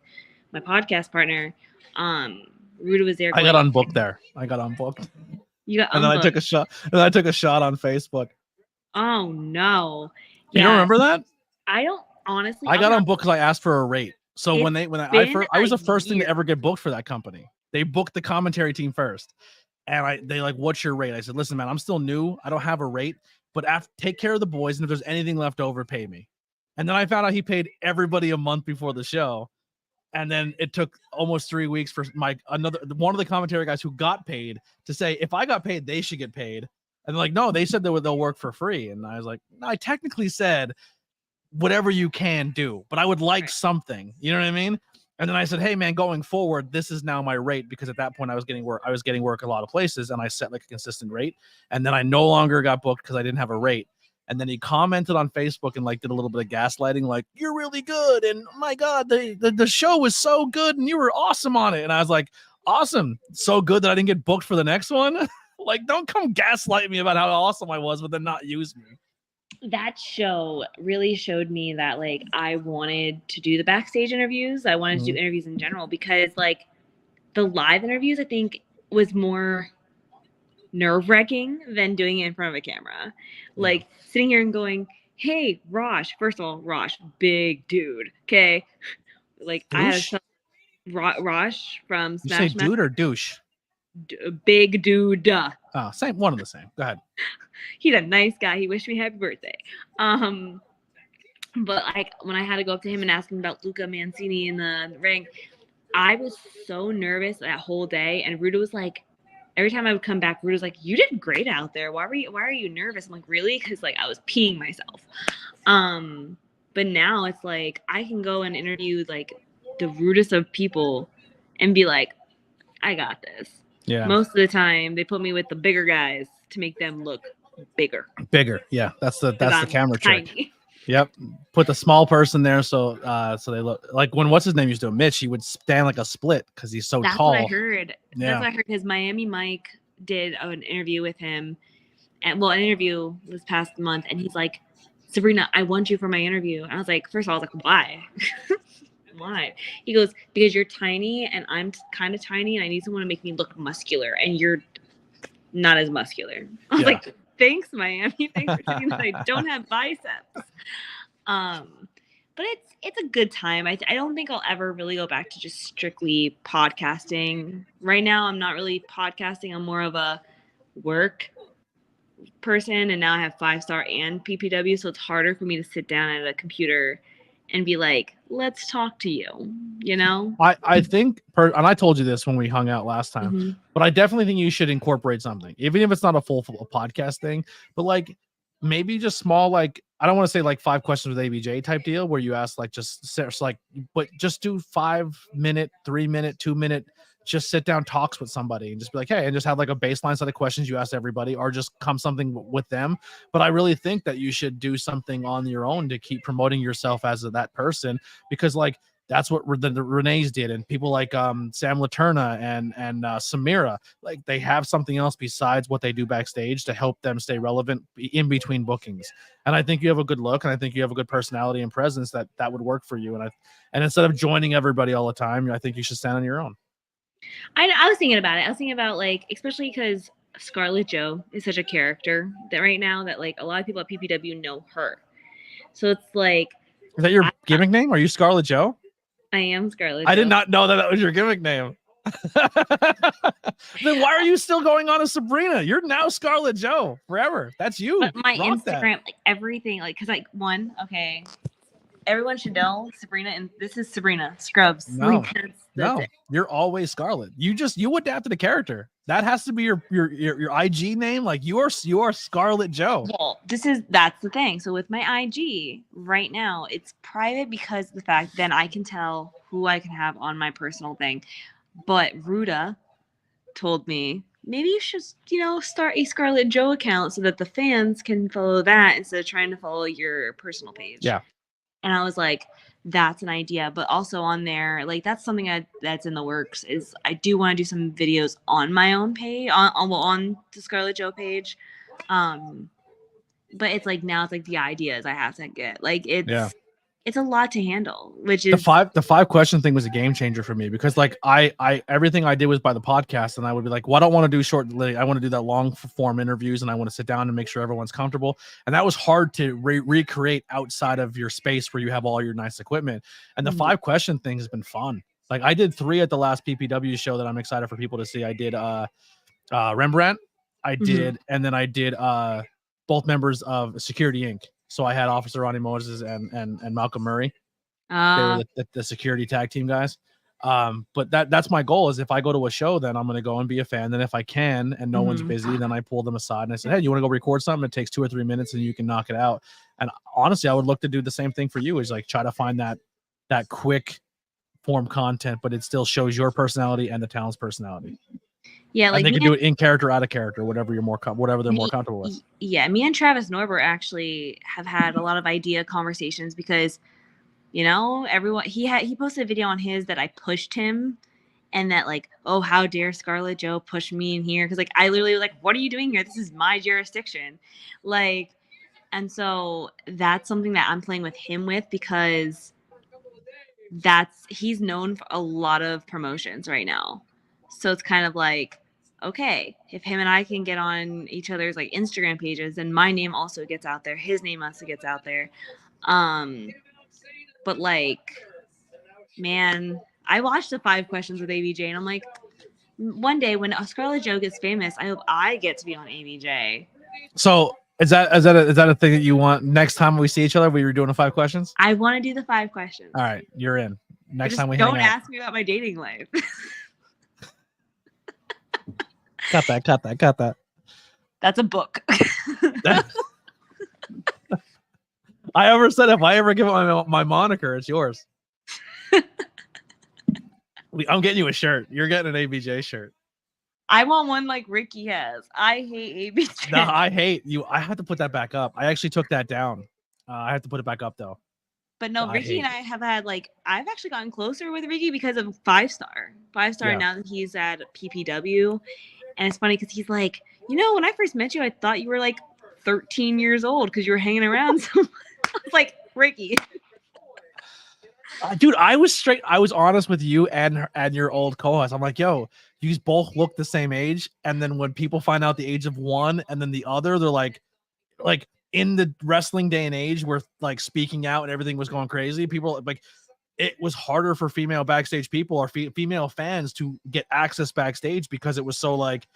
my podcast partner, Ruda was there. I got unbooked there. I got unbooked. You got and then I took a shot. And then I took a shot on Facebook. Oh no! You don't remember that? I don't honestly. I got unbooked because I asked for a rate. So It's I was the first thing to year. ever get booked for that company. They booked the commentary team first, and they like, what's your rate? I said, listen, man, I'm still new. I don't have a rate, but take care of the boys, and if there's anything left over, pay me. And then I found out he paid everybody a month before the show. And then it took almost 3 weeks for one of the commentary guys who got paid to say, if I got paid, they should get paid. And like, no, they said they'll work for free. And I was like, no, I technically said whatever you can do, but I would like something. You know what I mean? And then I said, hey man, going forward, this is now my rate, because at that point I was getting work a lot of places, and I set like a consistent rate. And then I no longer got booked because I didn't have a rate. And then he commented on Facebook and like did a little bit of gaslighting, like, you're really good. And my God, the show was so good and you were awesome on it. And I was like, awesome. So good that I didn't get booked for the next one. Like, don't come gaslight me about how awesome I was, but then not use me. That show really showed me that like I wanted to do the backstage interviews. I wanted to do interviews in general, because like the live interviews, I think, was more nerve-wracking than doing it in front of a camera. Like sitting here and going, hey, Rosh, first of all, Rosh, big dude. Okay. Like douche? I had Rosh from Smash You say dude or douche? Big dude. Oh, same, one of the same. Go ahead. He's a nice guy. He wished me happy birthday. But like when I had to go up to him and ask him about Luca Mancini in the ring, I was so nervous that whole day. And Ruda was like, every time I would come back, Ruda was like, you did great out there. Why are you nervous? I'm like, really? Because like I was peeing myself. But now it's like I can go and interview like the rudest of people and be like, I got this. Yeah. Most of the time they put me with the bigger guys to make them look bigger. Yeah. That's the camera trick. Tiny. Yep. Put the small person there so they look like when what's his name used to do Mitch, he would stand like a split because he's so That's tall. What I heard. Yeah. That's what I heard, because Miami Mike did an interview with him, and an interview this past month, and he's like, Sabrina, I want you for my interview. And I was like, first of all, I was like, why? Why? He goes, because you're tiny and I'm kind of tiny and I need someone to make me look muscular, and you're not as muscular. I was like, thanks, Miami. Thanks for saying that I don't have biceps. But it's a good time. I don't think I'll ever really go back to just strictly podcasting. Right now, I'm not really podcasting. I'm more of a work person, and now I have 5-star and PPW, so it's harder for me to sit down at a computer and be like, let's talk to you, you know? I think, and I told you this when we hung out last time, but I definitely think you should incorporate something, even if it's not a full podcast thing, but like maybe just small, like, I don't want to say like 5 questions with ABJ type deal where you ask like just like, but just do 5-minute, 3-minute, 2-minute, just sit down talks with somebody and just be like, hey, and just have like a baseline set of questions you ask everybody, or just come something with them. But I really think that you should do something on your own to keep promoting yourself as that person, because like that's what the Renee's did, and people like Sam Laterna and Samira, like they have something else besides what they do backstage to help them stay relevant in between bookings. And I think you have a good look, and I think you have a good personality and presence that would work for you. And instead of joining everybody all the time, I think you should stand on your own. I was thinking about it. I was thinking about like, especially because Scarlett Jo is such a character that right now that like a lot of people at PPW know her. So it's like, is that your gimmick name? Are you Scarlett Jo? I am Scarlett. I did not know that was your gimmick name. Then why are you still going on as Sabrina? You're now Scarlett Jo forever. That's you. But my Rock Instagram, like everything, like because like okay, everyone should know Sabrina, and this is Sabrina Scrubs. No, like, no, you're always Scarlett. You adapted a character. That has to be your IG name. Like you are Scarlett Jo. Well, that's the thing. So with my IG right now, it's private because of the fact then I can tell who I can have on my personal thing. But Ruda told me maybe you should, start a Scarlett Jo account so that the fans can follow that instead of trying to follow your personal page. Yeah. And I was like, that's an idea. But also on there, like that's something that's in the works, is I do want to do some videos on my own page, on the Scarlett Jo page. But it's like now it's like the ideas I have to get. Like it's a lot to handle, which is the 5 question thing was a game changer for me, because like I everything I did was by the podcast, and I would be like, well, I don't want to do short, I want to do that long form interviews, and I want to sit down and make sure everyone's comfortable. And that was hard to recreate outside of your space where you have all your nice equipment. And the 5 question thing has been fun. Like I did 3 at the last PPW show that I'm excited for people to see. I did Rembrandt, I did, and then I did both members of Security Inc. So I had Officer Ronnie Moses and Malcolm Murray. They were the security tag team guys. But that's my goal, is if I go to a show, then I'm going to go and be a fan. Then if I can, and no one's busy, then I pull them aside and I said, hey, you want to go record something? It takes 2 or 3 minutes and you can knock it out. And honestly, I would look to do the same thing for you, is like try to find that quick form content, but it still shows your personality and the talent's personality. Yeah, like they can do it in character, out of character, whatever they're more comfortable with. Yeah, me and Travis Norbert actually have had a lot of idea conversations because, everyone he posted a video on his that I pushed him, and that like, oh, how dare Scarlett Jo push me in here, because like I literally was like, what are you doing here? This is my jurisdiction, like, and so that's something that I'm playing with him with, because he's known for a lot of promotions right now. So it's kind of like, okay, if him and I can get on each other's like Instagram pages, then my name also gets out there. His name also gets out there. But like, man, I watched the 5 questions with ABJ, and I'm like, one day when Scarlett Jo gets famous, I hope I get to be on ABJ. So is that a thing that you want next time we see each other? We were doing the 5 questions. I want to do the 5 questions. All right, you're in. Next time we don't ask me about my dating life. Cut that. That's a book. I ever said if I ever give my moniker, it's yours. I'm getting you a shirt. You're getting an ABJ shirt. I want one like Ricky has. I hate ABJ. No, I hate you. I have to put that back up. I actually took that down. I have to put it back up though. But no, Ricky and I have had like, I've actually gotten closer with Ricky because of 5-star. 5-star now that he's at PPW. And it's funny because he's like, when I first met you, I thought you were like 13 years old because you were hanging around. So I was like, Ricky. Dude, I was honest with you and your old co-host. I'm like, yo, you both look the same age. And then when people find out the age of one and then the other, they're like in the wrestling day and age where like speaking out and everything was going crazy, people like, it was harder for female backstage people or female fans to get access backstage because it was so like,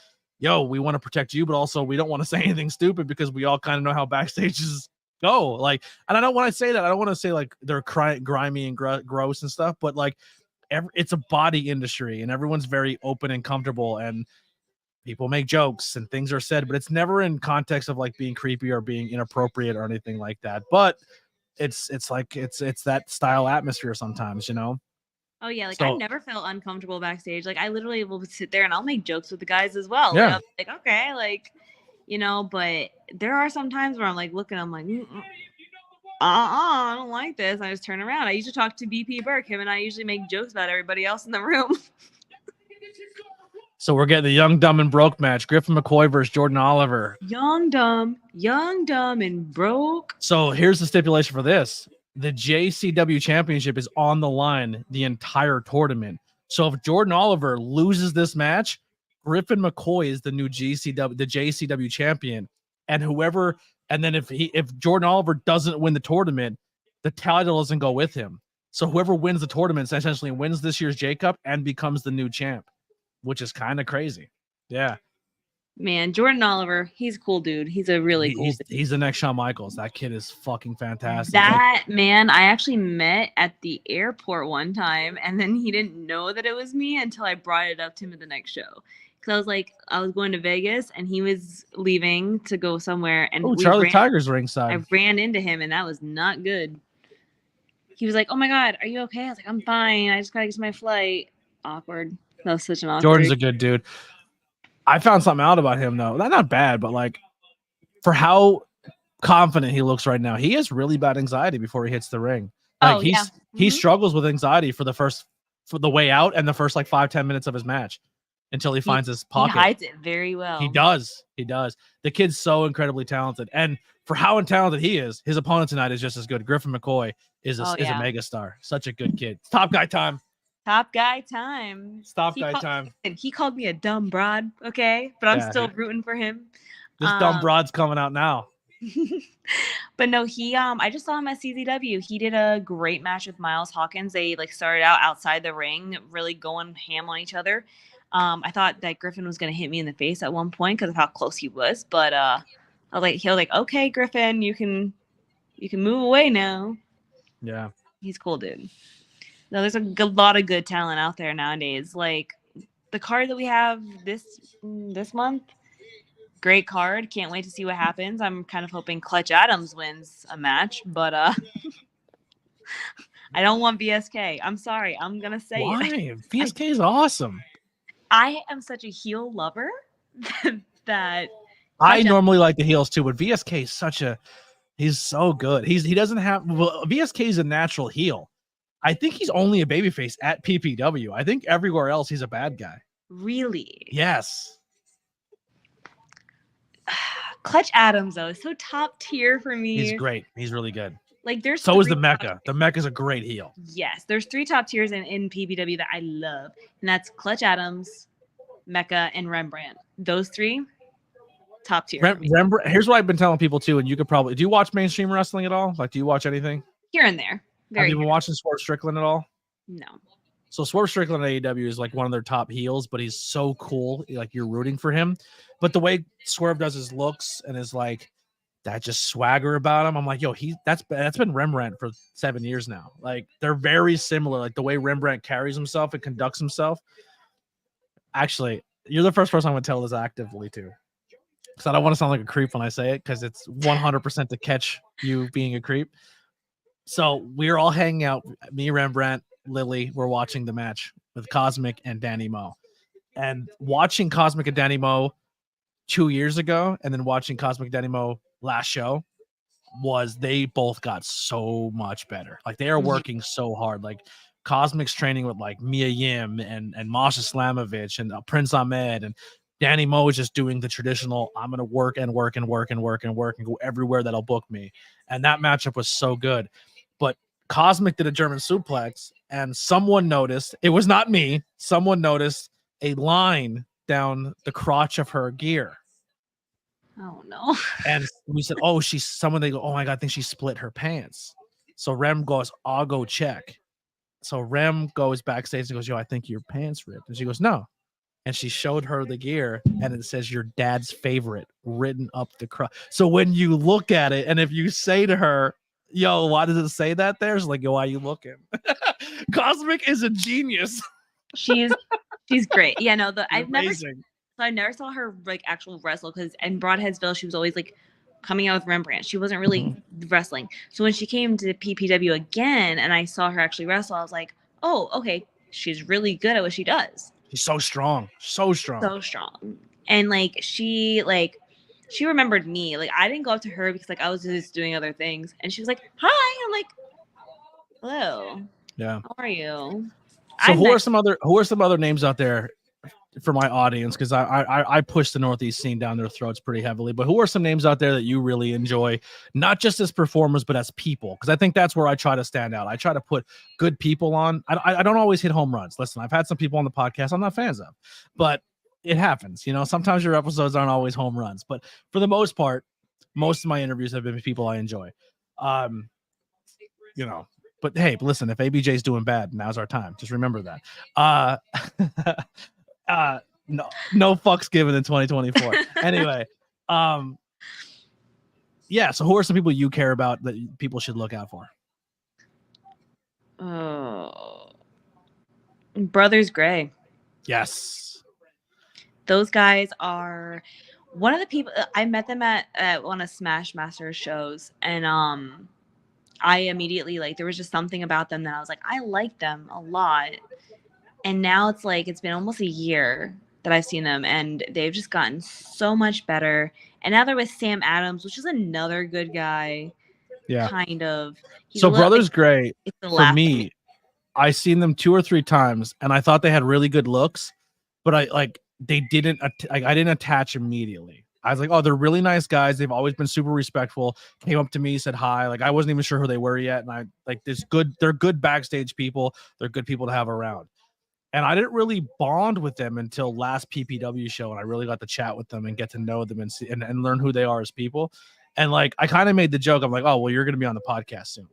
yo, we want to protect you, but also we don't want to say anything stupid because we all kind of know how backstages go. Like, and I don't want to say that. I don't want to say like they're grimy and gross and stuff, but like it's a body industry and everyone's very open and comfortable. And people make jokes and things are said, but it's never in context of like being creepy or being inappropriate or anything like that. But it's that style atmosphere sometimes, you know. Oh yeah, like So- I've never felt uncomfortable backstage. Like I literally will sit there and I'll make jokes with the guys as well. Yeah. Like okay, like you know, but there are some times where I'm like looking, I'm like, I don't like this. I just turn around. I used to talk to BP Burke. Him and I usually make jokes about everybody else in the room. So we're getting the young, dumb, and broke match. Griffin McCoy versus Jordan Oliver. young, dumb, and broke. So here's the stipulation for this. The JCW championship is on the line the entire tournament. So if Jordan Oliver loses this match, Griffin McCoy is the new JCW champion. And then if Jordan Oliver doesn't win the tournament, the title doesn't go with him. So whoever wins the tournament essentially wins this year's JCup and becomes the new champ, which is kind of crazy. Yeah. Man, Jordan Oliver, he's a cool dude. He's a really cool dude. He's the next Shawn Michaels. That kid is fucking fantastic. That man, I actually met at the airport one time, and then he didn't know that it was me until I brought it up to him at the next show. Because I was going to Vegas, and he was leaving to go somewhere, and Charlie Tiger's ringside. I ran into him, and that was not good. He was like, "Oh my God, are you okay?" I was like, "I'm fine. I just gotta get to my flight." Awkward. That was such an awkward. Jordan's a good dude. I found something out about him though. Not bad, but like for how confident he looks right now, he has really bad anxiety before he hits the ring. Like he struggles with anxiety for the way out and the first like 5-10 minutes of his match until he finds his pocket. He hides it very well. He does. The kid's so incredibly talented, and for how talented he is, his opponent tonight is just as good. Griffin McCoy is a mega star. Such a good kid. It's top guy time. Top guy time. Stop guy time. And he called me a dumb broad, okay? But I'm still rooting for him. This dumb broad's coming out now. But no, he I just saw him at CZW. He did a great match with Miles Hawkins. They like started out outside the ring, really going ham on each other. I thought that Griffin was gonna hit me in the face at one point because of how close he was, but he was like, okay, Griffin, you can move away now. Yeah. He's cool, dude. No, there's a lot of good talent out there nowadays. Like the card that we have this month, great card. Can't wait to see what happens. I'm kind of hoping Clutch Adams wins a match, but I don't want VSK. I'm sorry. I'm gonna say Why? it. VSK is awesome. I am such a heel lover that I normally like the heels too, but VSK is he's so good. VSK is a natural heel. I think he's only a babyface at PPW. I think everywhere else he's a bad guy. Really? Yes. Clutch Adams though is so top tier for me. He's great. He's really good. Like there's so is the Mecca. The Mecca's a great heel. Yes, there's 3 top tiers in PPW that I love, and that's Clutch Adams, Mecca, and Rembrandt. Those 3 top tier. Rembrandt. Here's what I've been telling people too, and you could probably do you watch mainstream wrestling at all? Like, do you watch anything here and there? Have you been watching Swerve Strickland at all? No. So Swerve Strickland at AEW is like one of their top heels, but he's so cool. Like you're rooting for him. But the way Swerve does his looks and his like that just swagger about him, I'm like, yo, that's been Rembrandt for 7 years now. Like they're very similar. Like the way Rembrandt carries himself and conducts himself. Actually, you're the first person I'm gonna tell this actively to. Because I don't want to sound like a creep when I say it, because it's 100% to catch you being a creep. So we're all hanging out, me, Rembrandt, Lily, we're watching the match with Cosmic and Danny Moe. And watching Cosmic and Danny Moe 2 years ago, and then watching Cosmic and Danny Moe last show, they both got so much better. Like they are working so hard. Like Cosmic's training with like Mia Yim and Masha Slamovich and Prince Ahmed, and Danny Moe is just doing the traditional, I'm going to work and work and work and work and work and go everywhere that'll book me. And that matchup was so good. But Cosmic did a German suplex, and someone noticed, it was not me, someone noticed a line down the crotch of her gear. Oh, no. And we said, they go, oh my God, I think she split her pants. So Rem goes, I'll go check. So Rem goes backstage and goes, yo, I think your pants ripped. And she goes, no. And she showed her the gear, and it says your dad's favorite written up the crotch. So when you look at it, and if you say to her, yo, why does it say that there? It's like, yo, why are you looking? Cosmic is a genius. She's great. Yeah, no, I've never. So So I never saw her like actual wrestle because in Broadheadsville she was always like coming out with Rembrandt. She wasn't really wrestling. So when she came to PPW again and I saw her actually wrestle, I was like, oh, okay, she's really good at what she does. She's so strong. So strong. So strong. And like she remembered me. Like I didn't go up to her because like I was just doing other things. And she was like, hi. I'm like, hello. Yeah. How are you? So who are some other names out there for my audience? Because I push the Northeast scene down their throats pretty heavily. But who are some names out there that you really enjoy, not just as performers, but as people? Because I think that's where I try to stand out. I try to put good people on. I don't always hit home runs. Listen, I've had some people on the podcast I'm not fans of, but it happens. You know, sometimes your episodes aren't always home runs. But for the most part, most of my interviews have been with people I enjoy. You know. But hey, listen, if ABJ's doing bad, now's our time. Just remember that. No fucks given in 2024. Anyway, yeah. So who are some people you care about that people should look out for? Brothers Gray. Yes. Those guys are one of the people I met them at one of Smash Masters shows, and I immediately like there was just something about them that I was like, I like them a lot. And now it's like it's been almost a year that I've seen them and they've just gotten so much better. And now they're with Sam Adams, which is another good guy. Yeah. Kind of. So Brothers Gray, for me, I seen them 2 or 3 times and I thought they had really good looks, but I didn't attach immediately. I was like, oh, they're really nice guys. They've always been super respectful. Came up to me, said hi. Like I wasn't even sure who they were yet. And I like they're good backstage people. They're good people to have around. And I didn't really bond with them until last PPW show. And I really got to chat with them and get to know them and see and learn who they are as people. And like I kind of made the joke. I'm like, oh, well, you're gonna be on the podcast soon.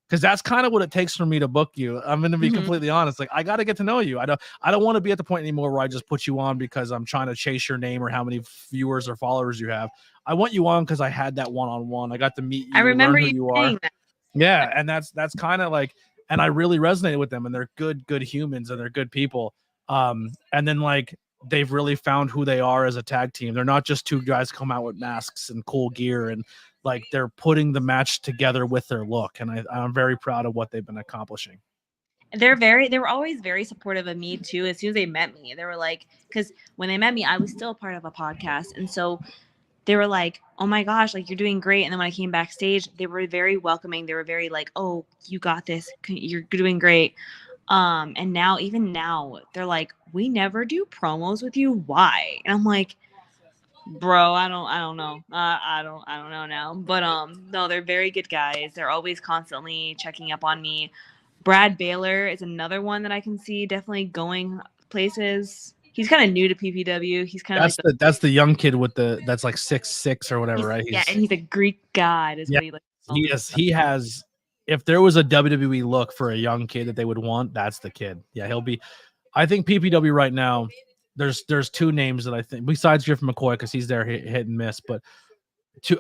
Because that's kind of what it takes for me to book you. I'm going to be completely honest. Like, I got to get to know you. I don't want to be at the point anymore where I just put you on because I'm trying to chase your name or how many viewers or followers you have. I want you on because I had that one-on-one. I got to meet you. I remember learn who you are. That. Yeah, and that's kind of like, and I really resonated with them. And they're good humans and they're good people. And then like they've really found who they are as a tag team. They're not just 2 guys come out with masks and cool gear and. Like they're putting the match together with their look, and I'm very proud of what they've been accomplishing. They were always very supportive of me too. As soon as they met me, they were like, because when they met me, I was still part of a podcast, and so they were like, "Oh my gosh, like you're doing great." And then when I came backstage, they were very welcoming. They were very like, "Oh, you got this. You're doing great." And now, even now, they're like, "We never do promos with you. Why?" And I'm like. Bro, I don't know. I don't know now. But no, they're very good guys. They're always constantly checking up on me. Brad Baylor is another one that I can see definitely going places. He's kind of new to PPW. He's kind of that's the young kid with that's like 6'6" or whatever, right? And he's a Greek god. Is yeah, what he likes. He has. If there was a WWE look for a young kid that they would want, that's the kid. Yeah, he'll be. I think PPW right now. There's 2 names that I think besides Griff McCoy because he's there hit and miss, but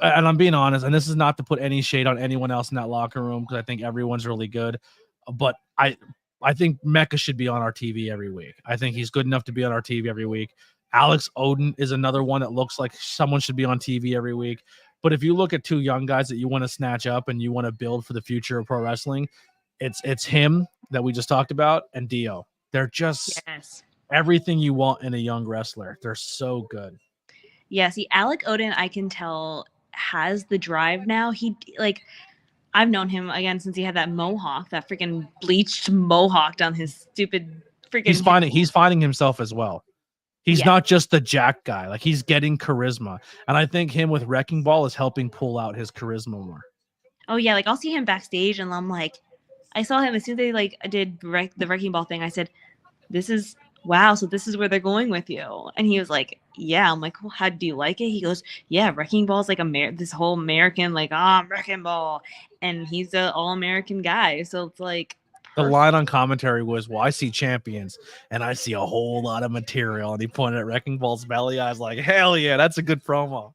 and I'm being honest, and this is not to put any shade on anyone else in that locker room because I think everyone's really good, but I think Mecca should be on our TV every week. I think he's good enough to be on our TV every week. Alex Odin is another one that looks like someone should be on TV every week. But if you look at 2 young guys that you want to snatch up and you want to build for the future of pro wrestling, it's him that we just talked about and Dio. They're just everything you want in a young wrestler. They're so good. Yeah, see, Alec Odin, I can tell, has the drive now. He, like, I've known him, again, since he had that mohawk, that freaking bleached mohawk down his stupid freaking... He's finding himself as well. He's not just the jack guy. Like, he's getting charisma. And I think him with Wrecking Ball is helping pull out his charisma more. Oh, yeah, like, I'll see him backstage, and I'm like... I saw him as soon as they, like, did the Wrecking Ball thing. I said, wow, so this is where they're going with you. And he was like, yeah. I'm like, well, how do you like it? He goes, yeah, Wrecking Ball's like this whole American, like, Wrecking Ball. And he's an all-American guy. So it's like. The line on commentary was, well, I see champions and I see a whole lot of material. And he pointed at Wrecking Ball's belly. I was like, hell yeah, that's a good promo.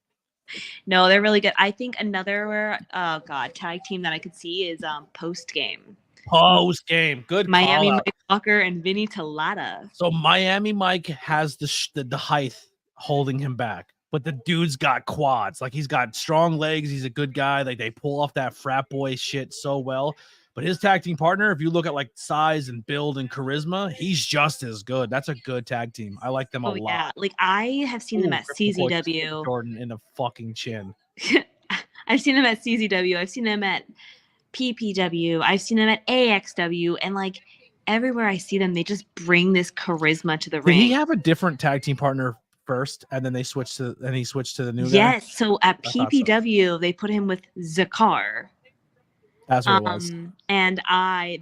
No, they're really good. I think another, tag team that I could see is Post Game. Post Game, good. Miami Mike Walker and Vinny Talata. So Miami Mike has the height holding him back. But the dude's got quads. Like, he's got strong legs. He's a good guy. Like, they pull off that frat boy shit so well. But his tag team partner, if you look at like size and build and charisma, he's just as good. That's a good tag team. I like them a Oh lot. yeah, like I have seen them at Griffin McCoy just kicked CZW. Jordan in the fucking chin. I've seen them at CZW. I've seen them at PPW. I've seen them at AXW, and like everywhere I see them, they just bring this charisma to the Did ring. he have a different tag team partner first, and then he switched to the new guy? Yes. So at I thought so. PPW, they put him with Zakar. That's what it was. And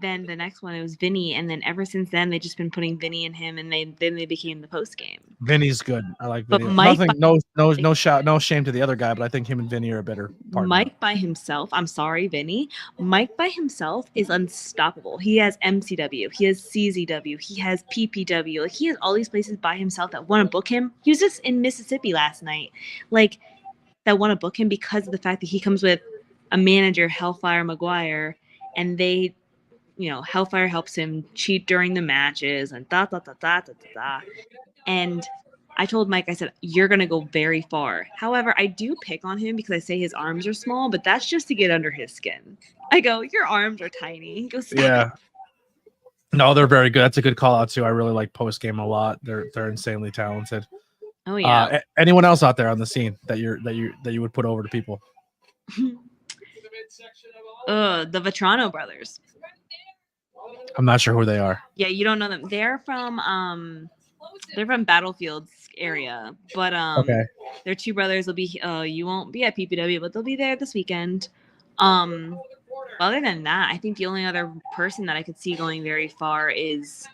then the next one it was Vinny, and then ever since then they've just been putting Vinny and him, and then they became the post game. Vinny's good. I like But Vinny. Mike No shame to the other guy, but I think him and Vinny are a better partner. Mike by himself, I'm sorry, Vinny. Mike by himself is unstoppable. He has MCW, he has CZW, he has PPW. Like, he has all these places by himself that want to book him. He was just in Mississippi last night, like that want to book him because of the fact that he comes with a manager, Hellfire McGuire, and they, Hellfire helps him cheat during the matches and da da da da da da. And I told Mike, I said, you're going to go very far. However, I do pick on him because I say his arms are small, but that's just to get under his skin. I go, your arms are tiny. He goes, yeah. No, they're very good. That's a good call out too. I really like post game a lot. They're insanely talented. Oh yeah. Anyone else out there on the scene that you would put over to people? The Vetrano brothers. I'm not sure who they are. Yeah, you don't know them. They're from Battlefield's area, but Okay. Their two brothers will be. You won't be at PPW, but they'll be there this weekend. Other than that, I think the only other person that I could see going very far is.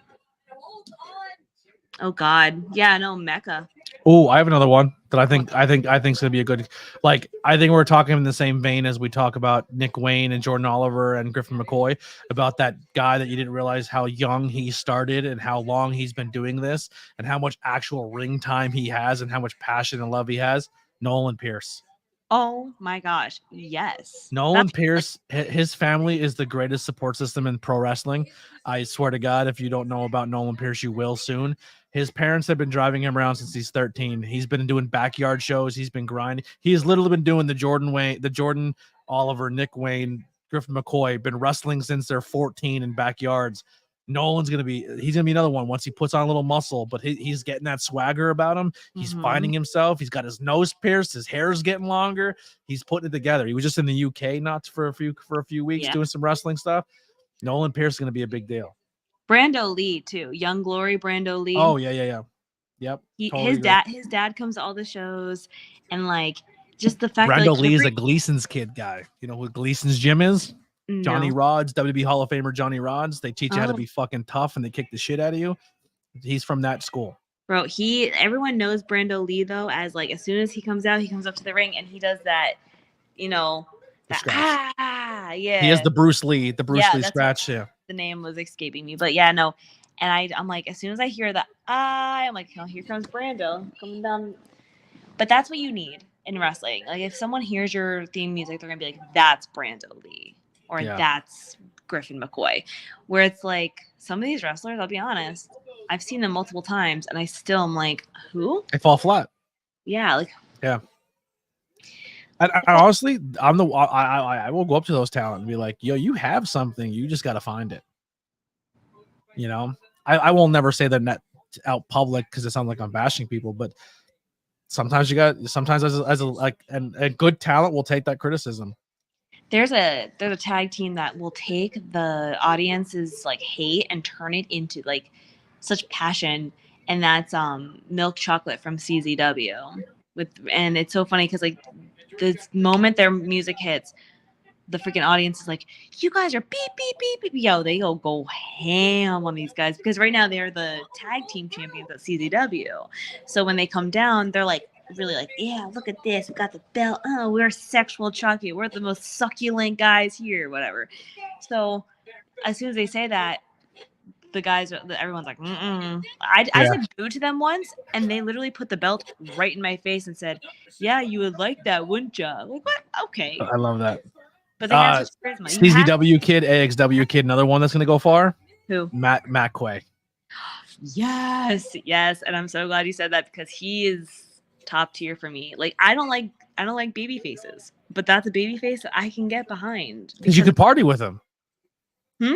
Oh God, yeah, no, Mecca. Oh, I have another one that I think is gonna be a good. Like, I think we're talking in the same vein as we talk about Nick Wayne and Jordan Oliver and Griffin McCoy, about that guy that you didn't realize how young he started and how long he's been doing this and how much actual ring time he has and how much passion and love he has. Nolan Pierce. Oh my gosh, yes. Nolan Pierce, his family is the greatest support system in pro wrestling. I swear to God, if you don't know about Nolan Pierce, you will soon. His parents have been driving him around since he's 13. He's been doing backyard shows. He's been grinding. He has literally been doing the Jordan Oliver, Nick Wayne, Griffin McCoy, been wrestling since they're 14 in backyards. Nolan's he's gonna be another one once he puts on a little muscle, but he's getting that swagger about him. He's finding himself. He's got his nose pierced. His hair's getting longer. He's putting it together. He was just in the UK for a few weeks doing some wrestling stuff. Nolan Pierce is gonna be a big deal. Brando Lee too, Young Glory Brando Lee. Oh yeah. Yep. His dad comes to all the shows, and like just the fact Brando that Lee is a Gleason's kid guy. You know who Gleason's gym is? No. Johnny Rods, WWE Hall of Famer Johnny Rods. They teach you how to be fucking tough and they kick the shit out of you. He's from that school. Bro, everyone knows Brando Lee though, as like as soon as he comes out, he comes up to the ring and he does that, yeah. He has the Bruce Lee scratch. Yeah. The name was escaping me, but yeah, no. And I'm like, as soon as I hear the I'm like, oh, here comes Brando coming down. But that's what you need in wrestling. Like, if someone hears your theme music, they're gonna be like, that's Brando Lee. Or that's Griffin McCoy. Where it's like, some of these wrestlers, I'll be honest, I've seen them multiple times, and I still am like, who? They fall flat. Yeah, like. Yeah. I honestly, I will go up to those talent and be like, yo, you have something. You just got to find it. I will never say that out public because it sounds like I'm bashing people, but sometimes as a good talent will take that criticism. There's a tag team that will take the audience's like hate and turn it into like such passion, and that's Milk Chocolate from CZW. And it's so funny because like the moment their music hits, the freaking audience is like, you guys are beep beep beep beep. Yo, they go ham on these guys because right now they're the tag team champions at CZW. So when they come down, they're like really like, yeah, look at this, we got the belt, oh, we're sexual chocolate, we're the most succulent guys here, whatever. So as soon as they say that, the guys, everyone's like, I said boo to them once, and they literally put the belt right in my face and said, yeah, you would like that, wouldn't you? Like, what? Okay. I love that. But they have such charisma. CZW kid, AXW kid, another one that's going to go far. Who? Matt Quay. Yes, and I'm so glad you said that because he is top tier for me. Like I don't like baby faces, but that's a baby face that I can get behind Because you could party with him. Hmm?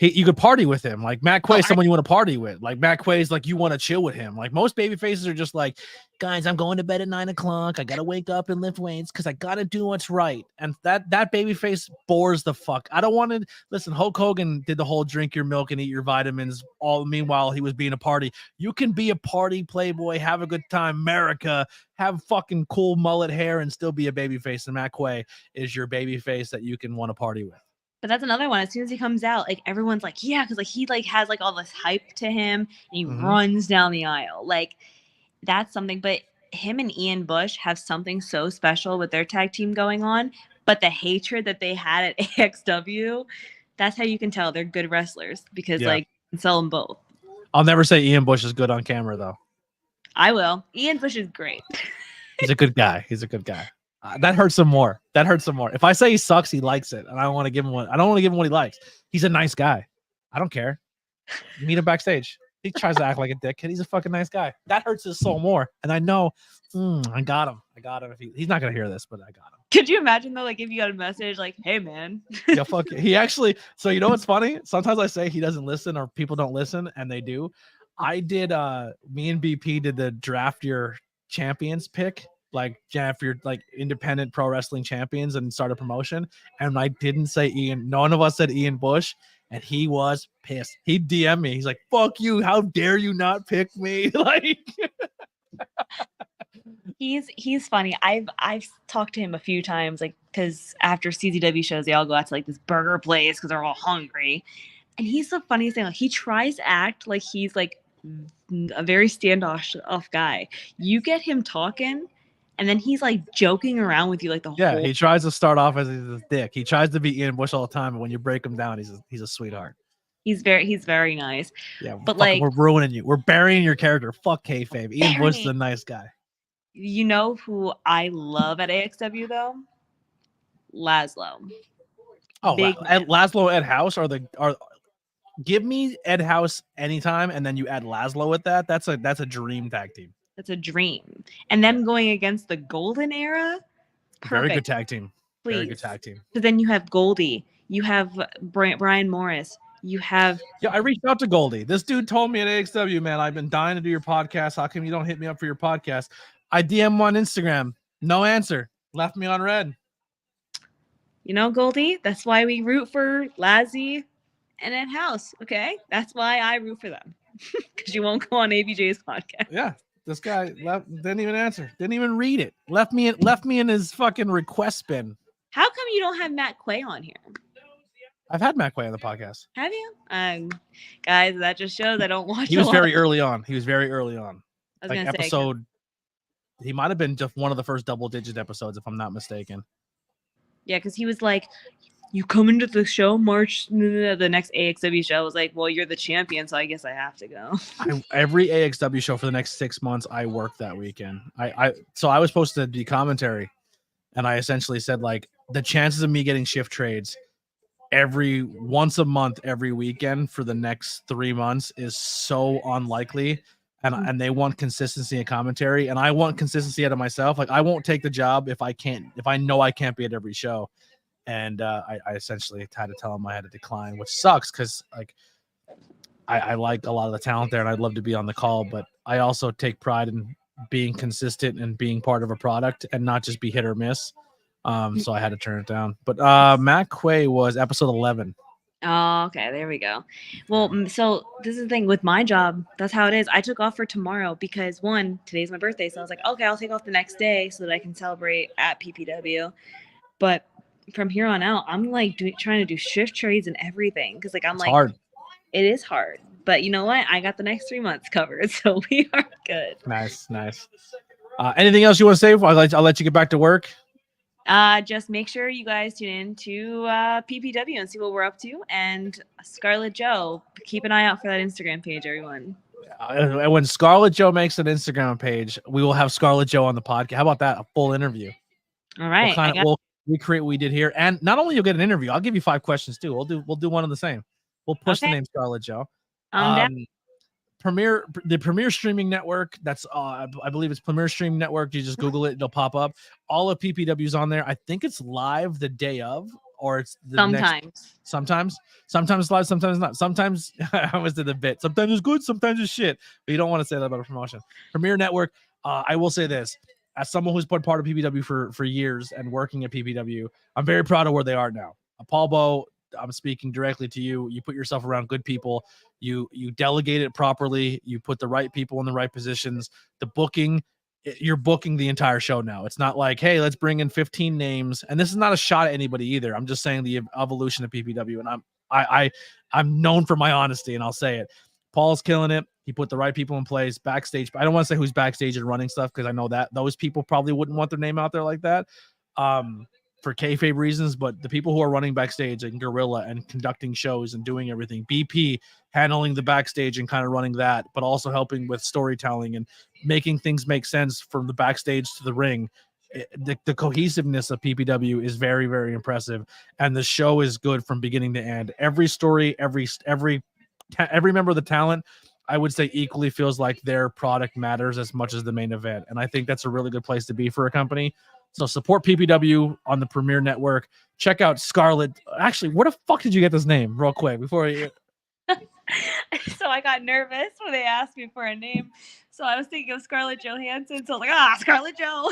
You could party with him. Like Matt Quay, Oh, someone you want to party with. Like Matt Quay's like you want to chill with him. Like most baby faces are just like, guys, I'm going to bed at 9 o'clock. I gotta wake up and lift weights because I gotta do what's right. And that baby face bores the fuck. I don't want to listen. Hulk Hogan did the whole drink your milk and eat your vitamins. All meanwhile he was being a party. You can be a party playboy, have a good time, America, have fucking cool mullet hair, and still be a baby face. And Matt Quay is your baby face that you can want to party with. But that's another one. As soon as he comes out, like everyone's like, yeah, because like he like has like all this hype to him, and he runs down the aisle. Like that's something. But him and Ian Bush have something so special with their tag team going on. But the hatred that they had at AXW, that's how you can tell they're good wrestlers because like you can sell them both. I'll never say Ian Bush is good on camera though. I will. Ian Bush is great. He's a good guy. He's a good guy. That hurts him more. That hurts him more. If I say he sucks, he likes it, and I don't want to give him one. I don't want to give him what he likes. He's a nice guy. I don't care. Meet him backstage. He tries to act like a dickhead. He's a fucking nice guy. That hurts his soul more. And I know, I got him. I got him. He's not gonna hear this, but I got him. Could you imagine though, like if you got a message like, "Hey man," Yeah, fuck it. He actually. So you know what's funny? Sometimes I say he doesn't listen or people don't listen, and they do. I did. Me and BP did the draft your champions pick. Like if you're like independent pro wrestling champions and start a promotion, and I didn't say Ian. None of us said Ian Bush, and he was pissed. He DM'd me. He's like, "Fuck you! How dare you not pick me?" Like, he's funny. I've talked to him a few times, like because after CZW shows, they all go out to like this burger place because they're all hungry, and he's the funniest thing. Like he tries to act like he's like a very standoff guy. You get him talking. And then he's like joking around with you like the whole. He tries to start off as a dick. He tries to be Ian Bush all the time, but when you break him down, he's a sweetheart. He's very nice. Yeah, but like we're ruining you. We're burying your character. Fuck kayfabe. Ian Bush is a nice guy. You know who I love at AXW though? Laszlo. Oh, Laszlo, Ed House are give me Ed House anytime, and then you add Laszlo with that. That's a dream tag team. That's a dream. And them going against the Golden Era. Perfect. Very good tag team. Please. Very good tag team. So then you have Goldie. You have Brian Morris. You have. Yeah, I reached out to Goldie. This dude told me at AXW, man, I've been dying to do your podcast. How come you don't hit me up for your podcast? I DM him on Instagram. No answer. Left me on red. You know, Goldie, that's why we root for Lazzy and Ed House. Okay. That's why I root for them. Because you won't go on ABJ's podcast. Yeah. This guy didn't even answer. Didn't even read it. Left me in his fucking request bin. How come you don't have Matt Quay on here? I've had Matt Quay on the podcast. Have you? Guys, that just shows I don't watch. He was very early on. He was very early on. I was like gonna episode. He might have been just one of the first double-digit episodes, if I'm not mistaken. Yeah, because he was like, "You come into the show March the next AXW show." I was like, "Well, you're the champion, so I guess I have to go." Every AXW show for the next 6 months, I worked that weekend. So I was supposed to be commentary, and I essentially said like the chances of me getting shift trades once a month every weekend for the next 3 months is so unlikely. And they want consistency in commentary, and I want consistency out of myself. Like I won't take the job if I know I can't be at every show. And I essentially had to tell him I had to decline, which sucks because like I like a lot of the talent there and I'd love to be on the call, but I also take pride in being consistent and being part of a product and not just be hit or miss. So I had to turn it down. But Matt Quay was episode 11. Oh, okay. There we go. Well, so this is the thing with my job. That's how it is. I took off for tomorrow because today's my birthday. So I was like, okay, I'll take off the next day so that I can celebrate at PPW. But from here on out, I'm like trying to do shift trades and everything because like it's hard. It is hard, but you know what? I got the next 3 months covered, so we are good. Nice. Anything else you want to say? I'll let you get back to work. Just make sure you guys tune in to PPW and see what we're up to. And Scarlett Joe, keep an eye out for that Instagram page, everyone. When Scarlett Joe makes an Instagram page, we will have Scarlett Joe on the podcast. How about that? A full interview. All right. We'll recreate what we did here, and not only you'll get an interview, I'll give you 5 questions too. We'll do one of the same. We'll push the name Scarlett Joe. the Premier Streaming Network. That's I believe it's Premier Stream Network. You just Google it, it'll pop up. All of PPW's on there. I think it's live the day of, or it's the sometimes it's live, sometimes not. Sometimes I always did the bit. Sometimes it's good, sometimes it's shit. But you don't want to say that about a promotion. Premier Network. I will say this. As someone who's been part of PPW for years and working at PPW, I'm very proud of where they are now. Paul Bowe, I'm speaking directly to you. You put yourself around good people. You delegate it properly. You put the right people in the right positions. The booking, you're booking the entire show now. It's not like, hey, let's bring in 15 names. And this is not a shot at anybody either. I'm just saying the evolution of PPW. And I'm known for my honesty, and I'll say it. Paul's killing it. He put the right people in place backstage. I don't want to say who's backstage and running stuff because I know that those people probably wouldn't want their name out there like that for kayfabe reasons. But the people who are running backstage and Gorilla and conducting shows and doing everything, BP handling the backstage and kind of running that, but also helping with storytelling and making things make sense from the backstage to the ring. The cohesiveness of PPW is very, very impressive, and the show is good from beginning to end. Every story, every member of the talent, I would say, equally feels like their product matters as much as the main event. And I think that's a really good place to be for a company. So support PPW on the Premier Network. Check out Scarlett. Actually, where the fuck did you get this name real quick before you... So I got nervous when they asked me for a name. So I was thinking of Scarlett Johansson. So I was like, Scarlett Jo.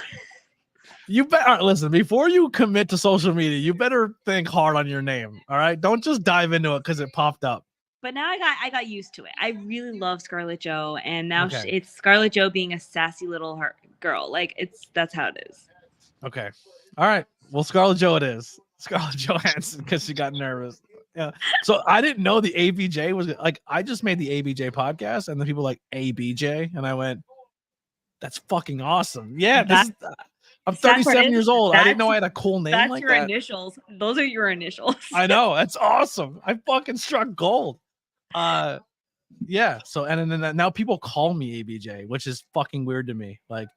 You better listen, before you commit to social media, you better think hard on your name. All right. Don't just dive into it because it popped up. But now I got used to it. I really love Scarlett Jo, and now it's Scarlett Jo being a sassy little girl. Like that's how it is. Okay. All right. Well, Scarlett Jo it is. Scarlett Johansson because she got nervous. Yeah. So I didn't know the ABJ was like, I just made the ABJ podcast and then people like ABJ and I went, that's fucking awesome. Yeah. I'm 37 years old. I didn't know I had a cool name like that. That's your initials. Those are your initials. I know. That's awesome. I fucking struck gold. Yeah. So, and then now people call me ABJ, which is fucking weird to me. Like,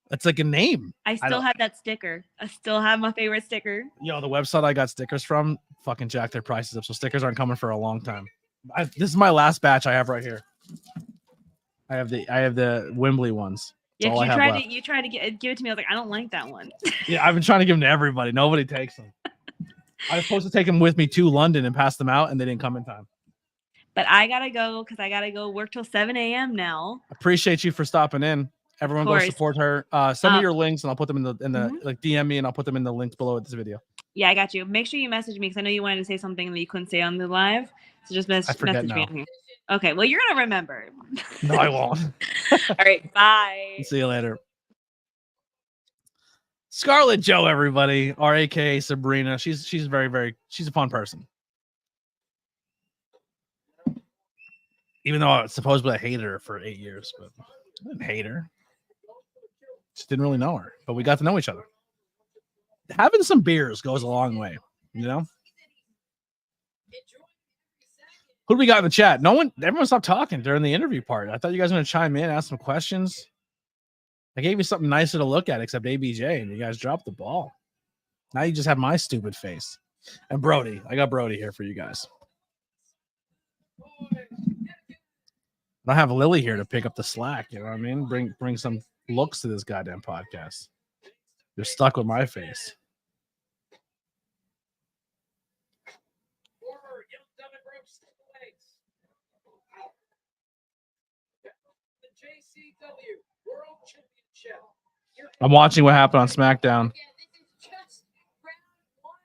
it's like a name. I still have that sticker. I still have my favorite sticker. Yo, the website I got stickers from fucking jacked their prices up. So stickers aren't coming for a long time. This is my last batch I have right here. I have the Wembley ones. Yeah, you tried to give it to me. I was like, I don't like that one. Yeah, I've been trying to give them to everybody. Nobody takes them. I was supposed to take them with me to London and pass them out, and they didn't come in time. But I gotta go because I gotta go work till 7 a.m. now. Appreciate you for stopping in. Everyone go support her. Send me your links and I'll put them in the like DM me and I'll put them in the links below this video. Yeah, I got you. Make sure you message me because I know you wanted to say something that you couldn't say on the live. So just message me on here. Okay, well, you're gonna remember. No, I won't. All right, bye. See you later. Scarlett Jo, everybody, or aka Sabrina. She's she's a fun person. Even though I was supposedly I hated her for 8 years, but I didn't hate her. Just didn't really know her, but we got to know each other. Having some beers goes a long way, you know. Who do we got in the chat? Everyone stopped talking during the interview part. I thought you guys were going to chime in, ask some questions. I gave you something nicer to look at except ABJ, and you guys dropped the ball. Now you just have my stupid face. And Brody. I got Brody here for you guys. I don't have Lily here to pick up the slack. You know what I mean? Bring some looks to this goddamn podcast. You're stuck with my face. The JCW World Championship. I'm watching what happened on SmackDown.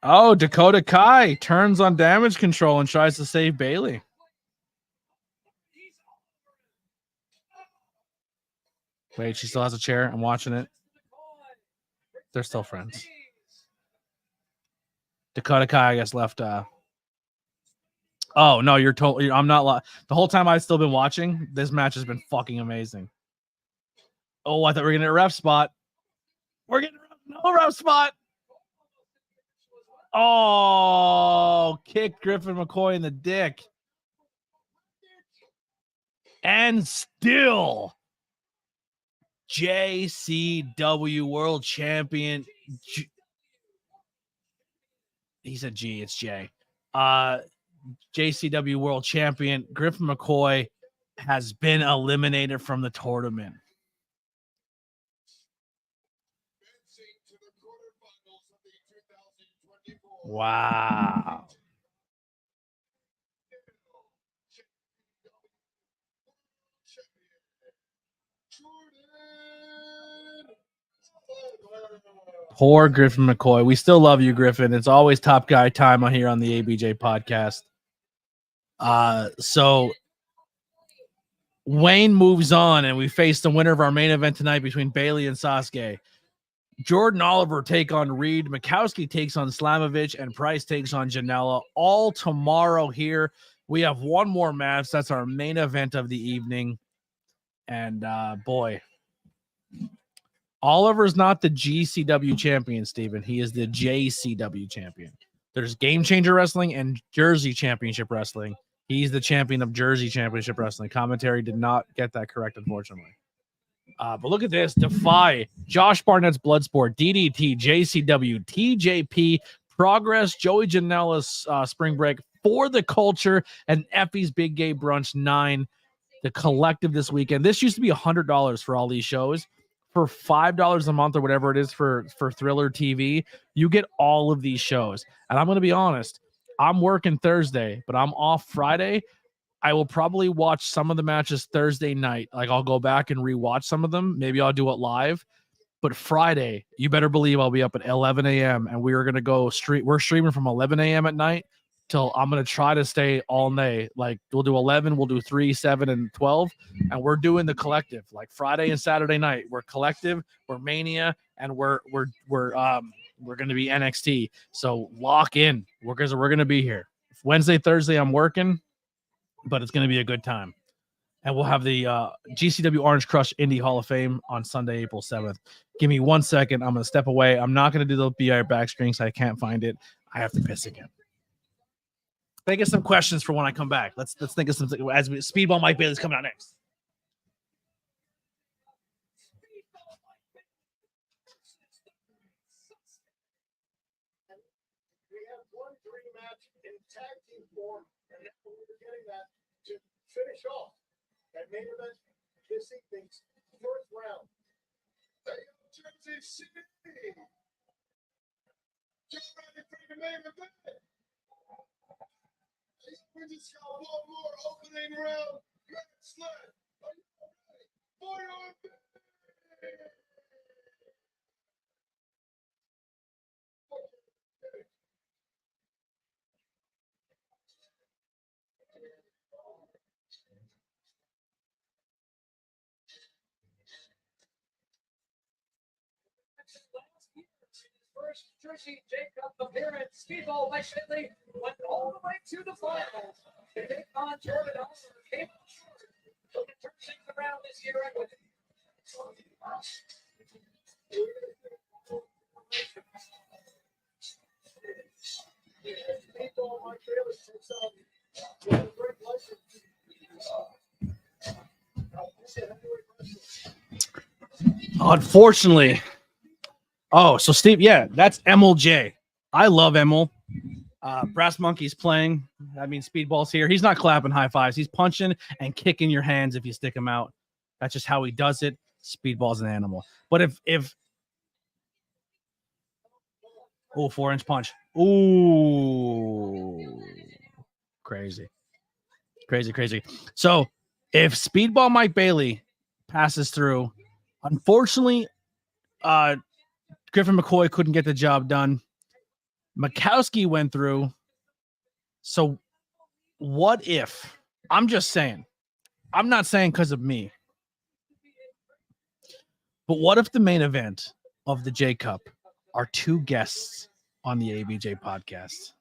Oh, Dakota Kai turns on damage control and tries to save Bailey. Wait, she still has a chair. I'm watching it. They're still friends. Dakota Kai, I guess, left. Oh, no, you're totally. I'm not. The whole time I've still been watching, this match has been fucking amazing. Oh, I thought we were getting a ref spot. We're getting no ref spot. Oh, kicked Griffin McCoy in the dick. And still, JCW World Champion. He said G, it's J. JCW World Champion Griffin McCoy has been eliminated from the tournament. Advancing to the quarterfinals of the 2024 Wow. Poor Griffin McCoy. We still love you, Griffin. It's always top guy time on here on the ABJ podcast. So Wayne moves on, and we face the winner of our main event tonight between Bailey and Sasuke. Jordan Oliver take on Reed. Mikowski takes on Slamovich, and Price takes on Janela. All tomorrow here. We have one more match. That's our main event of the evening. And boy, Oliver's not the GCW champion, Steven. He is the JCW champion. There's Game Changer Wrestling and Jersey Championship Wrestling. He's the champion of Jersey Championship Wrestling. Commentary did not get that correct, unfortunately. But look at this. Defy, Josh Barnett's Bloodsport, DDT, JCW, TJP, Progress, Joey Janela's Spring Break, For the Culture, and Effie's Big Gay Brunch 9. The collective this weekend. This used to be $100 for all these shows. For $5 a month or whatever it is for Thriller TV, you get all of these shows. And I'm going to be honest, I'm working Thursday, but I'm off Friday. I will probably watch some of the matches Thursday night. Like I'll go back and rewatch some of them. Maybe I'll do it live. But Friday, you better believe I'll be up at 11 a.m. and we are going to go We're streaming from 11 a.m. at night till I'm going to try to stay all day. Like we'll do 11, we'll do 3, 7, and 12. And we're doing the collective like Friday and Saturday night. We're collective, we're Mania, and we're going to be NXT. So lock in. We're going to be here. Wednesday, Thursday, I'm working, but it's going to be a good time. And we'll have the GCW Orange Crush Indie Hall of Fame on Sunday, April 7th. Give me 1 second. I'm going to step away. I'm not going to do the BR back strings. I can't find it. I have to piss again. Think of some questions for when I come back. Let's think of something as Speedball Mike Bailey's coming out next. We have one dream match in tag team form, and now we're getting that to finish off that main event this evening's first round. Hey, Jersey City. Get ready for the main event. We just got one more opening round. Let's let. Are you ready for your event? First Jersey JCup appearance, Speedball Mike Bailey went all the way to the finals. To take on Jordan Oliver, came up short. So to turn things around this year and with Speedball Mike Bailey takes out with a great license. Unfortunately. Oh, so Steve, yeah, that's MLJ. I love Emil. Brass Monkey's playing. That means Speedball's here. He's not clapping high fives. He's punching and kicking your hands if you stick him out. That's just how he does it. Speedball's an animal. But if 4-inch punch. Ooh. Crazy. So if Speedball Mike Bailey passes through, unfortunately, Griffin McCoy couldn't get the job done. Mikowski went through. So what if, I'm just saying, I'm not saying because of me, but what if the main event of the JCup are two guests on the ABJ podcast?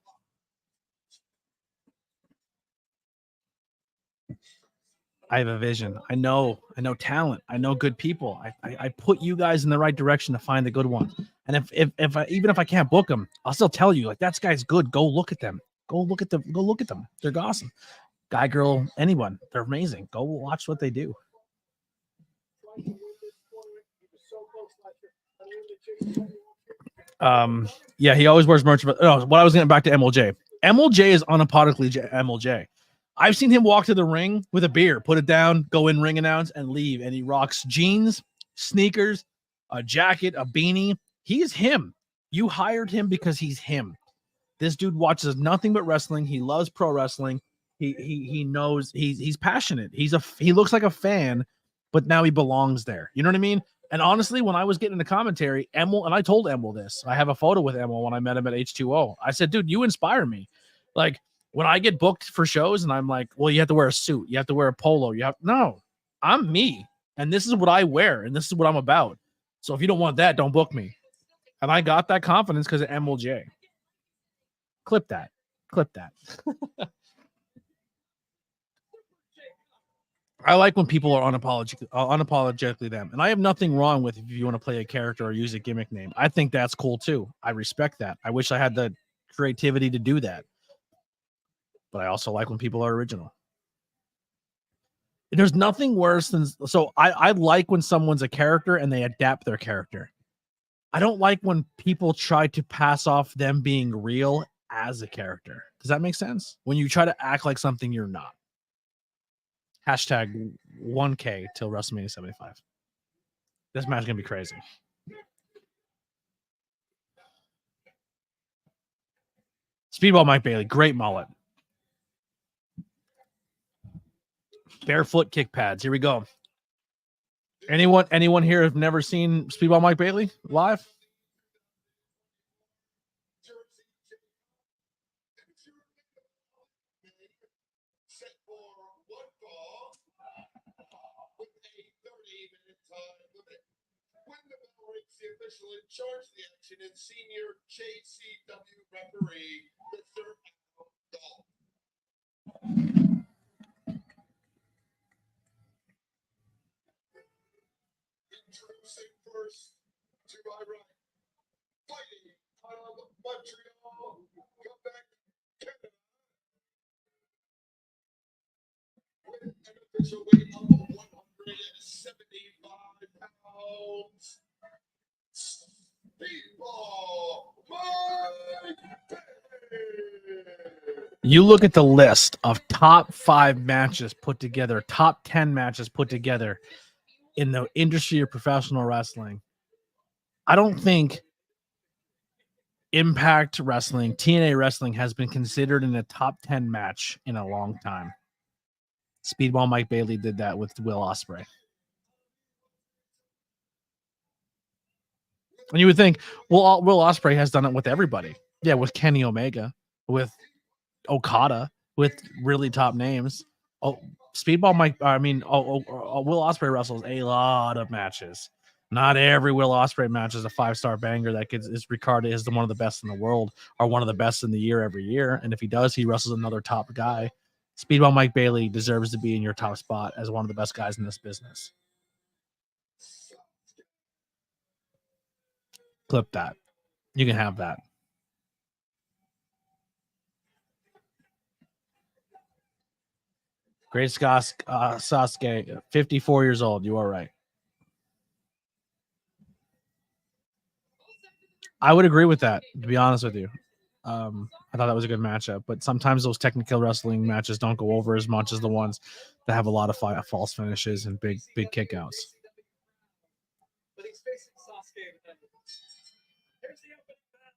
I have a vision. I know talent. I know good people. I put you guys in the right direction to find the good ones. And if I, even if I can't book them, I'll still tell you, like, that guy's good. Go look at them. Go look at them. They're awesome. Guy, girl, anyone. They're amazing. Go watch what they do. Yeah, he always wears merch. But what I was getting back to MLJ. MLJ is unapologetically MLJ. I've seen him walk to the ring with a beer, put it down, go in, ring announce, and leave. And he rocks jeans, sneakers, a jacket, a beanie. He's him. You hired him because he's him. This dude watches nothing but wrestling. He loves pro wrestling. He knows he's passionate. He looks like a fan, but now he belongs there. You know what I mean? And honestly, when I was getting the commentary, Emil, and I told Emil this. I have a photo with Emil when I met him at H2O. I said, dude, you inspire me. Like, when I get booked for shows and I'm like, well, you have to wear a suit, you have to wear a polo, no, I'm me. And this is what I wear, and this is what I'm about. So if you don't want that, don't book me. And I got that confidence because of MLJ. Clip that. I like when people are unapologetically them. And I have nothing wrong with if you want to play a character or use a gimmick name. I think that's cool too. I respect that. I wish I had the creativity to do that. But I also like when people are original. There's nothing worse than I like when someone's a character and they adapt their character. I don't like when people try to pass off them being real as a character. Does that make sense? When you try to act like something you're not. Hashtag 1K till WrestleMania 75. This match is gonna be crazy. Speedball Mike Bailey, great mullet. Barefoot kick pads. Here we go. Anyone here have never seen Speedball Mike Bailey live? Set for one fall with a 30-minute time limit. When the bell rings, the official in charge of the action is senior JCW referee, Mr. Hangout. Introducing first to my right, fighting out of Montreal, Quebec, Canada, with an official weight of 175 pounds, Speedball Mike Bailey. You look at the list of top 5 matches put together, top 10 matches put together in the industry of professional wrestling. I don't think Impact Wrestling, TNA Wrestling has been considered in a top 10 match in a long time. Speedball Mike Bailey did that with Will Ospreay. And you would think, well, Will Ospreay has done it with everybody. Yeah, with Kenny Omega, with Okada, with really top names. Oh, Will Ospreay wrestles a lot of matches. Not every Will Ospreay match is a 5-star banger that is regarded as one of the best in the world or one of the best in the year every year. And if he does, he wrestles another top guy. Speedball Mike Bailey deserves to be in your top spot as one of the best guys in this business. Clip that. You can have that. Great Sasuke, 54 years old. You are right. I would agree with that, to be honest with you. I thought that was a good matchup, but sometimes those technical wrestling matches don't go over as much as the ones that have a lot of false finishes and big kickouts.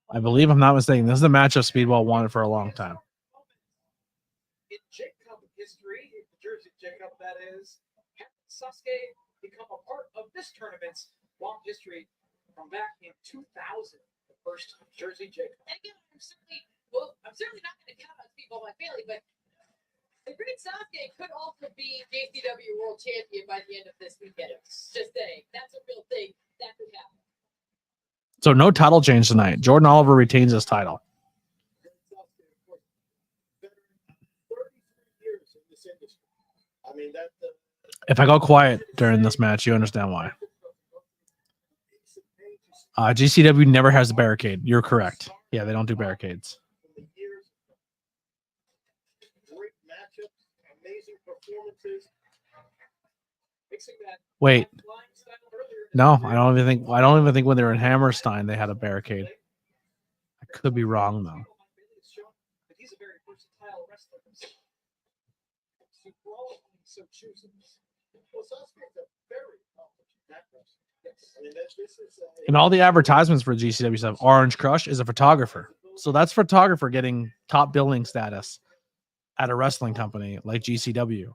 I believe, I'm not mistaken, this is the matchup Speedball wanted for a long time. In JCup history, the Jersey JCup that is, had Sasuke become a part of this tournament's long history from back in 2000, the first Jersey JCup. And again, I'm certainly not going to count on Speedball Mike Bailey, but the great Sasuke could also be JCW World Champion by the end of this weekend. Just saying, that's a real thing that could happen. So no title change tonight. Jordan Oliver retains his title. If I go quiet during this match, you understand why. GCW never has a barricade. You're correct. Yeah, they don't do barricades. Great matchups, amazing performances. Wait. No, I don't even think when they were in Hammerstein they had a barricade. I could be wrong though. to grow and so choosing. Well, Sasuke's a very complicated actress. Yes. I mean, this is And all the advertisements for GCW stuff, Orange Crush is a photographer. So that's photographer getting top billing status at a wrestling company like GCW.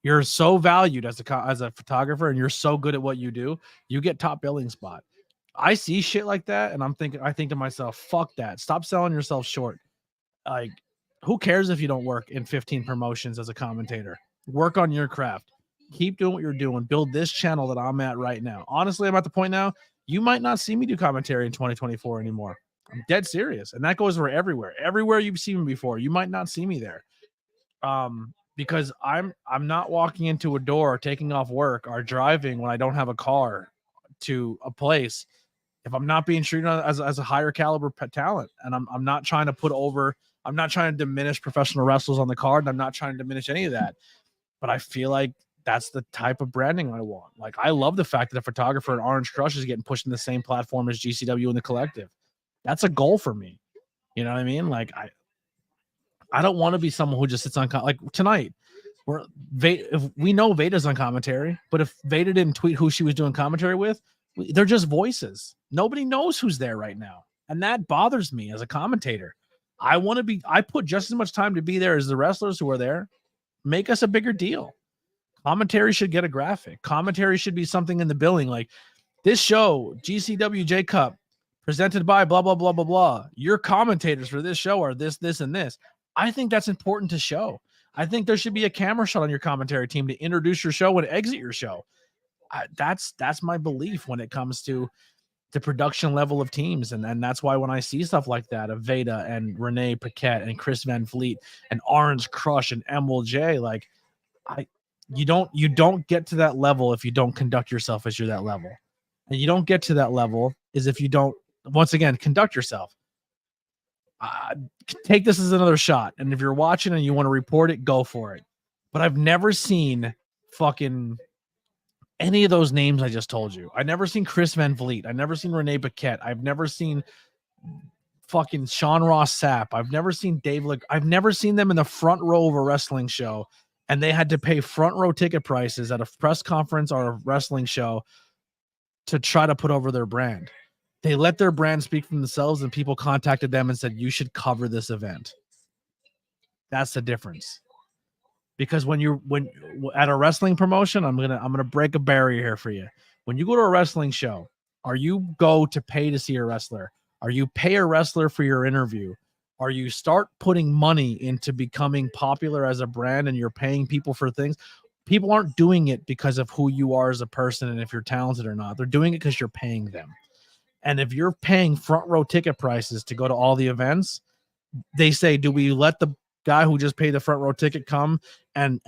You're so valued as a photographer, and you're so good at what you do, you get top billing spot. I see shit like that, and I think to myself, fuck that. Stop selling yourself short. Like, who cares if you don't work in 15 promotions as a commentator? Work on your craft. Keep doing what you're doing. Build this channel that I'm at right now. Honestly, I'm at the point now, you might not see me do commentary in 2024 anymore. I'm dead serious. And that goes for everywhere. Everywhere you've seen me before, you might not see me there. Because I'm not walking into a door, taking off work, or driving when I don't have a car to a place if I'm not being treated as a higher caliber talent. And I'm not trying to put over, I'm not trying to diminish professional wrestlers on the card, and I'm not trying to diminish any of that. But I feel like that's the type of branding I want. Like, I love the fact that a photographer in Orange Crush is getting pushed in the same platform as GCW and the Collective. That's a goal for me. You know what I mean? Like, I don't want to be someone who just sits on like tonight. If we know Veda's on commentary, but if Veda didn't tweet who she was doing commentary with, they're just voices. Nobody knows who's there right now, and that bothers me as a commentator. I put just as much time to be there as the wrestlers who are there. Make us a bigger deal. Commentary should get a graphic. Commentary should be something in the billing, like this show, GCW JCup, presented by blah blah blah blah blah. Your commentators for this show are this, and this. I think that's important to show. I think there should be a camera shot on your commentary team to introduce your show and exit your show. That's my belief when it comes to the production level of teams. And that's why when I see stuff like that of Veda and Renee Paquette and Chris Van Fleet and Orange Crush and MLJ, like you don't get to that level if you don't conduct yourself as you're that level. And you don't get to that level is if you don't, once again, conduct yourself. Take this as another shot. And if you're watching and you want to report it, go for it. But I've never seen fucking any of those names I just told you. I've never seen Chris Van Vliet. I've never seen Renee Paquette. I've never seen fucking Sean Ross Sapp. I've never seen Dave. I've never seen them in the front row of a wrestling show, and they had to pay front row ticket prices at a press conference or a wrestling show to try to put over their brand. They let their brand speak for themselves, and people contacted them and said, you should cover this event. That's the difference. Because when at a wrestling promotion, I'm gonna break a barrier here for you. When you go to a wrestling show, or you go to pay to see a wrestler, or you pay a wrestler for your interview, or you start putting money into becoming popular as a brand and you're paying people for things, people aren't doing it because of who you are as a person and if you're talented or not. They're doing it because you're paying them. And if you're paying front row ticket prices to go to all the events, they say, do we let the guy who just paid the front row ticket come and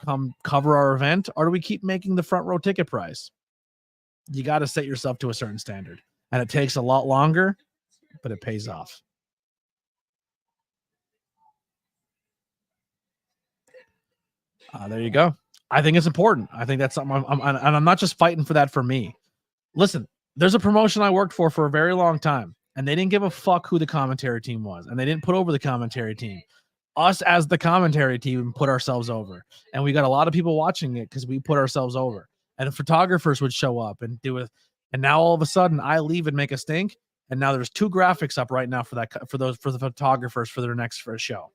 come cover our event, or do we keep making the front row ticket price? You got to set yourself to a certain standard, and it takes a lot longer, but it pays off. There you go. I think it's important. I think that's something I'm not just fighting for that for me. Listen, there's a promotion I worked for a very long time, and they didn't give a fuck who the commentary team was, and they didn't put over the commentary team. Us as the commentary team put ourselves over, and we got a lot of people watching it because we put ourselves over. And the photographers would show up and do it, and now all of a sudden I leave and make a stink, and now there's 2 graphics up right now for the photographers for their next show.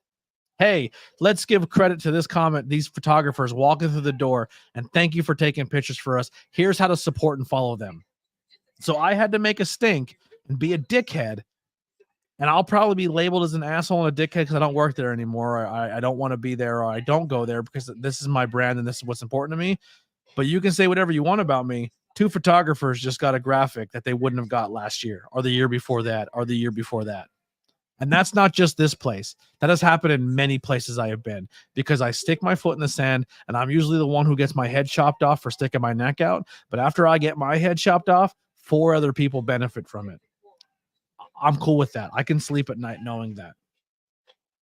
Hey, let's give credit to these photographers walking through the door, and thank you for taking pictures for us. Here's how to support and follow them. So I had to make a stink and be a dickhead, and I'll probably be labeled as an asshole and a dickhead because I don't work there anymore. Or I don't want to be there, or I don't go there because this is my brand and this is what's important to me. But you can say whatever you want about me. 2 photographers just got a graphic that they wouldn't have got last year or the year before that or the year before that. And that's not just this place. That has happened in many places I have been because I stick my foot in the sand, and I'm usually the one who gets my head chopped off for sticking my neck out. But after I get my head chopped off, 4 other people benefit from it. I'm cool with that. I can sleep at night knowing that.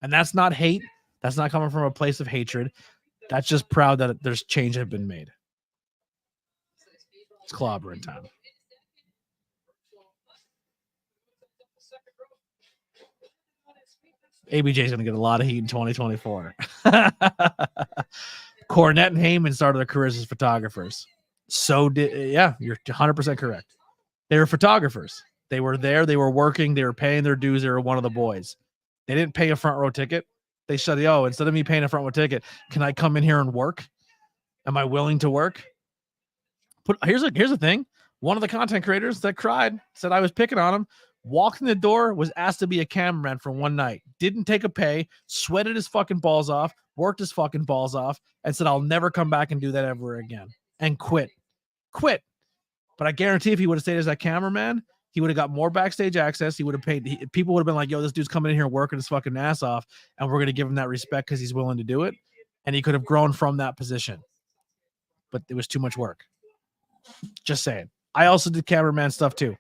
And that's not hate. That's not coming from a place of hatred. That's just proud that there's change have been made. It's clobbering time. ABJ is going to get a lot of heat in 2024. Cornette and Heyman started their careers as photographers. So did you're 100% correct. They were photographers. They were there. They were working. They were paying their dues. They were one of the boys. They didn't pay a front row ticket. They said, "Yo, instead of me paying a front row ticket, can I come in here and work? Am I willing to work?" Here's the thing. One of the content creators that cried, said I was picking on him, walked in the door, was asked to be a cameraman for one night, didn't take a pay, sweated his fucking balls off, worked his fucking balls off, and said, "I'll never come back and do that ever again," and quit. But I guarantee if he would have stayed as that cameraman, he would have got more backstage access. He would have paid. People would have been like, "Yo, this dude's coming in here working his fucking ass off, and we're going to give him that respect because he's willing to do it." And he could have grown from that position. But it was too much work. Just saying. I also did cameraman stuff too.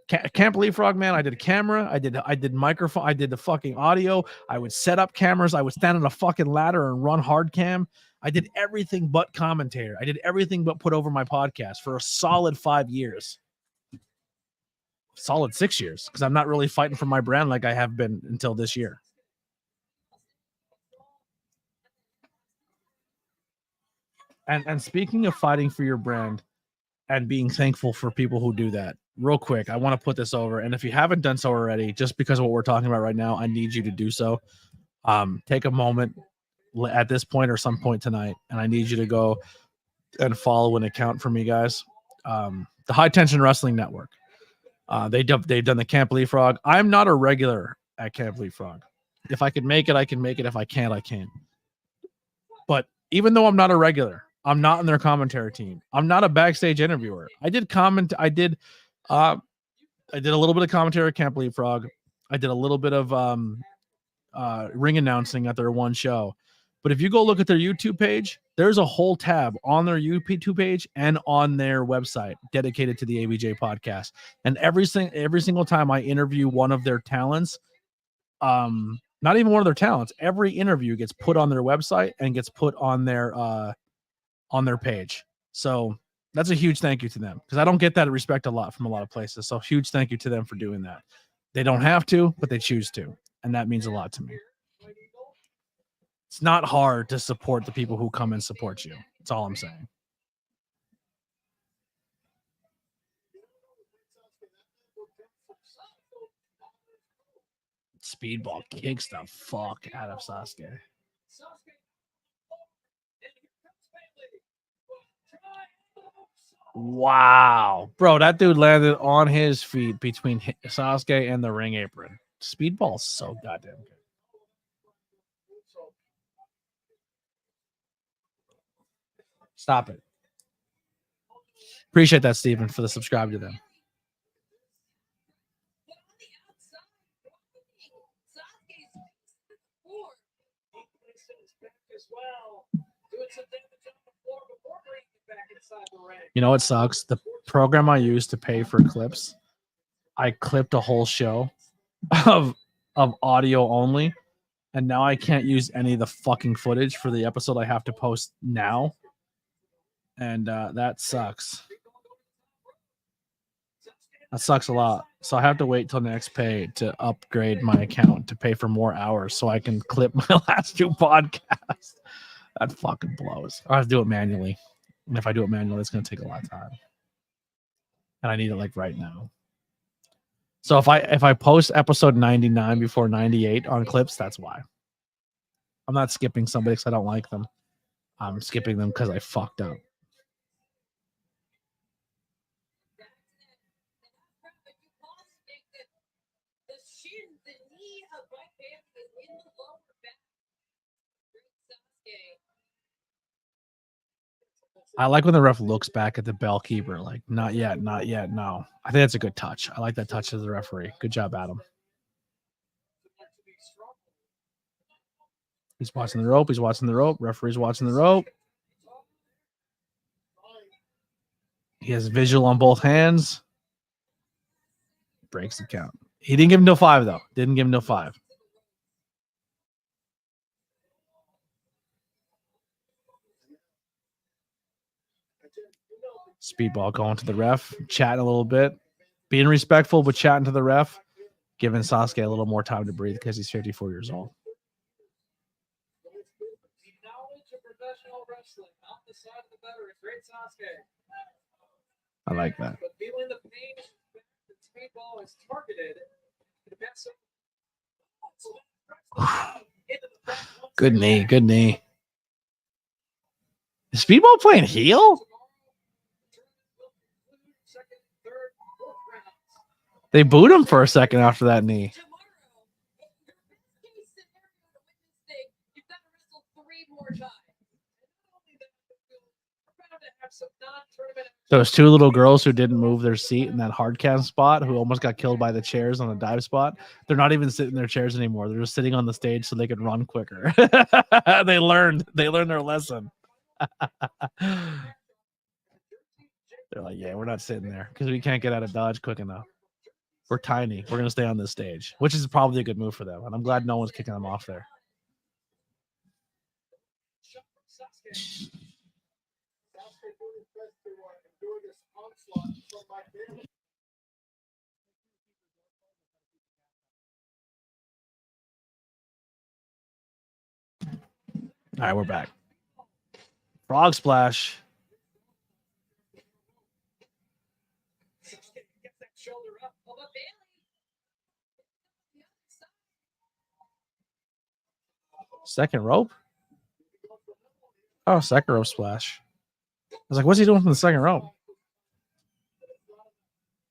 Can't believe Frogman. I did a camera. I did microphone. I did the fucking audio. I would set up cameras. I would stand on a fucking ladder and run hard cam. I did everything but commentator. I did everything but put over my podcast for a solid 5 years. Solid 6 years, because I'm not really fighting for my brand like I have been until this year. And speaking of fighting for your brand and being thankful for people who do that, real quick, I want to put this over. And if you haven't done so already, just because of what we're talking about right now, I need you to do so. Take a moment at this point or some point tonight, and I need you to go and follow an account for me, guys. The High Tension Wrestling Network. They've done the Camp Leapfrog. I'm not a regular at Camp Leapfrog. If I can make it, I can make it. If I can't, I can't. But even though I'm not a regular, I'm not in their commentary team. I'm not a backstage interviewer. I did a little bit of commentary at Camp Leapfrog. I did a little bit of ring announcing at their one show. But if you go look at their YouTube page, there's a whole tab on their YouTube page and on their website dedicated to the ABJ podcast. And every single time I interview one of their talents, not even one of their talents, every interview gets put on their website and gets put on their page. So that's a huge thank you to them, because I don't get that respect a lot from a lot of places. So huge thank you to them for doing that. They don't have to, but they choose to. And that means a lot to me. It's not hard to support the people who come and support you. That's all I'm saying. Speedball kicks the fuck out of Sasuke. Wow. Bro, that dude landed on his feet between Sasuke and the ring apron. Speedball's so goddamn good. Stop it. Appreciate that, Steven, for the subscribe to them. You know what sucks? The program I use to pay for clips, I clipped a whole show of audio only, and now I can't use any of the fucking footage for the episode I have to post now. And that sucks. That sucks a lot. So I have to wait till next pay to upgrade my account to pay for more hours so I can clip my last 2 podcasts. That fucking blows. I have to do it manually. And if I do it manually, it's going to take a lot of time. And I need it like right now. So if I post episode 99 before 98 on clips, that's why. I'm not skipping somebody because I don't like them. I'm skipping them because I fucked up. I like when the ref looks back at the bell keeper, like, not yet, no. I think that's a good touch. I like that touch as the referee. Good job, Adam. He's watching the rope. Referee's watching the rope. He has visual on both hands. Breaks the count. He didn't give him no 5, though. Didn't give him no 5. Speedball going to the ref, chatting a little bit, being respectful, but chatting to the ref, giving Sasuke a little more time to breathe because he's 54 years old. wrestling on the side of the veterans. Great Sasuke. I like that. But feeling the pain, the speedball is targeted. The best Good knee. Good knee. Is Speedball playing heel? second, third, fourth rounds. They booed him for a second after that knee. Tomorrow, in your best case scenario to win this thing, you've got to wrestle 3 more times. And not only that, we're bound to have some non-tournament Those 2 little girls who didn't move their seat in that hard cast spot, who almost got killed by the chairs on the dive spot, they're not even sitting in their chairs anymore. They're just sitting on the stage so they could run quicker. They learned their lesson. They're like, yeah, we're not sitting there because we can't get out of Dodge quick enough. We're tiny. We're going to stay on this stage, which is probably a good move for them. And I'm glad no one's kicking them off there. shot from Sasuke. Sasuke doing his best to endure this onslaught from Mike Bailey. All right, we're back. Frog splash. Sasuke gets that shoulder up. Oh, but Bailey. The other side. Second rope. Oh, second rope splash. I was like, what's he doing from the second rope?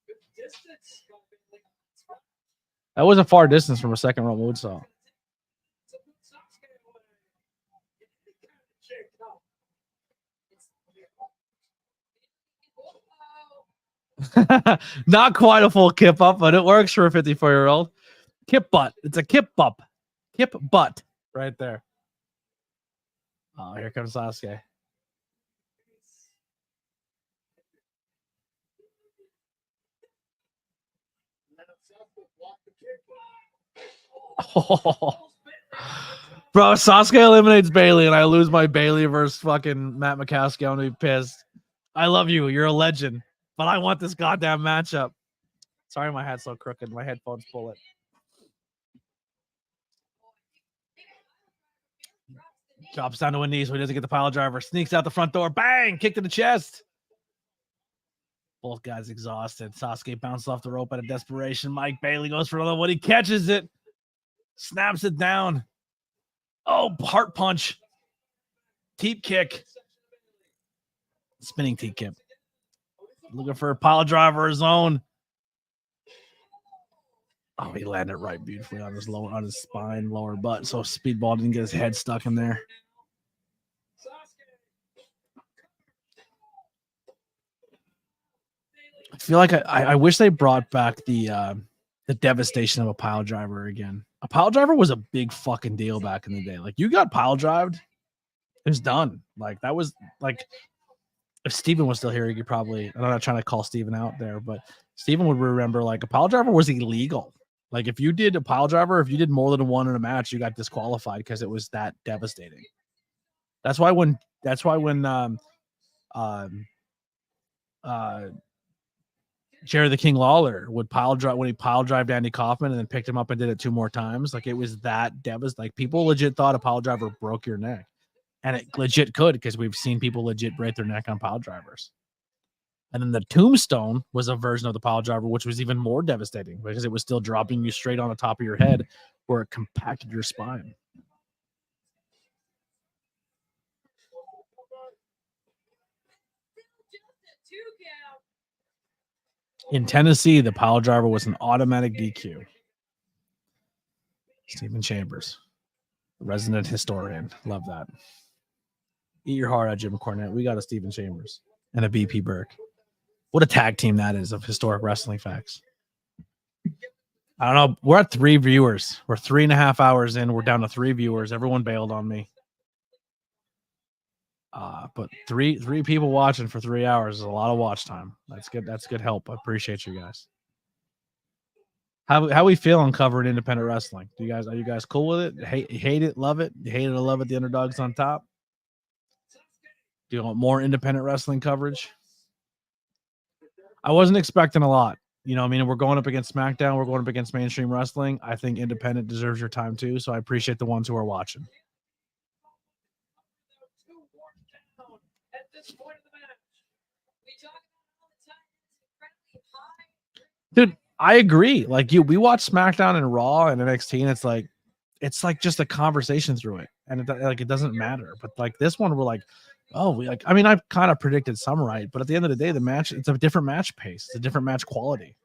Good distance from Bailey. That was a far distance from a second rope moonsault. To put Sasuke away. It kind of shaked up. Not quite a full kip up, but it works for a 54-year-old. Kip butt. It's a kip up. Kip butt right there. Oh, here comes Sasuke. And Sasuke blocked the kick. Oh. Bro, Sasuke eliminates Bailey, and I lose my Bailey versus fucking Matt McCaskey. I'm gonna be pissed. I love you. You're a legend. But I want this goddamn matchup. Sorry, my hat's so crooked. My headphones pull it. Drops down to a knee so he doesn't get the pile driver. Sneaks out the front door. Bang! Kick to the chest. Both guys exhausted. Sasuke bounces off the rope out of desperation. Mike Bailey goes for another one. He catches it. Snaps it down. Oh, heart punch. Teep kick. Spinning teep kick. Looking for a pile driver of his own. Oh, he landed right beautifully on his spine, lower butt. So Speedball didn't get his head stuck in there. I feel like I wish they brought back the devastation of a pile driver again. A pile driver was a big fucking deal back in the day. Like, you got pile drived, it was done. Like, that was like, if Steven was still here, he could probably, I'm not trying to call Steven out there, but Steven would remember, like, a pile driver was illegal. Like, if you did a pile driver, if you did more than one in a match, you got disqualified because it was that devastating. That's why when Jerry the King Lawler would pile drive when he pile drived Andy Kaufman and then picked him up and did it 2 more times. Like, it was that devastating. Like, people legit thought a pile driver broke your neck, and it legit could, because we've seen people legit break their neck on pile drivers. And then the tombstone was a version of the pile driver, which was even more devastating because it was still dropping you straight on the top of your head where it compacted your spine. In Tennessee, the pile driver was an automatic DQ. Stephen Chambers, resident historian. Love that. Eat your heart out, Jim Cornette. We got a Stephen Chambers and a BP Burke. What a tag team that is of historic wrestling facts. I don't know. We're at 3 viewers. We're 3.5 hours in. We're down to 3 viewers. Everyone bailed on me. But three people watching for 3 hours is a lot of watch time. That's good. That's good help. I appreciate you guys. How we feel on covering independent wrestling? Are you guys cool with it? Hate it, love it? You hate it or love it? The underdog's on top. Do you want more independent wrestling coverage? I wasn't expecting a lot. You know, I mean, we're going up against SmackDown. We're going up against mainstream wrestling. I think independent deserves your time too. So I appreciate the ones who are watching. this point of the match. We talk about all the time. It's incredibly high. Dude, I agree. Like we watch SmackDown and Raw and NXT, and it's like just a conversation through it, and it doesn't matter. But like this one, we're like, oh, I mean, I've kind of predicted some right, but at the end of the day, the match, it's a different match pace, it's a different match quality.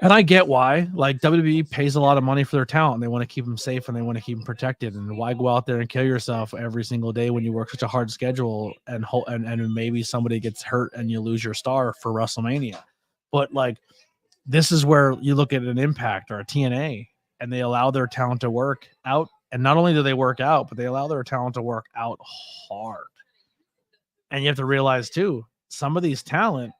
And I get why. Like WWE pays a lot of money for their talent. They want to keep them safe and they want to keep them protected. And why go out there and kill yourself every single day when you work such a hard schedule and maybe somebody gets hurt and you lose your star for WrestleMania? But like, this is where you look at an Impact or a TNA, and they allow their talent to work out. And not only do they work out, but they allow their talent to work out hard. And you have to realize too, some of these talent,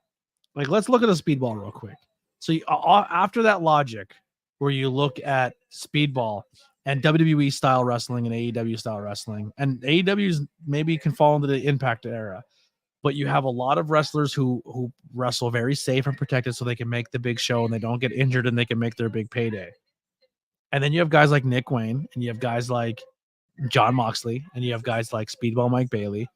like let's look at the Speedball real quick. So after that logic, where you look at Speedball and WWE style wrestling and AEW style wrestling, and AEW's maybe can fall into the Impact era, but you have a lot of wrestlers who wrestle very safe and protected so they can make the big show and they don't get injured and they can make their big payday. And then you have guys like Nick Wayne, and you have guys like John Moxley, and you have guys like Speedball Mike Bailey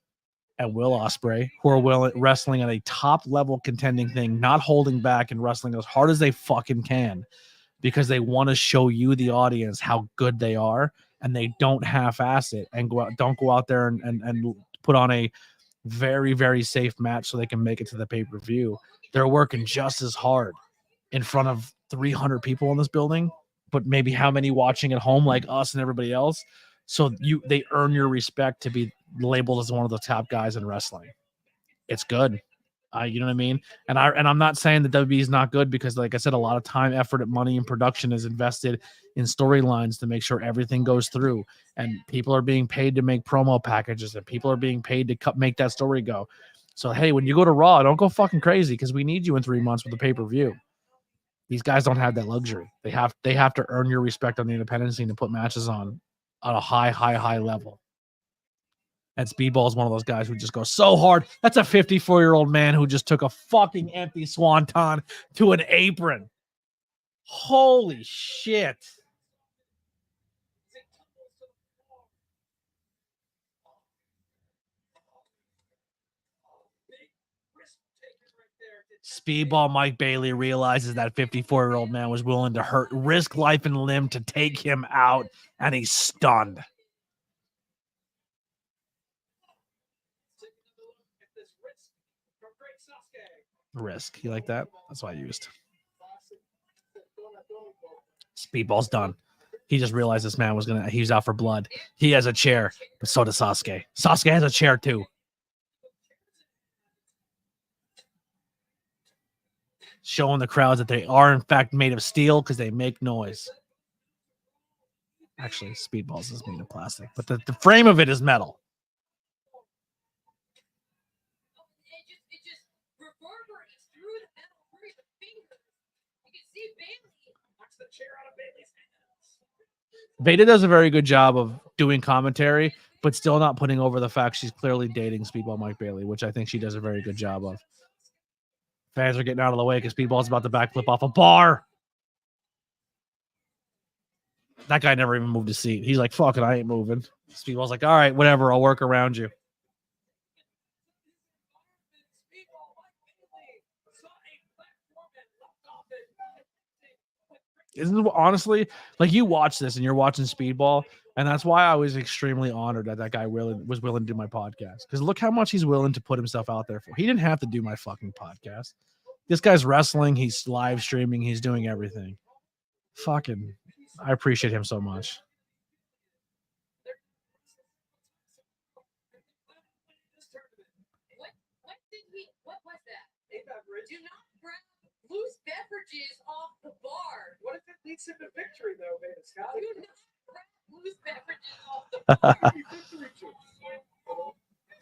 and Will Ospreay, who are wrestling at a top level contending thing, not holding back and wrestling as hard as they fucking can because they want to show you, the audience, how good they are, and they don't half-ass it and don't go out there and put on a very, very safe match so they can make it to the pay-per-view. They're working just as hard in front of 300 people in this building, but maybe how many watching at home like us and everybody else. So they earn your respect to be labeled as one of the top guys in wrestling. It's good. You know what I mean? And I'm not saying that WWE is not good, because like I said, a lot of time, effort, and money and production is invested in storylines to make sure everything goes through, and people are being paid to make promo packages, and people are being paid to make that story go. So, hey, when you go to Raw, don't go fucking crazy, because we need you in 3 months with the pay-per-view. These guys don't have that luxury. They have to earn your respect on the independent scene and put matches on a high level. And Speedball is one of those guys who just goes so hard. That's a 54-year-old man who just took a fucking empty swanton to an apron. Holy shit. Speedball Mike Bailey realizes that 54-year-old man was willing to risk life and limb to take him out, and he's stunned. Risk. You like that? That's what I used. Speedball's done. He just realized this man he was out for blood. He has a chair, but so does Sasuke. Sasuke has a chair too. Showing the crowds that they are in fact made of steel because they make noise. Actually, Speedballs is made of plastic, but the frame of it is metal. It just reverberates through the metal through the fingers. You can see Bailey knocks the chair out of Bailey's hands. Veda does a very good job of doing commentary, but still not putting over the fact she's clearly dating Speedball Mike Bailey, which I think she does a very good job of. Fans are getting out of the way because Speedball's about to backflip off a bar. That guy never even moved his seat. He's like, fuck it, I ain't moving. Speedball's like, all right, whatever, I'll work around you. Isn't it, honestly, like you watch this and you're watching Speedball, and that's why I was extremely honored that guy was willing to do my podcast. Because look how much he's willing to put himself out there for. He didn't have to do my fucking podcast. This guy's wrestling, he's live streaming, he's doing everything. Fucking, I appreciate him so much. What was that? Do not grab loose beverages off the bar. What if it leads him to victory, though, Veda Scott? Do not grab loose beverages off the bar.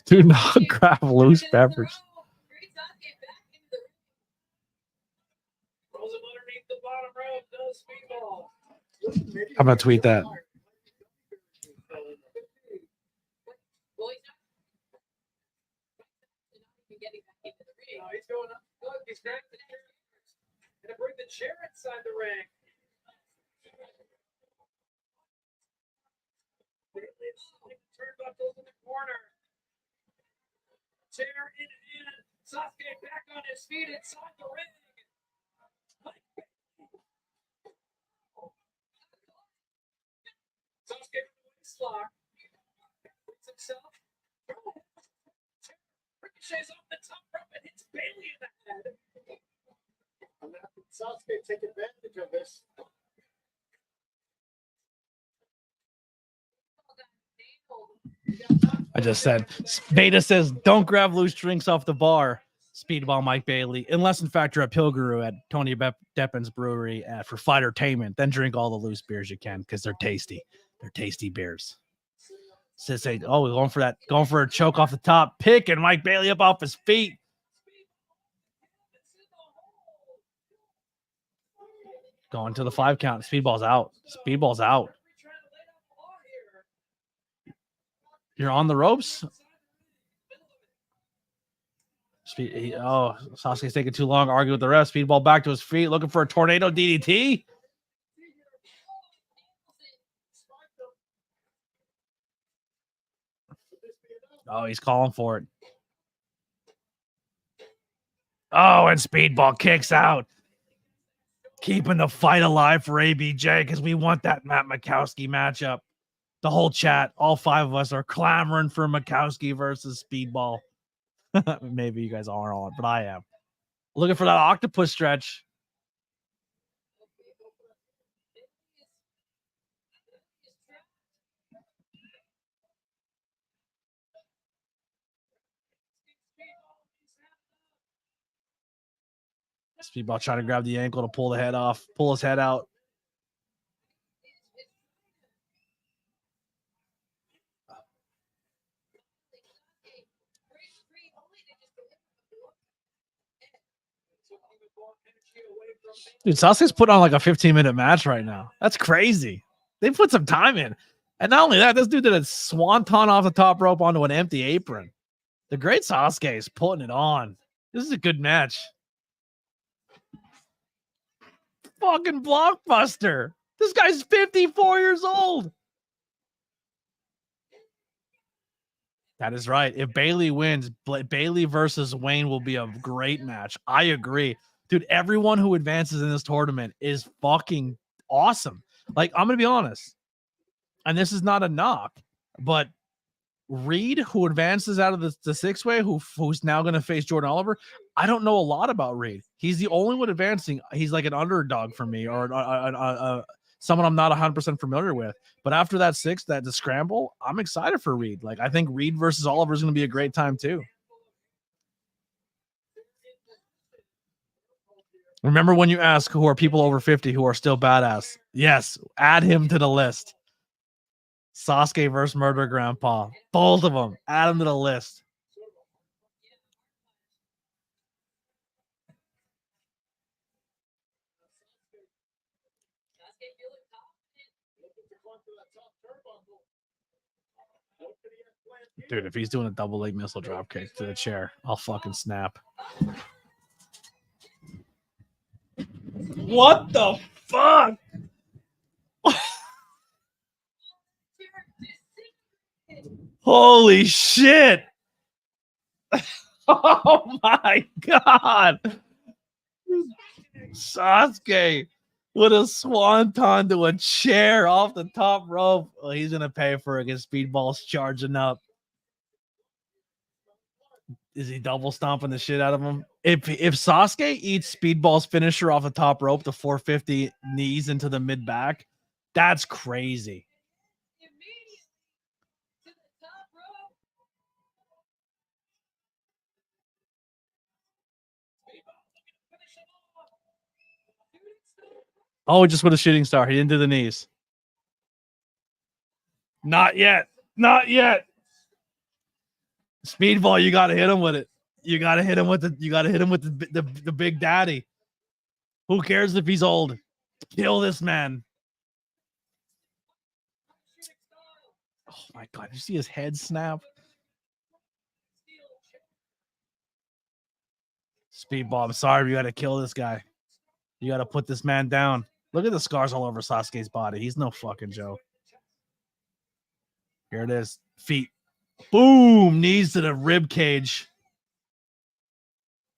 Do not grab loose beverage. Rolls him underneath the bottom rope, does Speedball. I'm gonna tweet that. He's going up. Look, he's grabbing the chair. Gonna bring the chair inside the ring. Turnbuckles in the corner. Chair in hand. Sasuke back on his feet inside the ring. Sasuke with the waist lock. Puts himself. Ricochets off the top rope and hits Bailey in the head. And now Sasuke take advantage of this. I just said, Beta says, don't grab loose drinks off the bar. Speedball Mike Bailey, unless in fact you're at Pilguru at Tony Deppin's brewery for fightertainment, then drink all the loose beers you can because they're tasty. They're tasty beers. Says, say, oh, we're going for a choke off the top, picking Mike Bailey up off his feet. Going to the 5 count. Speedball's out. Speedball's out. You're on the ropes. Sasuke's taking too long. Argue with the ref. Speedball back to his feet, looking for a tornado DDT. Oh, he's calling for it. Oh, and Speedball kicks out. Keeping the fight alive for ABJ because we want that Matt Mikowski matchup. The whole chat, all 5 of us are clamoring for Mikowski versus Speedball. Maybe you guys aren't on, but I am. Looking for that octopus stretch. Speedball trying to grab the ankle to pull the head off, pull his head out. Dude, Sasuke's putting on like a 15-minute match right now. That's crazy. They put some time in. And not only that, this dude did a swanton off the top rope onto an empty apron. The great Sasuke is putting it on. This is a good match. Fucking blockbuster. This guy's 54 years old. That is right. If Bailey wins, Bailey versus Wayne will be a great match. I agree. Dude, everyone who advances in this tournament is fucking awesome. Like, I'm going to be honest, and this is not a knock, but Reed, who advances out of the 6-way, who's now going to face Jordan Oliver, I don't know a lot about Reed. He's the only one advancing. He's like an underdog for me, or someone I'm not 100% familiar with. But after that the scramble, I'm excited for Reed. Like, I think Reed versus Oliver is going to be a great time too. Remember when you ask who are people over 50 who are still badass? Yes, add him to the list. Sasuke versus Murder Grandpa. Both of them. Add them to the list. Dude, if he's doing a double leg missile drop kick to the chair, I'll fucking snap. What the fuck? Holy shit. Oh my god. Sasuke with a swanton to a chair off the top rope. Well, he's going to pay for it because Speedball's charging up. Is he double stomping the shit out of him? If Sasuke eats Speedball's finisher off the top rope, the 450 knees into the mid back, that's crazy. Oh, just with a shooting star. He didn't do the knees. Not yet. Not yet. Speedball, you gotta hit him with it. You gotta hit him with the big daddy. Who cares if he's old? Kill this man. Oh my god, did you see his head snap? Speedball, I'm sorry, you gotta kill this guy. You gotta put this man down. Look at the scars all over Sasuke's body. He's no fucking joke. Here it is. Feet. Boom. Knees to the rib cage.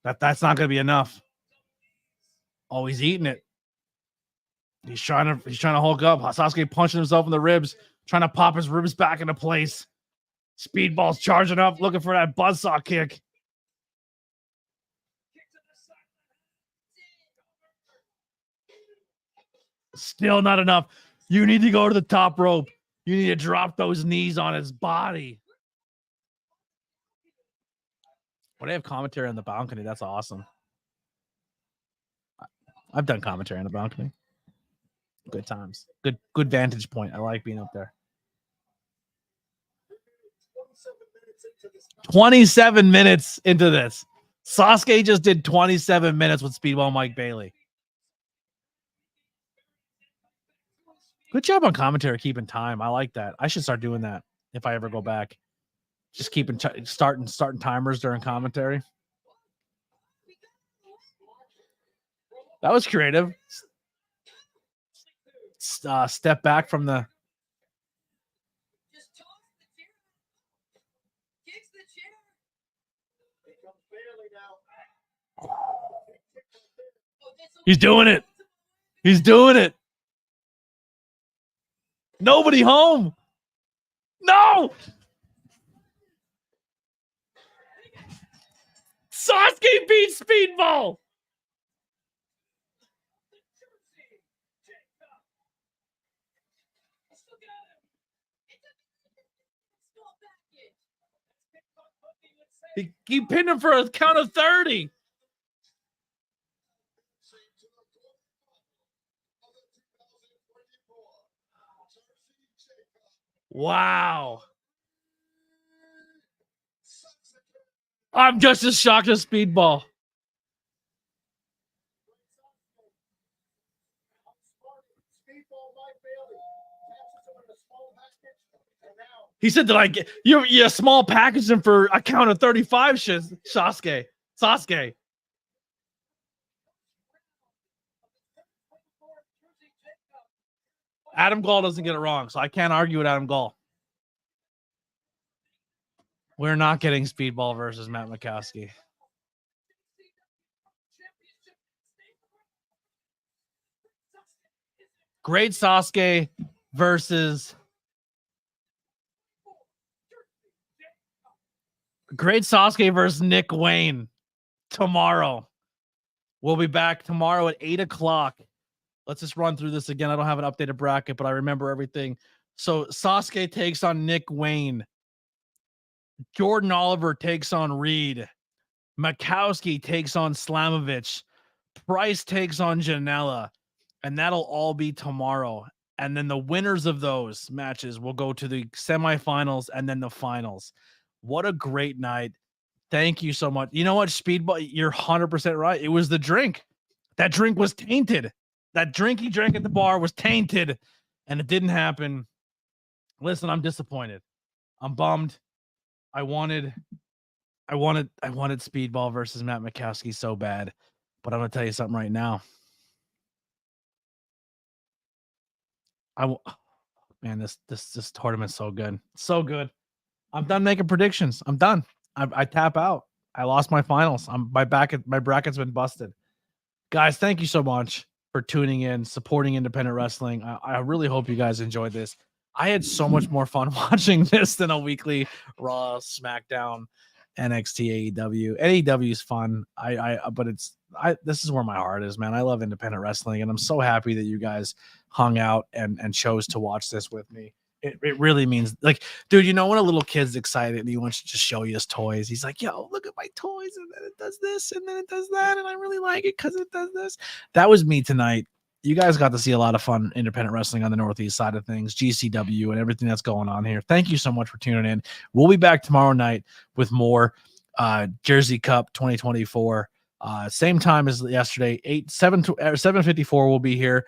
That's not going to be enough. Oh, he's eating it. He's trying to hulk up. Sasuke punching himself in the ribs, trying to pop his ribs back into place. Speedball's charging up, looking for that buzzsaw kick. Still not enough. You need to go to the top rope. You need to drop those knees on his body. When they have commentary on the balcony, that's awesome. I've done commentary on the balcony. Good times. Good vantage point. I like being up there. 27 minutes into this. Sasuke just did 27 minutes with Speedball Mike Bailey. Good job on commentary, keeping time. I like that. I should start doing that if I ever go back. Just keeping starting timers during commentary. That was creative. Step back from the. He's doing it. He's doing it. Nobody home. No. Sasuke beats Speedball. He pinned him for a count of 30. Wow. I'm just as shocked as Speedball. He said that I get you a small packaging for a count of 35, Sasuke. Adam Gall doesn't get it wrong, so I can't argue with Adam Gall. We're not getting Speedball versus Matt Mikowski. Great Sasuke versus Nick Wayne tomorrow. We'll be back tomorrow at 8 o'clock. Let's just run through this again. I don't have an updated bracket, but I remember everything. So Sasuke takes on Nick Wayne. Jordan Oliver takes on Reed. Mikowski takes on Slamovich. Price takes on Janela. And that'll all be tomorrow. And then the winners of those matches will go to the semifinals and then the finals. What a great night. Thank you so much. You know what, Speedball? You're 100% right. It was the drink. That drink was tainted. That drink he drank at the bar was tainted, and it didn't happen. Listen, I'm disappointed. I'm bummed. I wanted Speedball versus Matt Mikowski so bad, but I'm gonna tell you something right now. Man, this tournament's so good, so good. I'm done making predictions. I'm done. I tap out. I lost my finals. My bracket's been busted. Guys, thank you so much for tuning in, supporting independent wrestling. I really hope you guys enjoyed this. I had so much more fun watching this than a weekly Raw, SmackDown, NXT, AEW. AEW is fun. But this is where my heart is, man. I love independent wrestling, and I'm so happy that you guys hung out and chose to watch this with me. It really means, like, dude, you know, when a little kid's excited and he wants to just show you his toys, he's like, yo, look at my toys, and then it does this, and then it does that, and I really like it because it does this. That was me tonight. You guys got to see a lot of fun independent wrestling on the Northeast side of things, GCW, and everything that's going on here. Thank you so much for tuning in. We'll be back tomorrow night with more JCup 2024. Same time as yesterday, 7:54. We'll be here.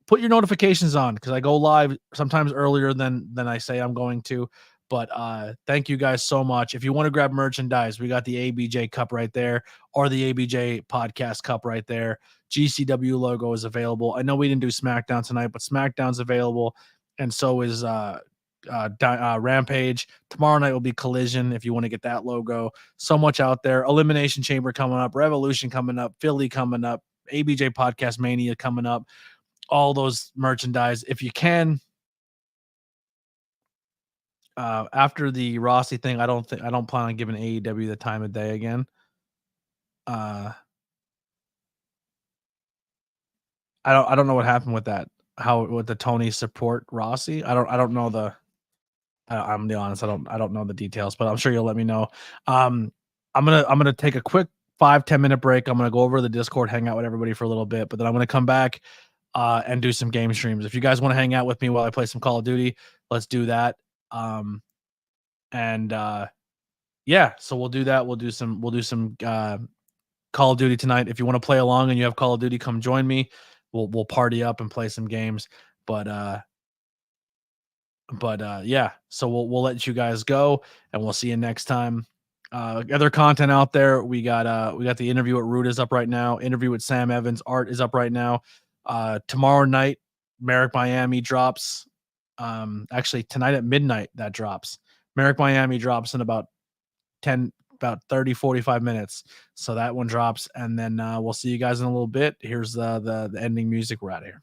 Put your notifications on because I go live sometimes earlier than I say I'm going to. But thank you guys so much. If you want to grab merchandise, we got the ABJ cup right there, or the ABJ podcast cup right there. GCW logo is available. I know we didn't do SmackDown tonight, but SmackDown's available, and so is Rampage. Tomorrow night will be Collision if you want to get that logo. So much out there. Elimination Chamber coming up, Revolution coming up, Philly coming up, ABJ Podcast Mania coming up. All those merchandise. If you can, after the Rossi thing, I don't plan on giving AEW the time of day again. I don't know what happened with that. How with the Tony support Rossi? I don't know the. I'm be honest. I don't know the details, but I'm sure you'll let me know. I'm gonna take a quick 5-10 minute break. I'm gonna go over the Discord, hang out with everybody for a little bit, but then I'm gonna come back and do some game streams. If you guys want to hang out with me while I play some Call of Duty, let's do that. Yeah, so we'll do that. We'll do some Call of Duty tonight. If you want to play along and you have Call of Duty, come join me. We'll party up and play some games. But yeah, so we'll let you guys go and we'll see you next time. Other content out there, we got the interview at Root is up right now. Interview with Sam Evans art is up right now. Tomorrow night, Merrick Miami drops. Actually tonight at midnight that drops. Merrick Miami drops in about 30-45 minutes. So that one drops, and then we'll see you guys in a little bit. Here's the ending music. We're out of here.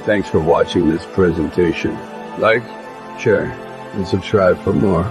Thanks for watching this presentation. Like, share, and subscribe for more.